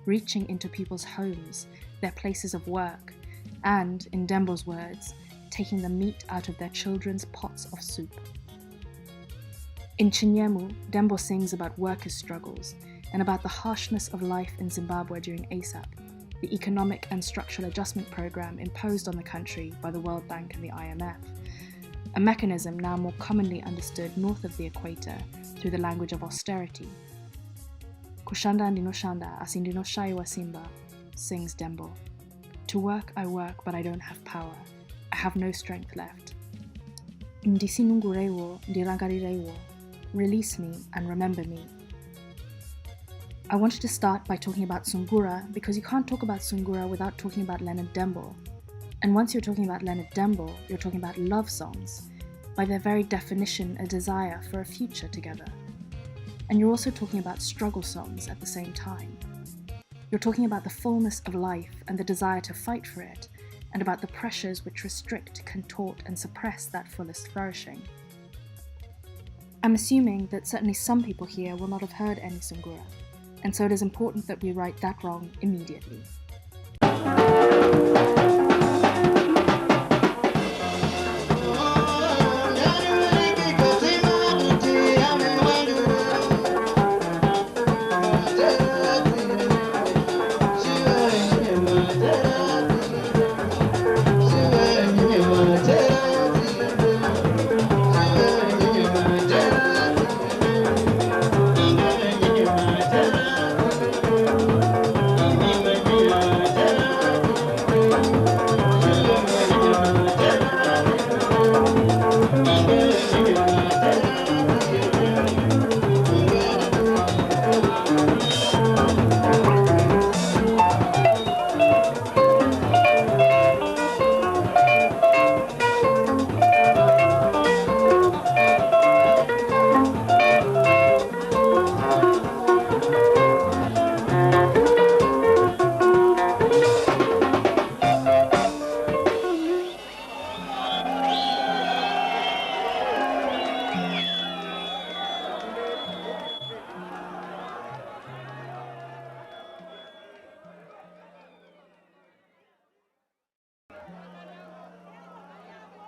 reaching into people's homes, their places of work, and, in Dembo's words, taking the meat out of their children's pots of soup. In Chinyemo, Dembo sings about workers' struggles and about the harshness of life in Zimbabwe during ASAP, the economic and structural adjustment program imposed on the country by the World Bank and the IMF, a mechanism now more commonly understood north of the equator through the language of austerity. Kushanda ndinoshanda asindinoshaiwa simba, sings Dembo. To work I work, but I don't have power. I have no strength left. Ndisinungurewo, ndirangarirewo. Release me and remember me. I wanted to start by talking about Sungura because you can't talk about Sungura without talking about Leonard Dembo. And once you're talking about Leonard Dembo, you're talking about love songs, by their very definition a desire for a future together. And you're also talking about struggle songs at the same time. You're talking about the fullness of life and the desire to fight for it, and about the pressures which restrict, contort, and suppress that fullest flourishing. I'm assuming that certainly some people here will not have heard any Sungura, and so it is important that we right that wrong immediately.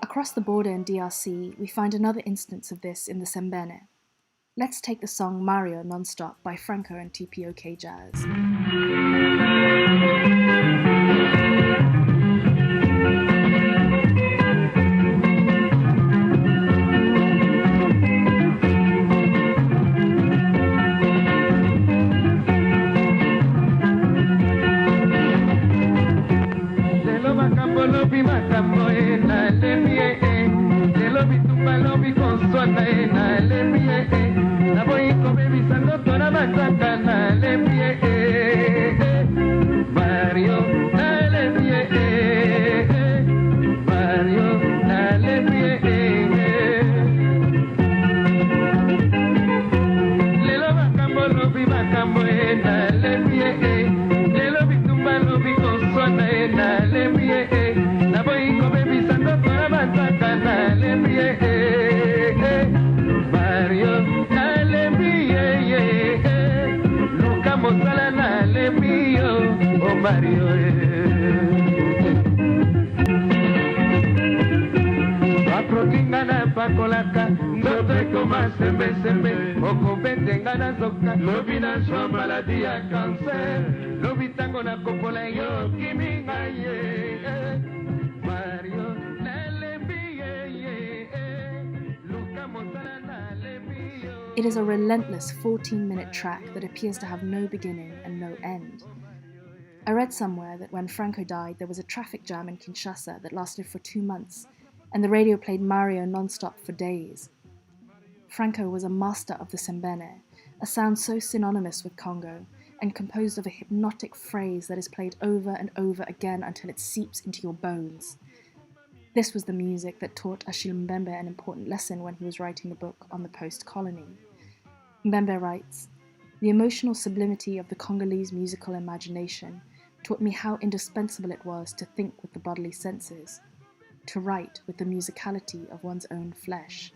Across the border in DRC, we find another instance of this in the Sembene. Let's take the song Mario Nonstop by Franco and TPOK Jazz. Mario Paprokingana pakolaka ndoto koma sembe sembe okobetengana zoka lobi na shwa maladi ya cancer lobi tango na kopola yo kiminga ye Mario nalembi ye Luka mosala nalembi yo. It is a relentless 14-minute track that appears to have no beginning and no end. I read somewhere that when Franco died, there was a traffic jam in Kinshasa that lasted for 2 months, and the radio played Mario non-stop for days. Franco was a master of the sembene, a sound so synonymous with Congo, and composed of a hypnotic phrase that is played over and over again until it seeps into your bones. This was the music that taught Achille Mbembe an important lesson when he was writing the book on the post-colony. Mbembe writes, "The emotional sublimity of the Congolese musical imagination taught me how indispensable it was to think with the bodily senses, to write with the musicality of one's own flesh."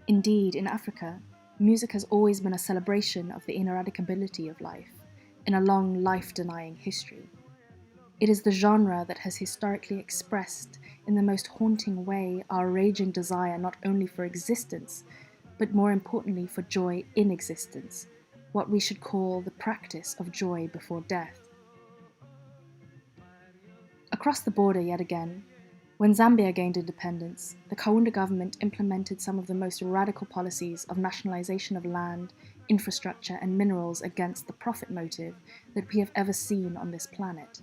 Indeed, in Africa, music has always been a celebration of the ineradicability of life, in a long life-denying history. It is the genre that has historically expressed, in the most haunting way, our raging desire not only for existence, but more importantly for joy in existence, what we should call the practice of joy before death. Across the border yet again, when Zambia gained independence, the Kaunda government implemented some of the most radical policies of nationalization of land, infrastructure, and minerals against the profit motive that we have ever seen on this planet.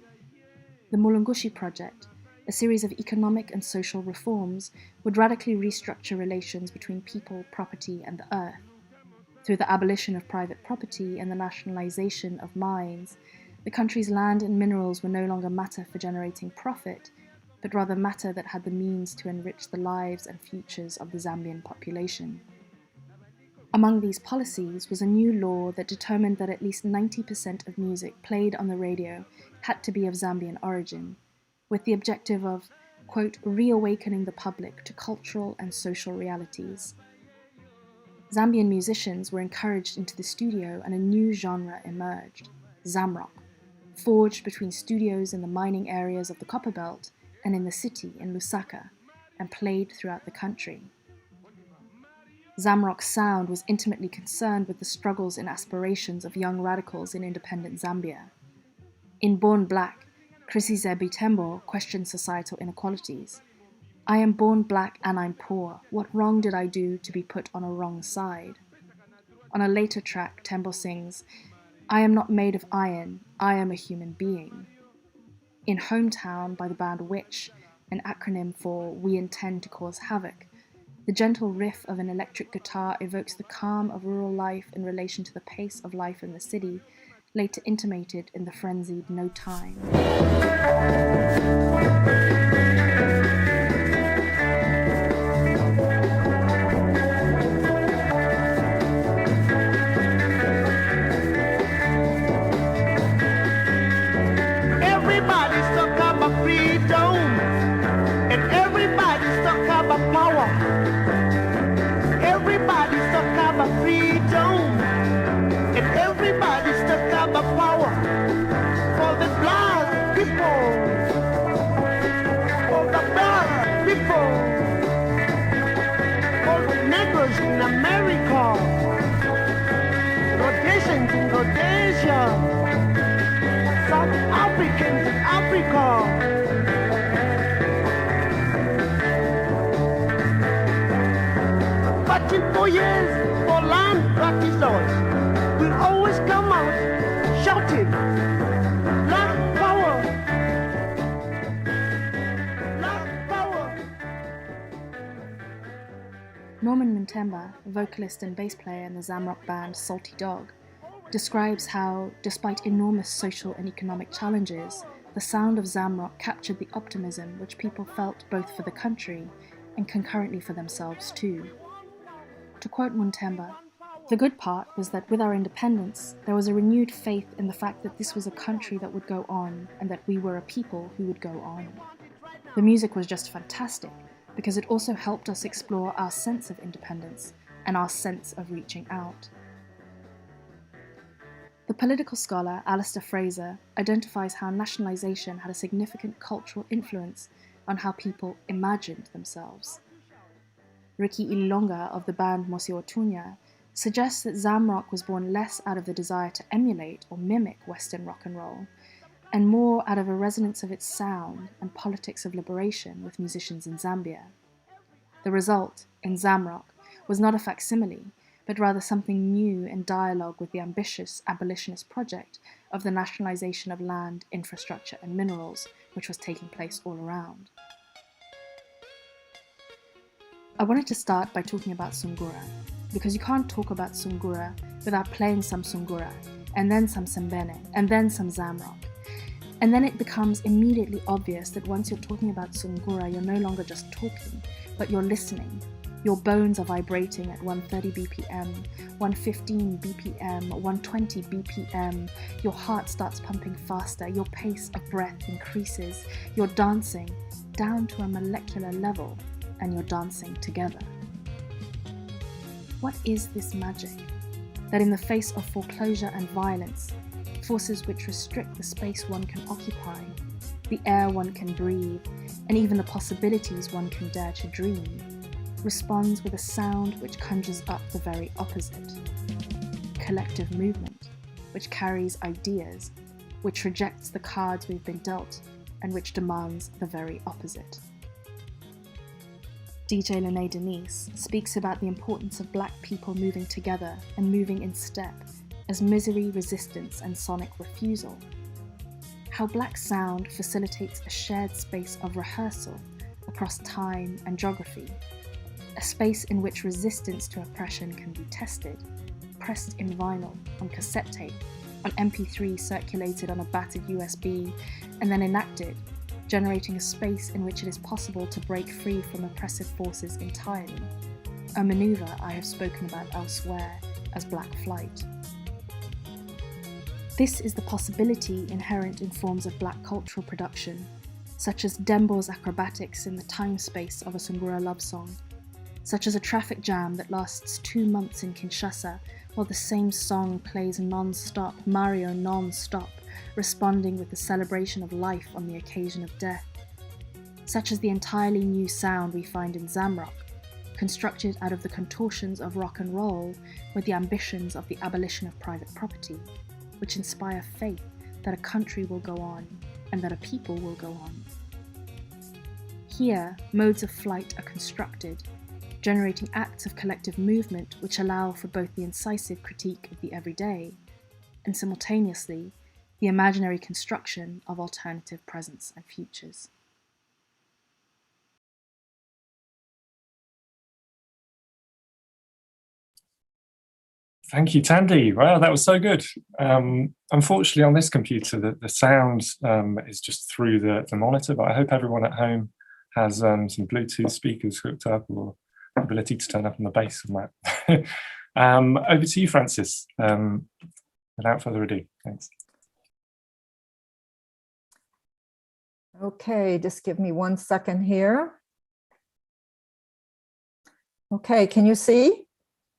The Mulungushi Project, a series of economic and social reforms, would radically restructure relations between people, property, and the earth. Through the abolition of private property and the nationalization of mines, the country's land and minerals were no longer matter for generating profit, but rather matter that had the means to enrich the lives and futures of the Zambian population. Among these policies was a new law that determined that at least 90% of music played on the radio had to be of Zambian origin, with the objective of, quote, reawakening the public to cultural and social realities. Zambian musicians were encouraged into the studio and a new genre emerged, Zamrock, forged between studios in the mining areas of the Copperbelt and in the city in Lusaka, and played throughout the country. Zamrock's sound was intimately concerned with the struggles and aspirations of young radicals in independent Zambia. In Born Black, Chrissy Zebi Tembo questioned societal inequalities. "I am born black and I'm poor. What wrong did I do to be put on a wrong side?" On a later track, Tembo sings, "I am not made of iron, I am a human being." In Hometown by the band Witch, an acronym for We Intend to Cause Havoc, the gentle riff of an electric guitar evokes the calm of rural life in relation to the pace of life in the city, later intimated in the frenzied No Time. Everybody's talking about freedom, and everybody's talking about power. Everybody's talking about freedom, and everybody's talking about power. For the black people, for the black people, for the Negroes in America, Rhodesians in Rhodesia, South Africans in Africa. Fighting for years for land practice laws. We'll always come out shouting, Black power! Black power! Norman Muntemba, a vocalist and bass player in the Zamrock band Salty Dog, describes how, despite enormous social and economic challenges, the sound of Zamrock captured the optimism which people felt both for the country and concurrently for themselves too. To quote Muntemba, "The good part was that with our independence, there was a renewed faith in the fact that this was a country that would go on and that we were a people who would go on. The music was just fantastic because it also helped us explore our sense of independence and our sense of reaching out." The political scholar Alistair Fraser identifies how nationalisation had a significant cultural influence on how people imagined themselves. Ricky Ilonga of the band Mosi Otunya suggests that Zamrock was born less out of the desire to emulate or mimic Western rock and roll, and more out of a resonance of its sound and politics of liberation with musicians in Zambia. The result, in Zamrock, was not a facsimile, but rather something new in dialogue with the ambitious abolitionist project of the nationalisation of land, infrastructure and minerals, which was taking place all around. I wanted to start by talking about Sungura, because you can't talk about Sungura without playing some Sungura, and then some Sembene, and then some Zamrock. And then it becomes immediately obvious that once you're talking about Sungura, you're no longer just talking, but you're listening. Your bones are vibrating at 130 BPM, 115 BPM, 120 BPM. Your heart starts pumping faster, your pace of breath increases. You're dancing down to a molecular level, and you're dancing together. What is this magic that in the face of foreclosure and violence, forces which restrict the space one can occupy, the air one can breathe, and even the possibilities one can dare to dream, responds with a sound which conjures up the very opposite? Collective movement, which carries ideas, which rejects the cards we've been dealt, and which demands the very opposite. DJ Lene Denise speaks about the importance of Black people moving together and moving in step as misery, resistance, and sonic refusal. How Black sound facilitates a shared space of rehearsal across time and geography, a space in which resistance to oppression can be tested, pressed in vinyl, on cassette tape, on MP3 circulated on a battered USB, and then enacted, generating a space in which it is possible to break free from oppressive forces entirely, a maneuver I have spoken about elsewhere as Black flight. This is the possibility inherent in forms of Black cultural production, such as Dembo's acrobatics in the time-space of a Sungura love song, such as a traffic jam that lasts 2 months in Kinshasa while the same song plays non-stop, Mario non-stop, responding with the celebration of life on the occasion of death, such as the entirely new sound we find in Zamrock, constructed out of the contortions of rock and roll with the ambitions of the abolition of private property, which inspire faith that a country will go on and that a people will go on. Here, modes of flight are constructed, generating acts of collective movement which allow for both the incisive critique of the everyday and simultaneously the imaginary construction of alternative presents and futures. Thank you, Tandy. Wow, that was so good. Unfortunately, on this computer, the sound is just through the monitor, but I hope everyone at home has some Bluetooth speakers hooked up or ability to turn up on the bass on that. Over to you, Francis. Without further ado, thanks. Okay, just give me 1 second here. Okay, can you see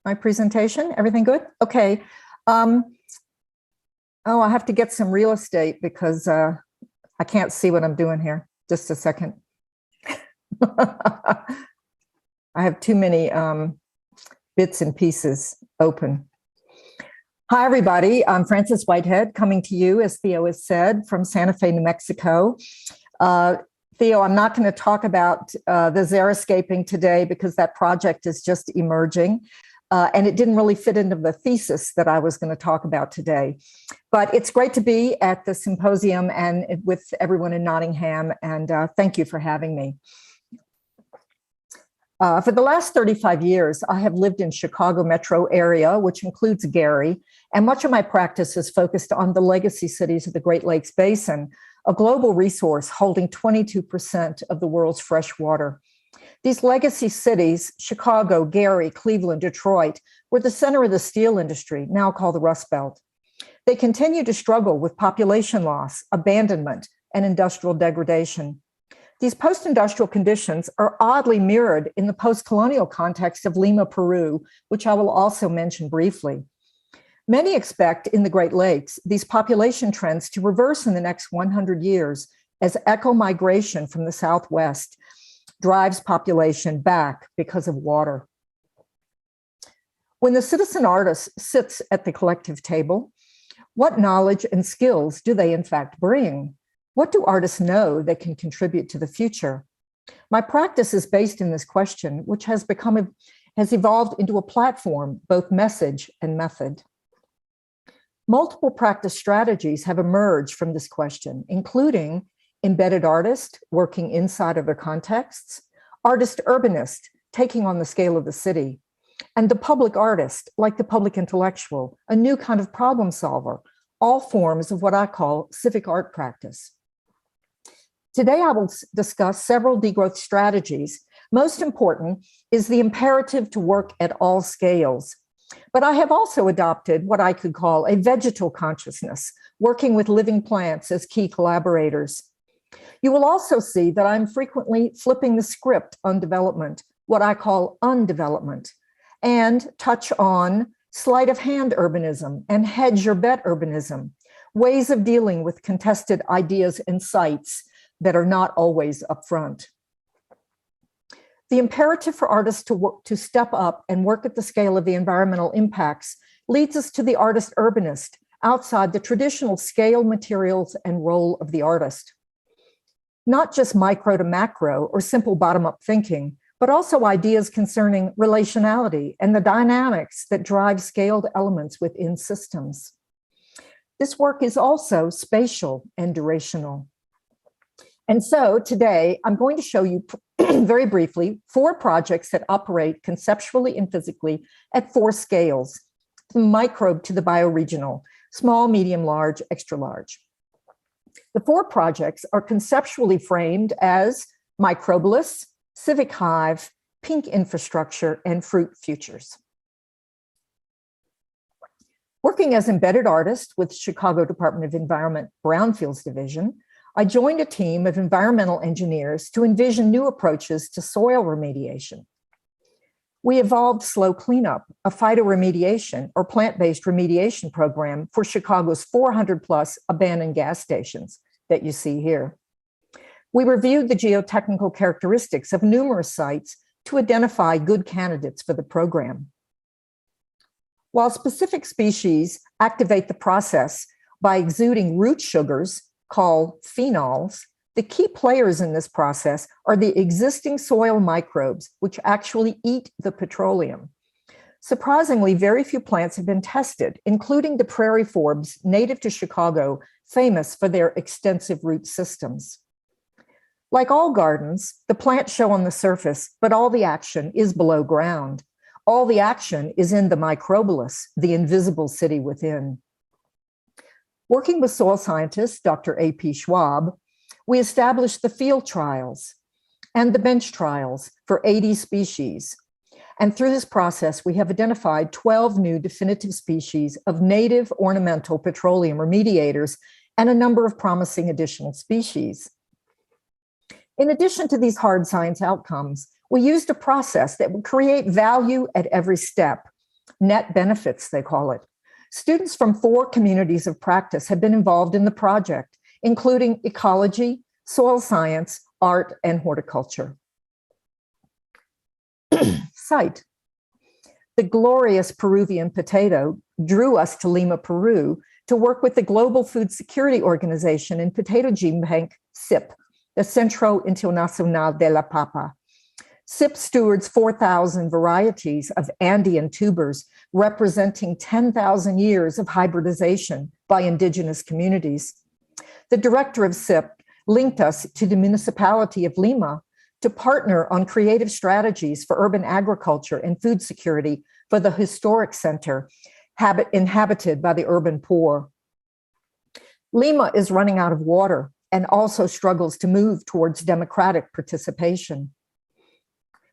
my presentation? Everything good? Okay. Oh, I have to get some real estate because I can't see what I'm doing here. Just a second. I have too many bits and pieces open. Hi, everybody. I'm Frances Whitehead, coming to you, as Theo has said, from Santa Fe, New Mexico. Theo, I'm not going to talk about the xeriscaping today because that project is just emerging. And it didn't really fit into the thesis that I was going to talk about today. But it's great to be at the symposium and with everyone in Nottingham, and thank you for having me. For the last 35 years, I have lived in Chicago metro area, which includes Gary, and much of my practice is focused on the legacy cities of the Great Lakes Basin, a global resource holding 22% of the world's fresh water. These legacy cities, Chicago, Gary, Cleveland, Detroit, were the center of the steel industry, now called the Rust Belt. They continue to struggle with population loss, abandonment, and industrial degradation. These post-industrial conditions are oddly mirrored in the post-colonial context of Lima, Peru, which I will also mention briefly. Many expect in the Great Lakes these population trends to reverse in the next 100 years as eco-migration from the Southwest drives population back because of water. When the citizen artist sits at the collective table, what knowledge and skills do they in fact bring? What do artists know that can contribute to the future? My practice is based in this question, which has evolved into a platform, both message and method. Multiple practice strategies have emerged from this question, including embedded artist working inside of their contexts, artist urbanist taking on the scale of the city, and the public artist, like the public intellectual, a new kind of problem solver, all forms of what I call civic art practice. Today, I will discuss several degrowth strategies. Most important is the imperative to work at all scales. But I have also adopted what I could call a vegetal consciousness, working with living plants as key collaborators. You will also see that I'm frequently flipping the script on development, what I call undevelopment, and touch on sleight of hand urbanism and hedge your bet urbanism, ways of dealing with contested ideas and sites that are not always upfront. The imperative for artists to step up and work at the scale of the environmental impacts leads us to the artist urbanist outside the traditional scale, materials, and role of the artist. Not just micro to macro or simple bottom-up thinking, but also ideas concerning relationality and the dynamics that drive scaled elements within systems. This work is also spatial and durational. And so today, I'm going to show you very briefly 4 projects that operate conceptually and physically at 4 scales, from the microbe to the bioregional, small, medium, large, extra large. The 4 projects are conceptually framed as Microbolus, Civic Hive, Pink Infrastructure, and Fruit Futures. Working as embedded artist with Chicago Department of Environment Brownfields Division, I joined a team of environmental engineers to envision new approaches to soil remediation. We evolved Slow Cleanup, a phytoremediation or plant-based remediation program for Chicago's 400 plus abandoned gas stations that you see here. We reviewed the geotechnical characteristics of numerous sites to identify good candidates for the program. While specific species activate the process by exuding root sugars called phenols, the key players in this process are the existing soil microbes, which actually eat the petroleum. Surprisingly, very few plants have been tested, including the prairie forbs native to Chicago, famous for their extensive root systems. Like all gardens, the plants show on the surface, but all the action is below ground. All the action is in the microbolus, the invisible city within. Working with soil scientist Dr. A.P. Schwab, we established the field trials and the bench trials for 80 species. And through this process, we have identified 12 new definitive species of native ornamental petroleum remediators and a number of promising additional species. In addition to these hard science outcomes, we used a process that would create value at every step, net benefits, they call it. Students from 4 communities of practice have been involved in the project, including ecology, soil science, art, and horticulture. Site. The glorious Peruvian potato drew us to Lima, Peru, to work with the Global Food Security Organization and Potato Gene Bank, CIP, the Centro Internacional de la Papa. CIP stewards 4,000 varieties of Andean tubers, representing 10,000 years of hybridization by indigenous communities. The director of CIP linked us to the municipality of Lima to partner on creative strategies for urban agriculture and food security for the historic center inhabited by the urban poor. Lima is running out of water and also struggles to move towards democratic participation.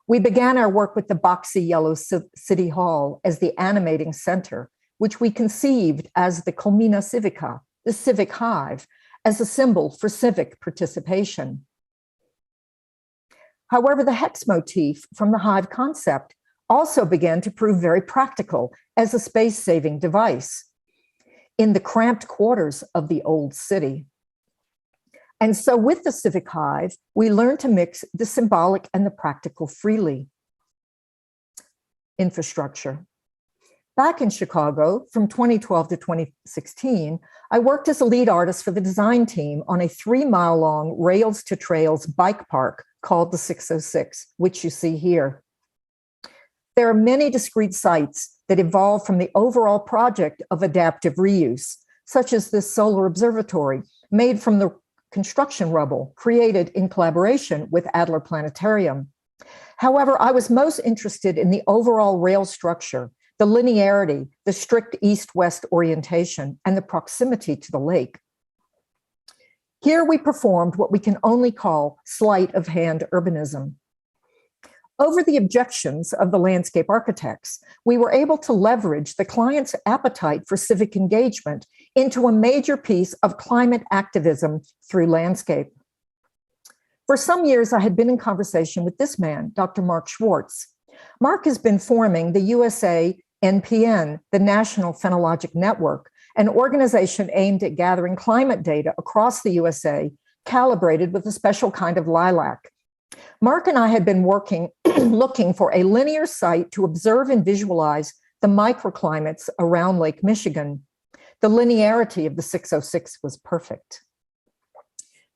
We began our work with the boxy yellow City Hall as the animating center, which we conceived as the Colmena Civica, the civic hive, as a symbol for civic participation. However, the hex motif from the hive concept also began to prove very practical as a space-saving device in the cramped quarters of the old city. And so with the Civic Hive, we learned to mix the symbolic and the practical freely. Infrastructure. Back in Chicago, from 2012 to 2016, I worked as a lead artist for the design team on a 3-mile-long Rails to Trails bike park called the 606, which you see here. There are many discrete sites that evolved from the overall project of adaptive reuse, such as this solar observatory made from the construction rubble created in collaboration with Adler Planetarium. However, I was most interested in the overall rail structure, the linearity, the strict east-west orientation, and the proximity to the lake. Here we performed what we can only call sleight of hand urbanism. Over the objections of the landscape architects, we were able to leverage the client's appetite for civic engagement into a major piece of climate activism through landscape. For some years, I had been in conversation with this man, Dr. Mark Schwartz. Mark has been forming the USA NPN, the National Phenologic Network, an organization aimed at gathering climate data across the USA, calibrated with a special kind of lilac. Mark and I had been looking for a linear site to observe and visualize the microclimates around Lake Michigan. The linearity of the 606 was perfect.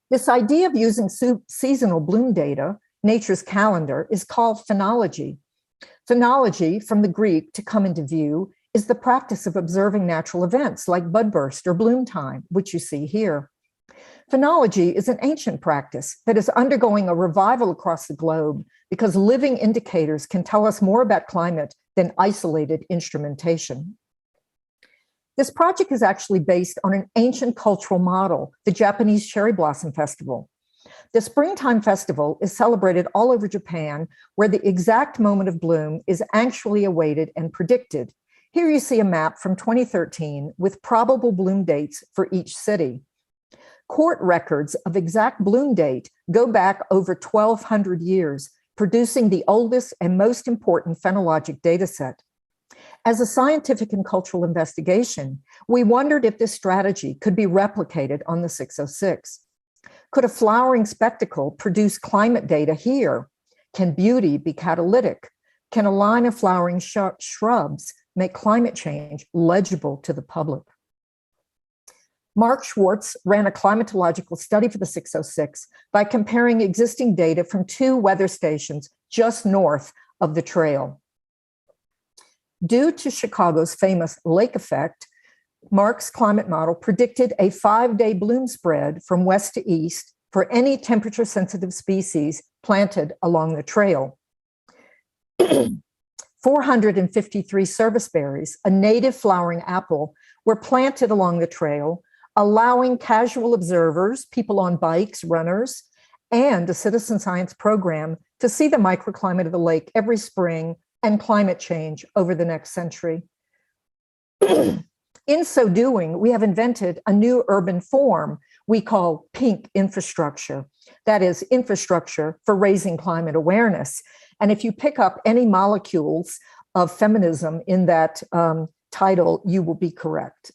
This idea of using seasonal bloom data, nature's calendar, is called phenology. Phenology, from the Greek to come into view, is the practice of observing natural events like budburst or bloom time, which you see here. Phenology is an ancient practice that is undergoing a revival across the globe because living indicators can tell us more about climate than isolated instrumentation. This project is actually based on an ancient cultural model, the Japanese Cherry Blossom Festival. The Springtime Festival is celebrated all over Japan, where the exact moment of bloom is actually awaited and predicted. Here you see a map from 2013 with probable bloom dates for each city. Court records of exact bloom date go back over 1,200 years, producing the oldest and most important phenologic data set. As a scientific and cultural investigation, we wondered if this strategy could be replicated on the 606. Could a flowering spectacle produce climate data here? Can beauty be catalytic? Can a line of flowering shrubs make climate change legible to the public? Mark Schwartz ran a climatological study for the 606 by comparing existing data from 2 weather stations just north of the trail. Due to Chicago's famous lake effect, Mark's climate model predicted a 5-day bloom spread from west to east for any temperature-sensitive species planted along the trail. 453 serviceberries, a native flowering apple, were planted along the trail, allowing casual observers, people on bikes, runners, and a citizen science program to see the microclimate of the lake every spring and climate change over the next century. In so doing, we have invented a new urban form we call pink infrastructure. That is infrastructure for raising climate awareness. And if you pick up any molecules of feminism in that title, you will be correct.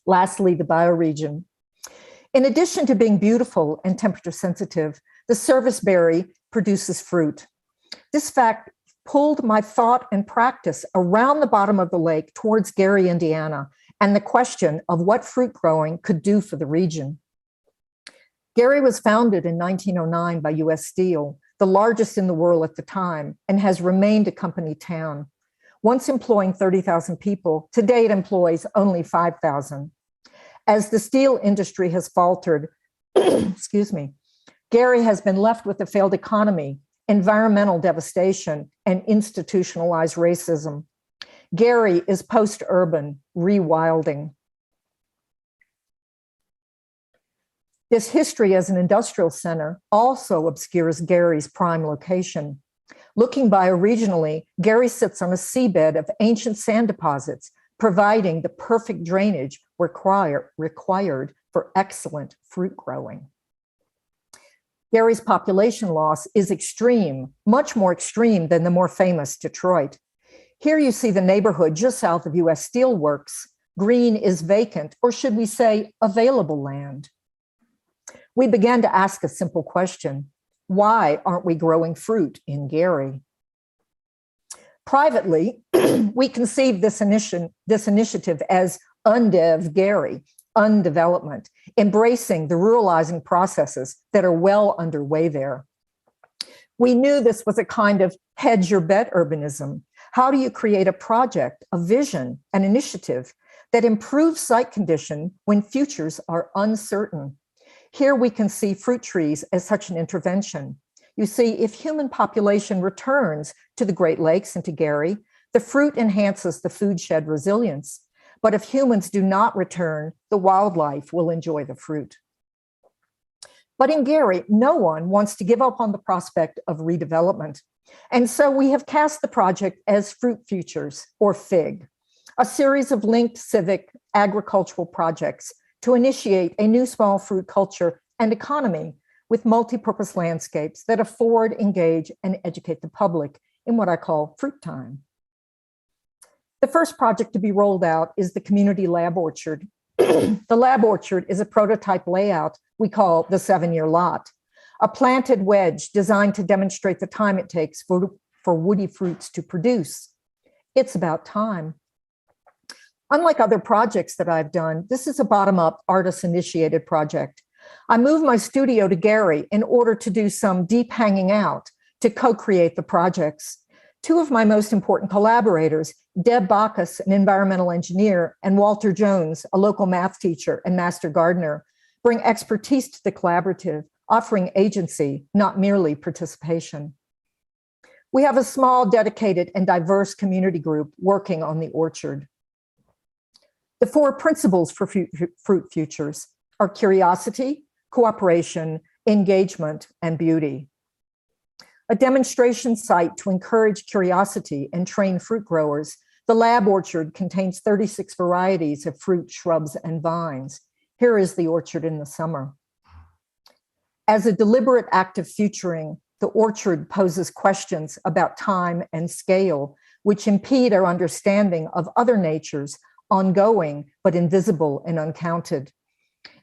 Lastly, the bioregion. In addition to being beautiful and temperature sensitive, the serviceberry produces fruit. This fact pulled my thought and practice around the bottom of the lake towards Gary, Indiana, and the question of what fruit growing could do for the region. Gary was founded in 1909 by US Steel, the largest in the world at the time, and has remained a company town. Once employing 30,000 people, today it employs only 5,000. As the steel industry has faltered, Gary has been left with a failed economy, environmental devastation, and institutionalized racism. Gary is post-urban, rewilding. This history as an industrial center also obscures Gary's prime location. Looking bioregionally, Gary sits on a seabed of ancient sand deposits, providing the perfect drainage required for excellent fruit growing. Gary's population loss is extreme, much more extreme than the more famous Detroit. Here you see the neighborhood just south of US Steel Works. Green is vacant, or should we say available land. We began to ask a simple question: why aren't we growing fruit in Gary? Privately, we conceived this initiative as Undev Gary, undevelopment, embracing the ruralizing processes that are well underway there. We knew this was a kind of hedge your bet urbanism. How do you create a project, a vision, an initiative that improves site condition when futures are uncertain? Here we can see fruit trees as such an intervention. You see, if human population returns to the Great Lakes and to Gary, the fruit enhances the food shed resilience. But if humans do not return, the wildlife will enjoy the fruit. But in Gary, no one wants to give up on the prospect of redevelopment. And so we have cast the project as Fruit Futures, or FIG, a series of linked civic agricultural projects to initiate a new small fruit culture and economy with multi-purpose landscapes that afford, engage, and educate the public in what I call fruit time. The first project to be rolled out is the Community Lab Orchard. The Lab Orchard is a prototype layout we call the 7-year lot, a planted wedge designed to demonstrate the time it takes for woody fruits to produce. It's about time. Unlike other projects that I've done, this is a bottom-up, artist-initiated project. I moved my studio to Gary in order to do some deep hanging out to co-create the projects. Two of my most important collaborators, Deb Bacchus, an environmental engineer, and Walter Jones, a local math teacher and master gardener, bring expertise to the collaborative, offering agency, not merely participation. We have a small, dedicated, and diverse community group working on the orchard. The 4 principles for Fruit Futures are curiosity, cooperation, engagement, and beauty. A demonstration site to encourage curiosity and train fruit growers, the Lab Orchard contains 36 varieties of fruit, shrubs, and vines. Here is the orchard in the summer. As a deliberate act of futuring, the orchard poses questions about time and scale, which impede our understanding of other natures, ongoing but invisible and uncounted.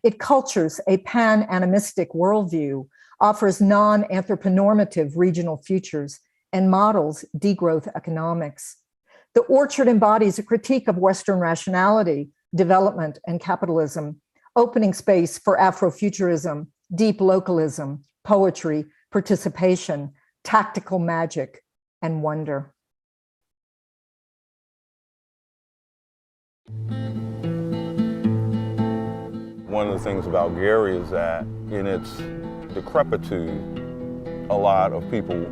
It cultures a pan-animistic worldview, offers non-anthroponormative regional futures, and models degrowth economics. The orchard embodies a critique of Western rationality, development, and capitalism, opening space for Afrofuturism, deep localism, poetry, participation, tactical magic, and wonder. One of the things about Gary is that in its decrepitude, a lot of people,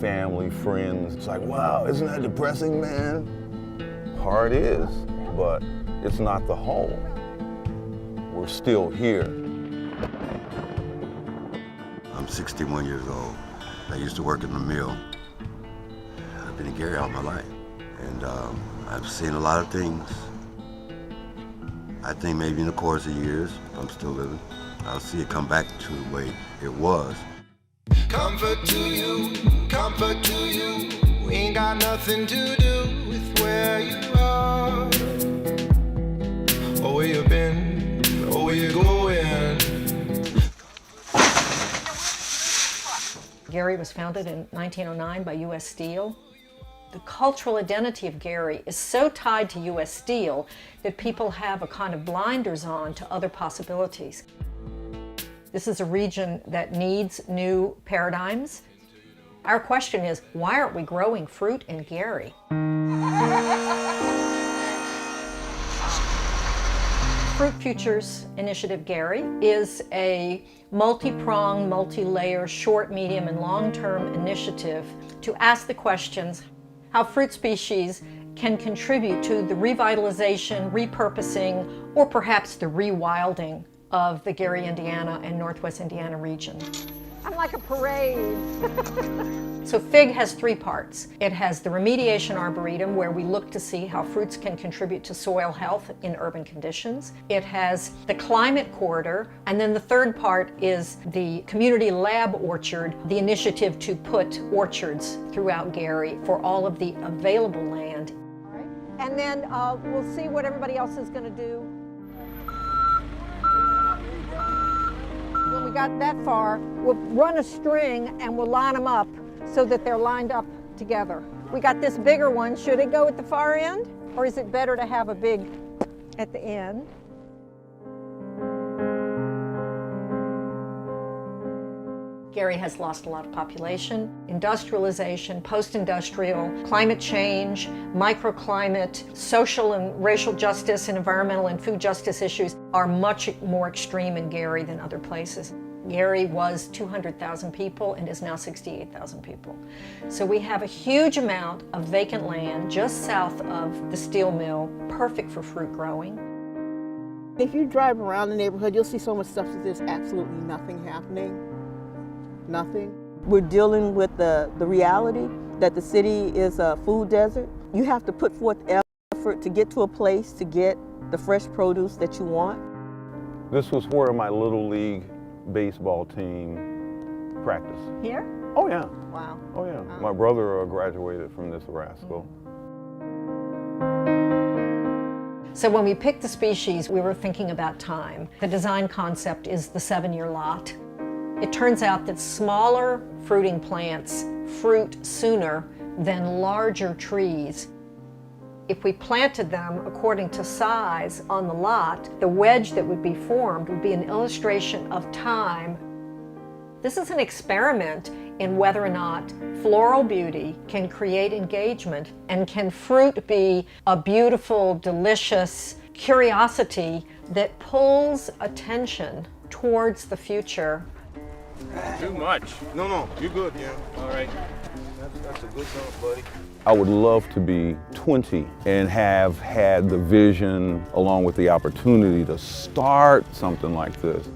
family, friends, it's like, wow, isn't that depressing, man? Hard is, but it's not the whole. We're still here. I'm 61 years old. I used to work in the mill. I've been in Gary all my life, and I've seen a lot of things. I think maybe in the course of years, if I'm still living, I'll see it come back to the way it was. Comfort to you, we ain't got nothing to do with where you are, or where you've been, or where you're going. Gary was founded in 1909 by US Steel. The cultural identity of Gary is so tied to US Steel that people have a kind of blinders on to other possibilities. This is a region that needs new paradigms. Our question is, why aren't we growing fruit in Gary? Fruit Futures Initiative Gary is a multi-pronged, multi-layer, short, medium, and long-term initiative to ask the questions how fruit species can contribute to the revitalization, repurposing, or perhaps the rewilding of the Gary, Indiana and Northwest Indiana region. I'm like a parade. So FIG has three parts. It has the remediation arboretum, where we look to see how fruits can contribute to soil health in urban conditions. It has the climate corridor, and then the third part is the community lab orchard, the initiative to put orchards throughout Gary for all of the available land. All right. And then we'll see what everybody else is going to do. When we got that far, we'll run a string and we'll line them up so that they're lined up together. We got this bigger one. Should it go at the far end, or is it better to have a big at the end? Gary has lost a lot of population. Industrialization, post-industrial, climate change, microclimate, social and racial justice, and environmental and food justice issues are much more extreme in Gary than other places. Gary was 200,000 people and is now 68,000 people. So we have a huge amount of vacant land just south of the steel mill, perfect for fruit growing. If you drive around the neighborhood, you'll see so much stuff that there's absolutely nothing happening. Nothing. We're dealing with the reality that the city is a food desert. You have to put forth effort to get to a place to get the fresh produce that you want. This was where my Little League baseball team practiced. Here? Oh yeah. Wow. Oh yeah. Wow. My brother graduated from this rascal. So when we picked the species, we were thinking about time. The design concept is the 7-year lot. It turns out that smaller fruiting plants fruit sooner than larger trees. If we planted them according to size on the lot, the wedge that would be formed would be an illustration of time. This is an experiment in whether or not floral beauty can create engagement, and can fruit be a beautiful, delicious curiosity that pulls attention towards the future. Too much. No, you're good, yeah. All right. That's a good job, buddy. I would love to be 20 and have had the vision along with the opportunity to start something like this.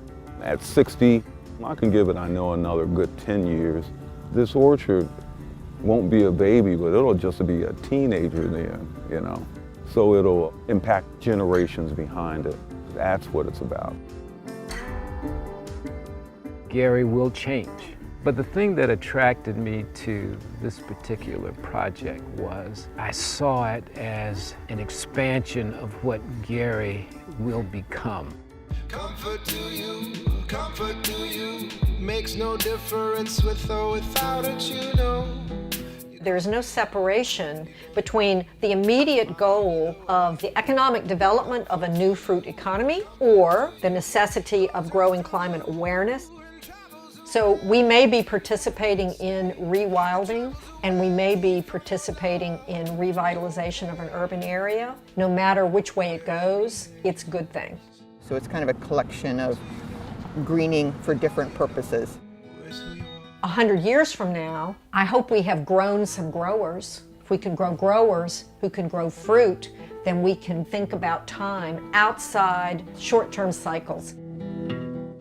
At 60, I can give it, I know, another good 10 years. This orchard won't be a baby, but it'll just be a teenager then, you know. So it'll impact generations behind it. That's what it's about. Gary will change. But the thing that attracted me to this particular project was I saw it as an expansion of what Gary will become. Comfort to you, makes no difference with or without it, you know. There's no separation between the immediate goal of the economic development of a new fruit economy or the necessity of growing climate awareness. So we may be participating in rewilding, and we may be participating in revitalization of an urban area. No matter which way it goes, it's a good thing. So it's kind of a collection of greening for different purposes. 100 years from now, I hope we have grown some growers. If we can grow growers who can grow fruit, then we can think about time outside short-term cycles.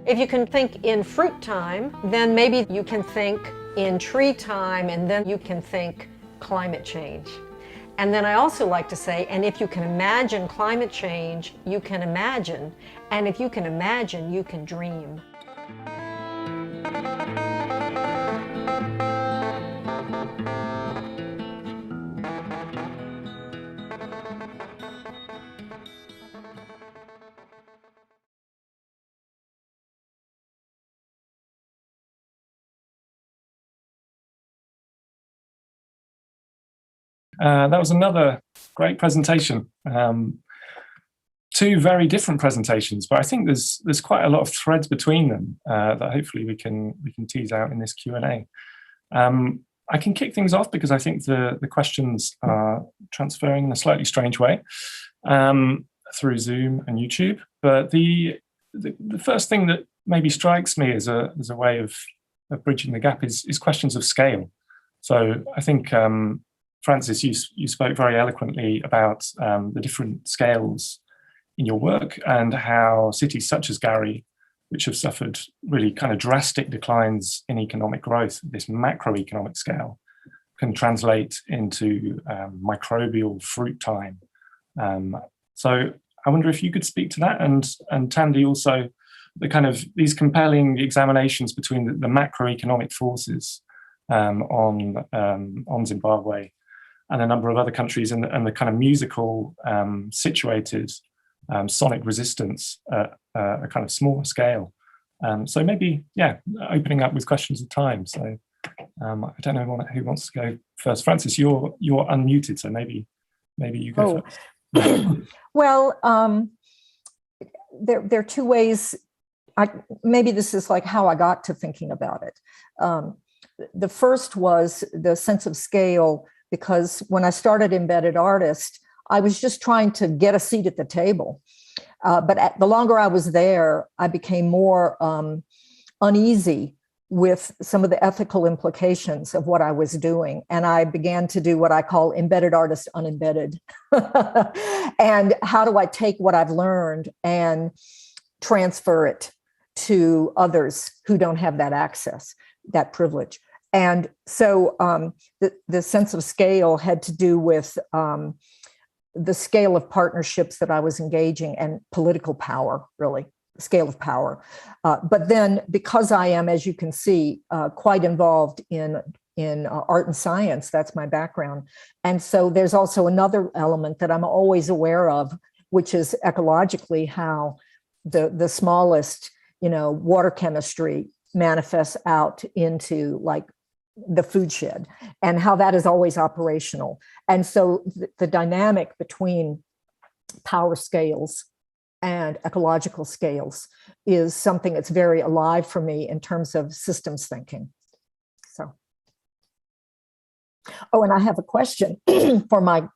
If you can think in fruit time, then maybe you can think in tree time, and then you can think climate change. And then I also like to say, and if you can imagine climate change, you can imagine. And if you can imagine, you can dream. That was another great presentation. Two very different presentations, but I think there's quite a lot of threads between them that hopefully we can tease out in this Q&A. I can kick things off because I think the questions are transferring in a slightly strange way through Zoom and YouTube. But the first thing that maybe strikes me as a way of bridging the gap is questions of scale. So I think Francis, you spoke very eloquently about the different scales in your work and how cities such as Gary which have suffered really kind of drastic declines in economic growth, this macroeconomic scale, can translate into microbial fruit time. So I wonder if you could speak to that, and Tandy also, the kind of these compelling examinations between the macroeconomic forces on Zimbabwe and a number of other countries, and the kind of musical situated sonic resistance at a kind of smaller scale. So maybe, yeah, opening up with questions of time. So I don't know who wants to go first. Frances, you're unmuted, so maybe you go first. Well, there are two ways. Maybe this is like how I got to thinking about it. The first was the sense of scale, because when I started Embedded Artist, I was just trying to get a seat at the table. But the longer I was there, I became more uneasy with some of the ethical implications of what I was doing. And I began to do what I call Embedded Artist Unembedded. And how do I take what I've learned and transfer it to others who don't have that access, that privilege? And so the sense of scale had to do with the scale of partnerships that I was engaging and political power, really, scale of power. But then, because I am, as you can see, quite involved in art and science, that's my background. And so there's also another element that I'm always aware of, which is ecologically how the smallest, water chemistry manifests out into like the food shed, and how that is always operational. And so the dynamic between power scales and ecological scales is something that's very alive for me in terms of systems thinking. So, oh, and I have a question for my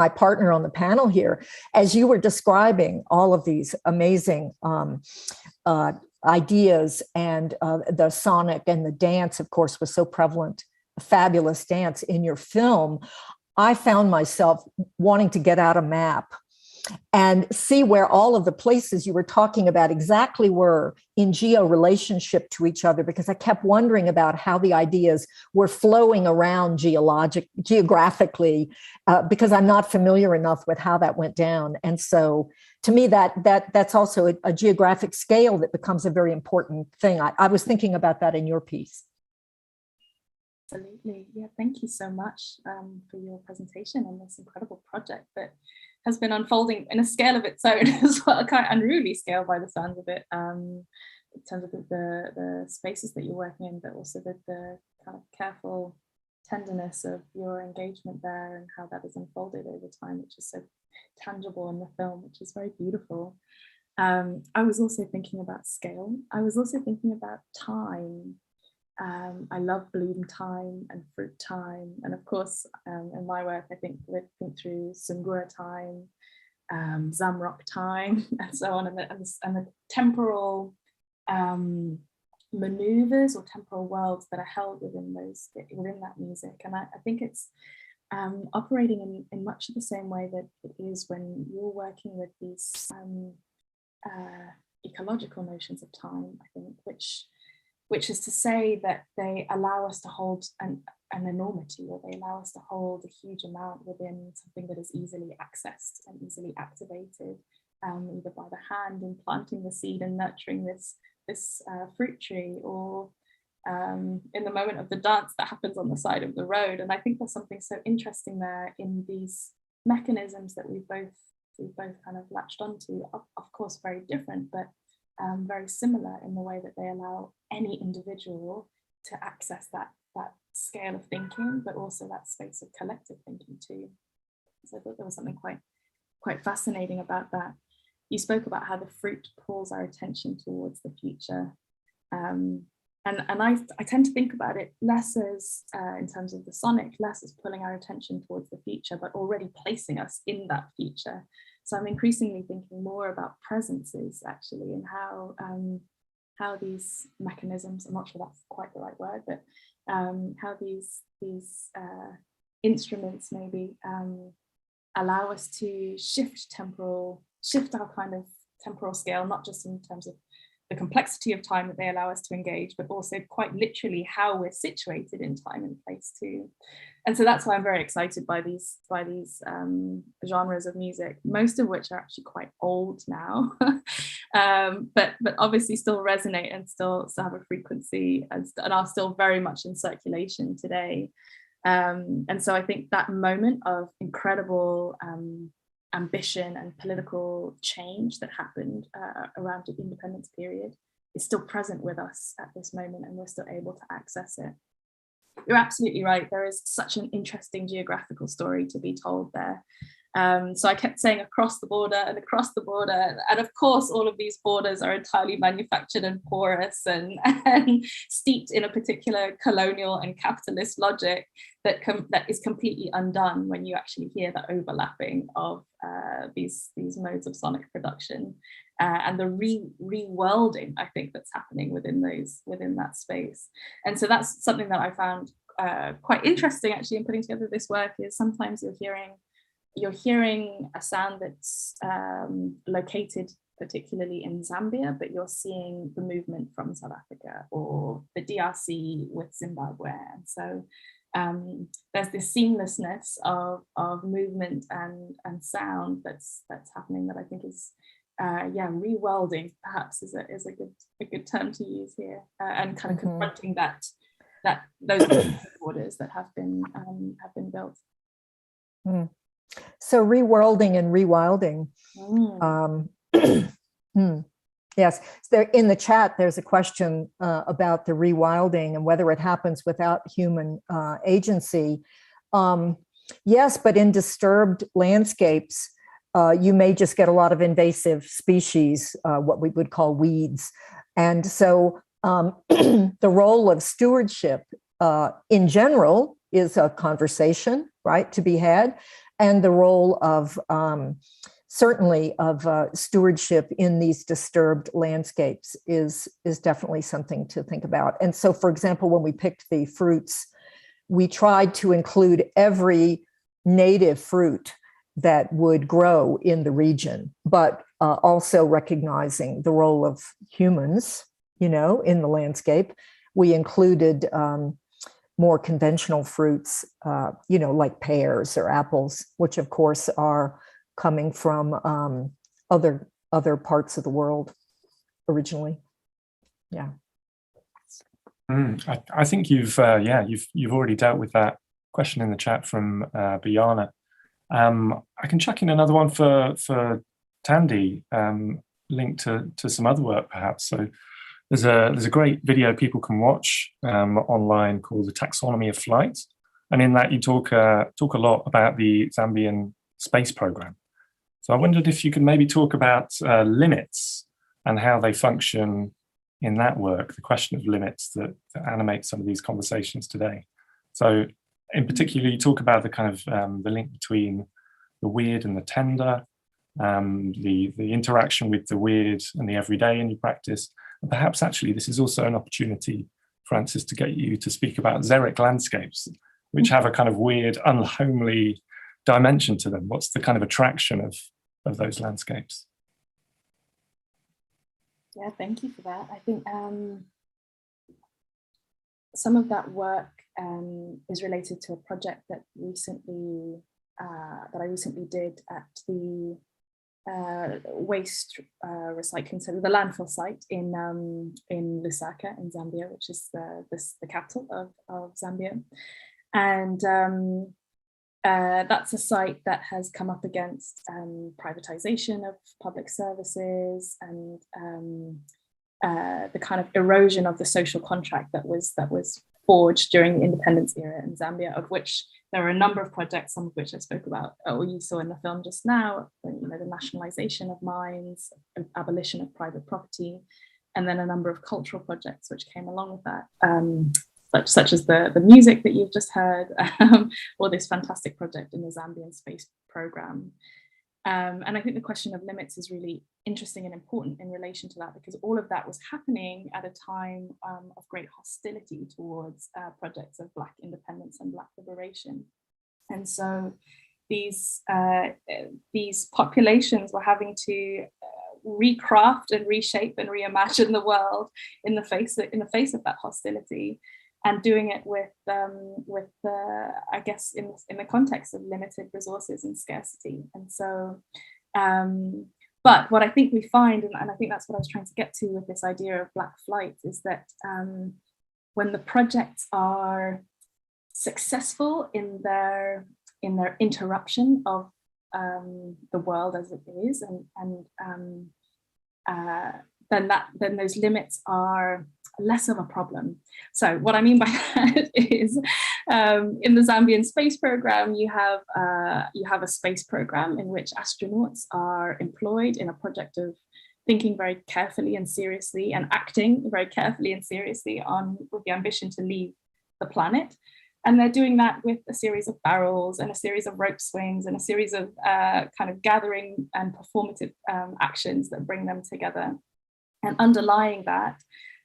partner on the panel here. As you were describing all of these amazing ideas, and the sonic and the dance, of course, was so prevalent, a fabulous dance in your film, I found myself wanting to get out a map and see where all of the places you were talking about exactly were in geo-relationship to each other, because I kept wondering about how the ideas were flowing around geographically, because I'm not familiar enough with how that went down. And so to me, that's also a geographic scale that becomes a very important thing. I was thinking about that in your piece. Absolutely. Yeah, thank you so much for your presentation on this incredible project that has been unfolding in a scale of its own as well, a kind of unruly scale by the sounds of it, in terms of the spaces that you're working in, but also the kind of careful tenderness of your engagement there and how that has unfolded over time, which is so tangible in the film, which is very beautiful. I was also thinking about scale. I was also thinking about time. I love bloom time and fruit time, and of course, in my work, I think through Sungura time, Zamrock time, and so on, and the temporal maneuvers or temporal worlds that are held within that music. And I think it's operating in much of the same way that it is when you're working with these ecological notions of time, I think, which is to say that they allow us to hold an enormity, or they allow us to hold a huge amount within something that is easily accessed and easily activated, either by the hand in planting the seed and nurturing this fruit tree, or in the moment of the dance that happens on the side of the road. And I think there's something so interesting there in these mechanisms that we've both kind of latched onto, of course very different, but very similar in the way that they allow any individual to access that scale of thinking, but also that space of collective thinking too. So I thought there was something quite fascinating about that. You spoke about how the fruit pulls our attention towards the future. And I tend to think about it less as, in terms of the sonic, less as pulling our attention towards the future, but already placing us in that future. So I'm increasingly thinking more about presences, actually, and how these mechanisms, I'm not sure that's quite the right word, but how these instruments maybe allow us to shift our kind of temporal scale, not just in terms of the complexity of time that they allow us to engage, but also quite literally how we're situated in time and place too. And so that's why I'm very excited by these genres of music, most of which are actually quite old now, but obviously still resonate and still have a frequency and are still very much in circulation today. And so I think that moment of incredible ambition and political change that happened around the independence period is still present with us at this moment, and we're still able to access it. You're absolutely right. There is such an interesting geographical story to be told there. So I kept saying across the border and across the border. And of course, all of these borders are entirely manufactured and porous and steeped in a particular colonial and capitalist logic that is completely undone when you actually hear the overlapping of these modes of sonic production and the re-worlding, I think, that's happening within that space. And so that's something that I found quite interesting actually in putting together this work, is sometimes you're hearing a sound that's located particularly in Zambia, but you're seeing the movement from South Africa or the DRC with Zimbabwe. And so there's this seamlessness of movement and sound that's happening that I think is re-welding perhaps is a good term to use here, and kind of confronting those borders that have been built. So re-worlding and rewilding. Yes, so in the chat, there's a question about the rewilding and whether it happens without human agency. Yes, but in disturbed landscapes, you may just get a lot of invasive species, what we would call weeds. And so the role of stewardship in general is a conversation, right, to be had. And the role of certainly of stewardship in these disturbed landscapes is definitely something to think about. And so, for example, when we picked the fruits, we tried to include every native fruit that would grow in the region, but also recognizing the role of humans, in the landscape. We included more conventional fruits, like pears or apples, which of course are coming from other parts of the world originally. Yeah. I think you've already dealt with that question in the chat from Biana. I can chuck in another one for Tandy, linked to some other work perhaps. So there's a great video people can watch online called The Taxonomy of Flight, and in that you talk a lot about the Zambian space program. So I wondered if you could maybe talk about limits and how they function in that work, the question of limits that animate some of these conversations today. So in particular, you talk about the kind of the link between the weird and the tender, the interaction with the weird and the everyday in your practice. And perhaps actually this is also an opportunity, Frances, to get you to speak about xeric landscapes, which have a kind of weird, unhomely dimension to them. What's the kind of attraction of those landscapes? Yeah, thank you for that. I think some of that work is related to a project that I recently did at the waste recycling center, the landfill site in Lusaka in Zambia, which is the capital of Zambia, and that's a site that has come up against privatization of public services and the kind of erosion of the social contract that was forged during the independence era in Zambia, of which there are a number of projects, some of which I spoke about, or you saw in the film just now, the nationalization of mines, abolition of private property, and then a number of cultural projects which came along with that, such as the music that you've just heard, or this fantastic project in the Zambian space program. And I think the question of limits is really interesting and important in relation to that, because all of that was happening at a time of great hostility towards projects of Black independence and Black liberation. And so these populations were having to recraft and reshape and reimagine the world in the face of that hostility, and doing it with I guess in the context of limited resources and scarcity. And so but what I think we find, and I think that's what I was trying to get to with this idea of Black Flight, is that when the projects are successful in their interruption of the world as it is, then those limits are less of a problem. So what I mean by that is, in the Zambian space program, you have a space program in which astronauts are employed in a project of thinking very carefully and seriously and acting very carefully and seriously with the ambition to leave the planet. And they're doing that with a series of barrels and a series of rope swings and a series of kind of gathering and performative actions that bring them together. And underlying that,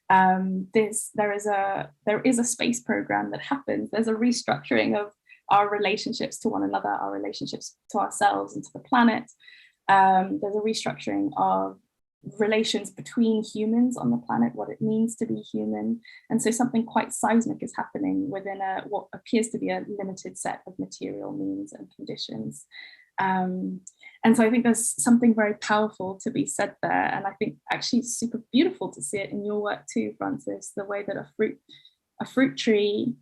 there is a space program that happens. There's a restructuring of our relationships to one another, our relationships to ourselves and to the planet. There's a restructuring of relations between humans on the planet, what it means to be human. And so something quite seismic is happening within what appears to be a limited set of material means and conditions. And so I think there's something very powerful to be said there. And I think actually it's super beautiful to see it in your work too, Francis, the way that a fruit tree,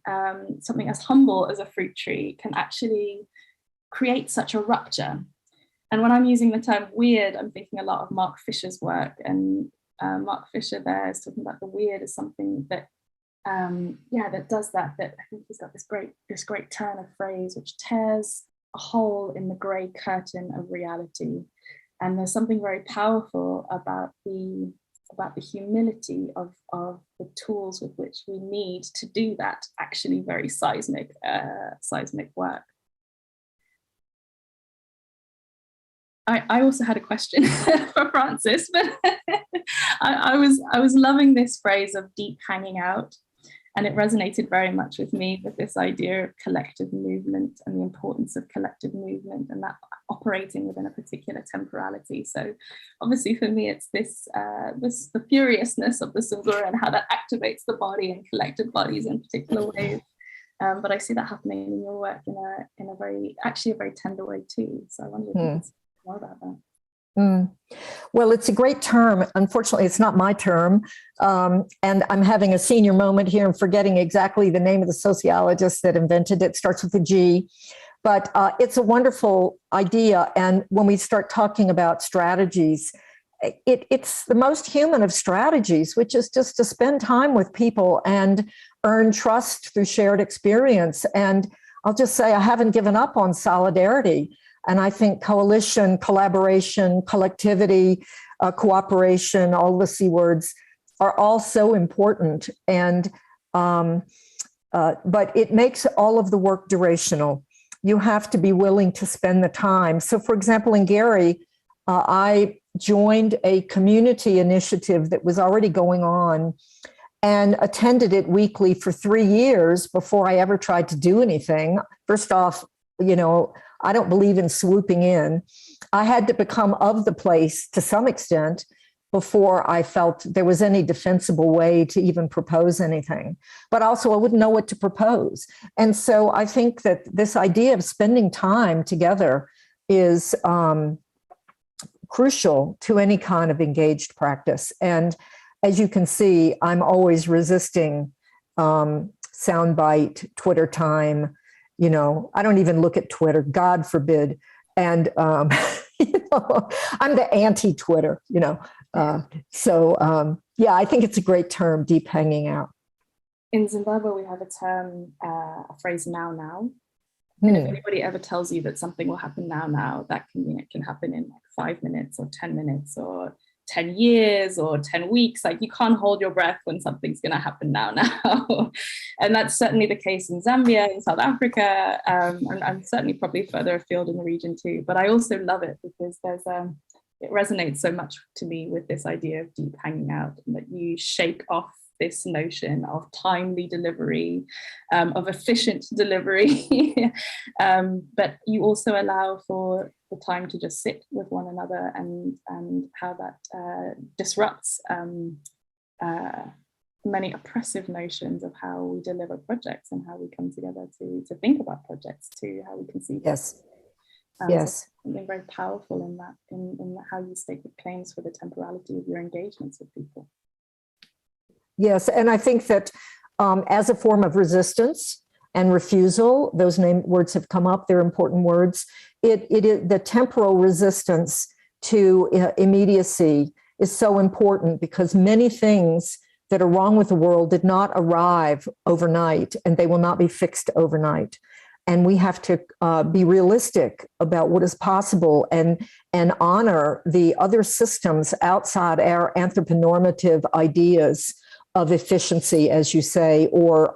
something as humble as a fruit tree, can actually create such a rupture. And when I'm using the term weird, I'm thinking a lot of Mark Fisher's work. And Mark Fisher there is talking about the weird as something that, that does that. That I think he's got this great turn of phrase which tears a hole in the grey curtain of reality. And there's something very powerful about the humility of the tools with which we need to do that actually very seismic work. I also had a question for Francis, but I was loving this phrase of deep hanging out, and it resonated very much with me, with this idea of collective movement and the importance of collective movement and that operating within a particular temporality. So obviously for me, it's the furiousness of the Sungura and how that activates the body and collective bodies in particular ways. But I see that happening in your work in a very tender way too. So I wonder if you could say more about that. Well, it's a great term. Unfortunately, it's not my term. And I'm having a senior moment here and forgetting exactly the name of the sociologist that invented it. It starts with a G. But it's a wonderful idea. And when we start talking about strategies, it's the most human of strategies, which is just to spend time with people and earn trust through shared experience. And I'll just say I haven't given up on solidarity. And I think coalition, collaboration, collectivity, cooperation, all the C words are all so important. And but it makes all of the work durational. You have to be willing to spend the time. So for example, in Gary, I joined a community initiative that was already going on and attended it weekly for 3 years before I ever tried to do anything. First off, I don't believe in swooping in. I had to become of the place to some extent before I felt there was any defensible way to even propose anything. But also I wouldn't know what to propose. And so I think that this idea of spending time together is crucial to any kind of engaged practice. And as you can see, I'm always resisting soundbite, Twitter time. I don't even look at Twitter, God forbid. And, I'm the anti-Twitter, I think it's a great term, deep hanging out. In Zimbabwe, we have a term, a phrase, now. And if anybody ever tells you that something will happen now, that can mean it can happen in like 5 minutes or 10 minutes or 10 years or 10 weeks. Like you can't hold your breath when something's going to happen now. And that's certainly the case in Zambia, in South Africa, and certainly probably further afield in the region too. But I also love it because it resonates so much to me with this idea of deep hanging out, and that you shake off this notion of timely delivery, of efficient delivery, but you also allow for the time to just sit with one another, and how that disrupts many oppressive notions of how we deliver projects and how we come together to think about projects, to how we conceive. Yes. So something very powerful in that, in how you stake the claims for the temporality of your engagements with people. Yes, and I think that as a form of resistance and refusal, those words have come up, they're important words. It is the temporal resistance to immediacy is so important, because many things that are wrong with the world did not arrive overnight, and they will not be fixed overnight. And we have to be realistic about what is possible, and honor the other systems outside our anthroponormative ideas of efficiency, as you say, or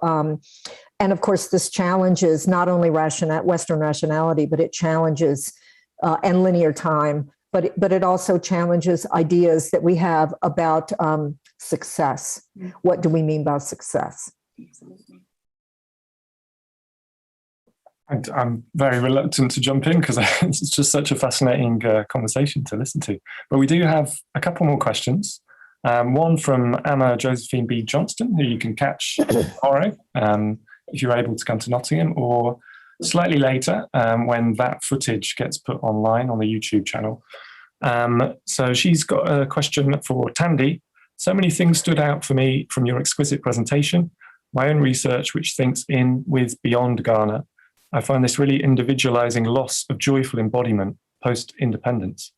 and of course this challenges not only Western rationality, but it challenges and linear time, but it also challenges ideas that we have about success. What do we mean by success? Absolutely. I'm very reluctant to jump in because it's just such a fascinating conversation to listen to. But we do have a couple more questions. One from Anna Josephine B. Johnston, who you can catch tomorrow if you're able to come to Nottingham, or slightly later when that footage gets put online on the YouTube channel. So she's got a question for Tandy. So many things stood out for me from your exquisite presentation. My own research, which thinks in with beyond Ghana, I find this really individualizing loss of joyful embodiment post-independence.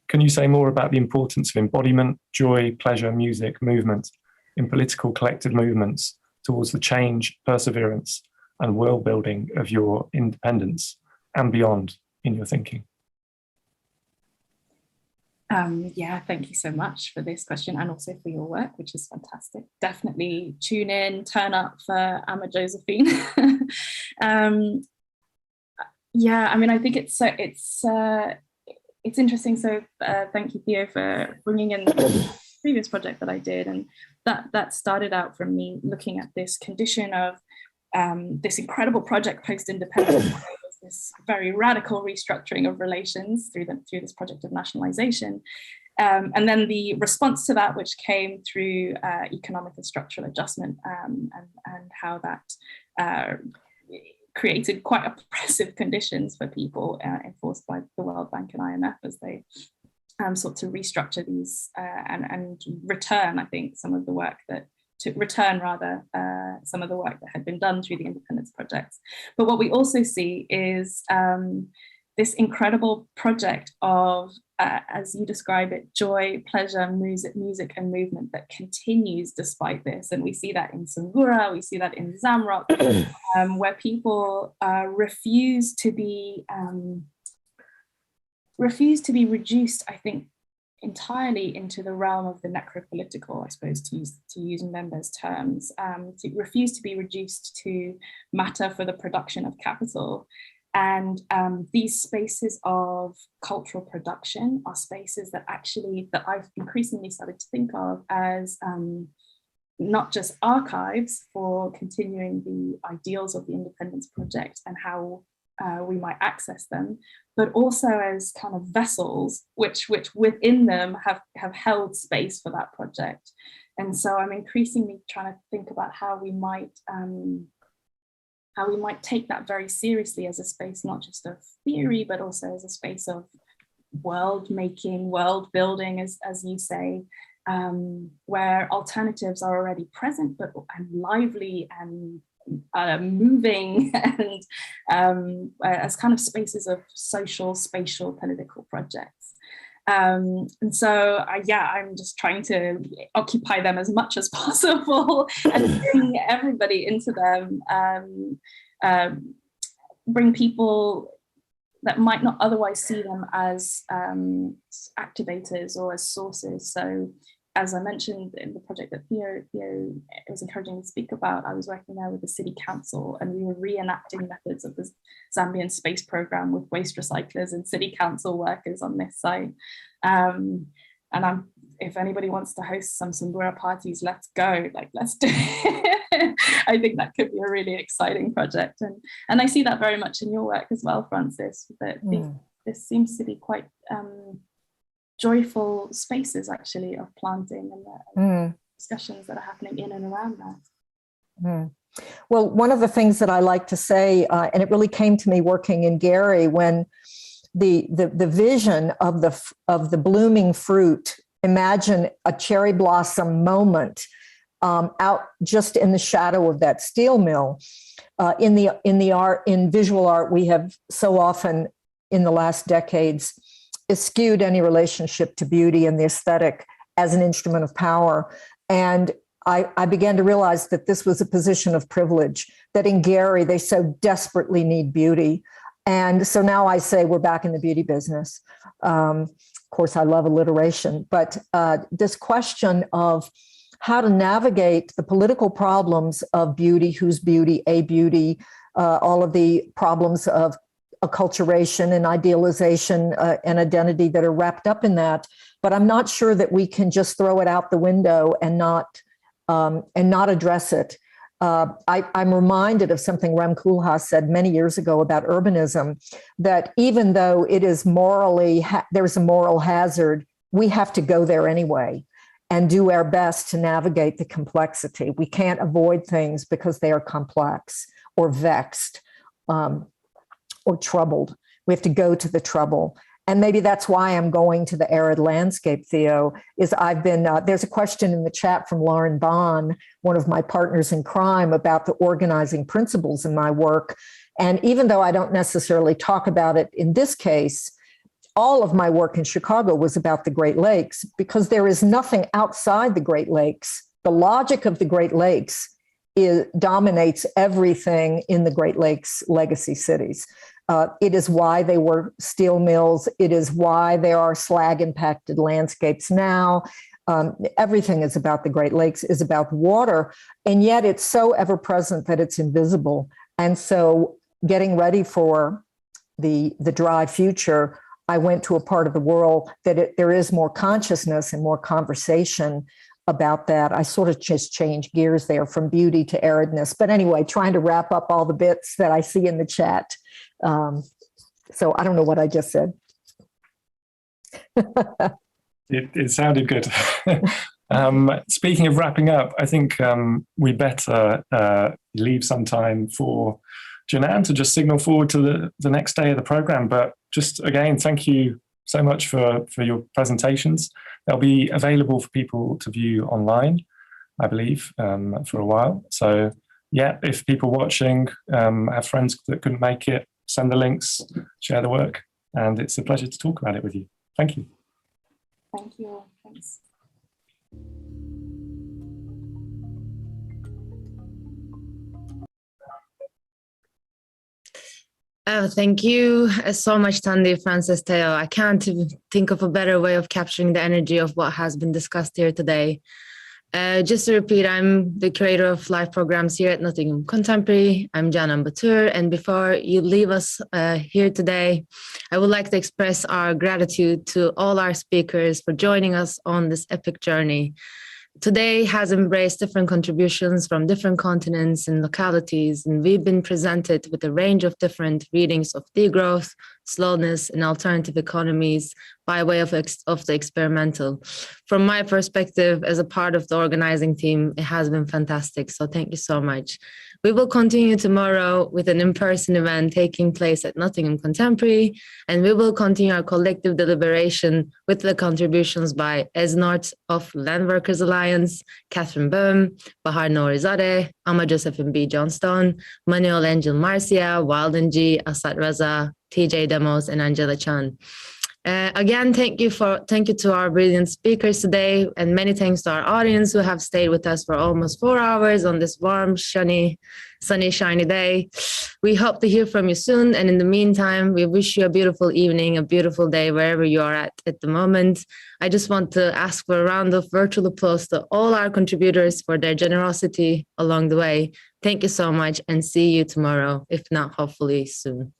Can you say more about the importance of embodiment, joy, pleasure, music, movement in political collective movements towards the change, perseverance, and world building of your independence and beyond in your thinking? Yeah, thank you so much for this question, and also for your work, which is fantastic. Definitely tune in, turn up for Amma Josephine. Yeah, I mean, I think it's interesting. So thank you, Theo, for bringing in the previous project that I did, and that started out from me looking at this condition of this incredible project post-independence, this very radical restructuring of relations through this project of nationalization. And then the response to that, which came through economic and structural adjustment, and how that created quite oppressive conditions for people enforced by the World Bank and IMF as they sought to restructure these and return, I think, some of the work that some of the work that had been done through the independence projects. But what we also see is this incredible project of, as you describe it, joy, pleasure, music and movement that continues despite this. And we see that in Sungura, we see that in Zamrock, where people refuse to be reduced, I think, entirely into the realm of the necropolitical, I suppose, to use Mbembe's terms, to refuse to be reduced to matter for the production of capital. And these spaces of cultural production are spaces that I've increasingly started to think of as not just archives for continuing the ideals of the independence project and how we might access them, but also as kind of vessels which within them have held space for that project. And so I'm increasingly trying to think about how we might take that very seriously as a space, not just of theory, but also as a space of world making, world building, as you say, where alternatives are already present, but lively and moving, and as kind of spaces of social, spatial, political projects. And so, I'm just trying to occupy them as much as possible and bring everybody into them, bring people that might not otherwise see them as activators or as sources. So, as I mentioned in the project that Theo was encouraging me to speak about, I was working there with the city council, and we were reenacting methods of the Zambian space program with waste recyclers and city council workers on this site. And I'm if anybody wants to host some Sambura parties, let's go, like, let's do it. I think that could be a really exciting project. And I see that very much in your work as well, Francis, that this seems to be quite joyful spaces actually of planting and discussions that are happening in and around that. Well, one of the things that I like to say, and it really came to me working in Gary, when the vision of the blooming fruit, imagine a cherry blossom moment out just in the shadow of that steel mill. In visual art, we have so often in the last decades eschewed any relationship to beauty and the aesthetic as an instrument of power. And I began to realize that this was a position of privilege, that in Gary, they so desperately need beauty. And so now I say we're back in the beauty business. Of course, I love alliteration, but this question of how to navigate the political problems of beauty, whose beauty, a beauty, all of the problems of acculturation and idealization and identity that are wrapped up in that. But I'm not sure that we can just throw it out the window and not address it. I'm reminded of something Rem Koolhaas said many years ago about urbanism, that even though it is morally, there's a moral hazard, we have to go there anyway and do our best to navigate the complexity. We can't avoid things because they are complex or vexed or troubled. We have to go to the trouble. And maybe that's why I'm going to the arid landscape, Theo, is I've been, there's a question in the chat from Lauren Bond, one of my partners in crime, about the organizing principles in my work. And even though I don't necessarily talk about it in this case, all of my work in Chicago was about the Great Lakes, because there is nothing outside the Great Lakes. The logic of the Great Lakes dominates everything in the Great Lakes legacy cities. It is why they were steel mills. It is why there are slag-impacted landscapes now. Everything is about the Great Lakes, is about water, and yet it's so ever-present that it's invisible. And so getting ready for the dry future, I went to a part of the world that there is more consciousness and more conversation about that. I sort of just changed gears there from beauty to aridness. But anyway, trying to wrap up all the bits that I see in the chat. So I don't know what I just said. It sounded good. Speaking of wrapping up, I think we better leave some time for Janan to just signal forward to the next day of the program. But just again, thank you so much for your presentations. They'll be available for people to view online, I believe, for a while. So yeah, if people watching have friends that couldn't make it, send the links, share the work, and it's a pleasure to talk about it with you. Thank you. Thank you. Thanks. Oh, thank you so much, Tandy, Francis, Theo. I can't think of a better way of capturing the energy of what has been discussed here today. Just to repeat, I'm the curator of live programs here at Nottingham Contemporary. I'm Janan Batur, and before you leave us here today, I would like to express our gratitude to all our speakers for joining us on this epic journey. Today has embraced different contributions from different continents and localities, and we've been presented with a range of different readings of degrowth, slowness, and alternative economies by way of the experimental. From my perspective, as a part of the organizing team, it has been fantastic, so thank you so much. We will continue tomorrow with an in-person event taking place at Nottingham Contemporary, and we will continue our collective deliberation with the contributions by Esnort of Land Workers Alliance, Catherine Boehm, Bahar Nourizadeh, Amma Josephine B. Johnstone, Manuel Angel Marcia, Walden G, Asad Raza, TJ Demos, and Angela Chan. Again, thank you to our brilliant speakers today, and many thanks to our audience who have stayed with us for almost 4 hours on this warm, sunny, shiny day. We hope to hear from you soon, and in the meantime, we wish you a beautiful evening, a beautiful day wherever you are at the moment. I just want to ask for a round of virtual applause to all our contributors for their generosity along the way. Thank you so much, and see you tomorrow, if not hopefully soon.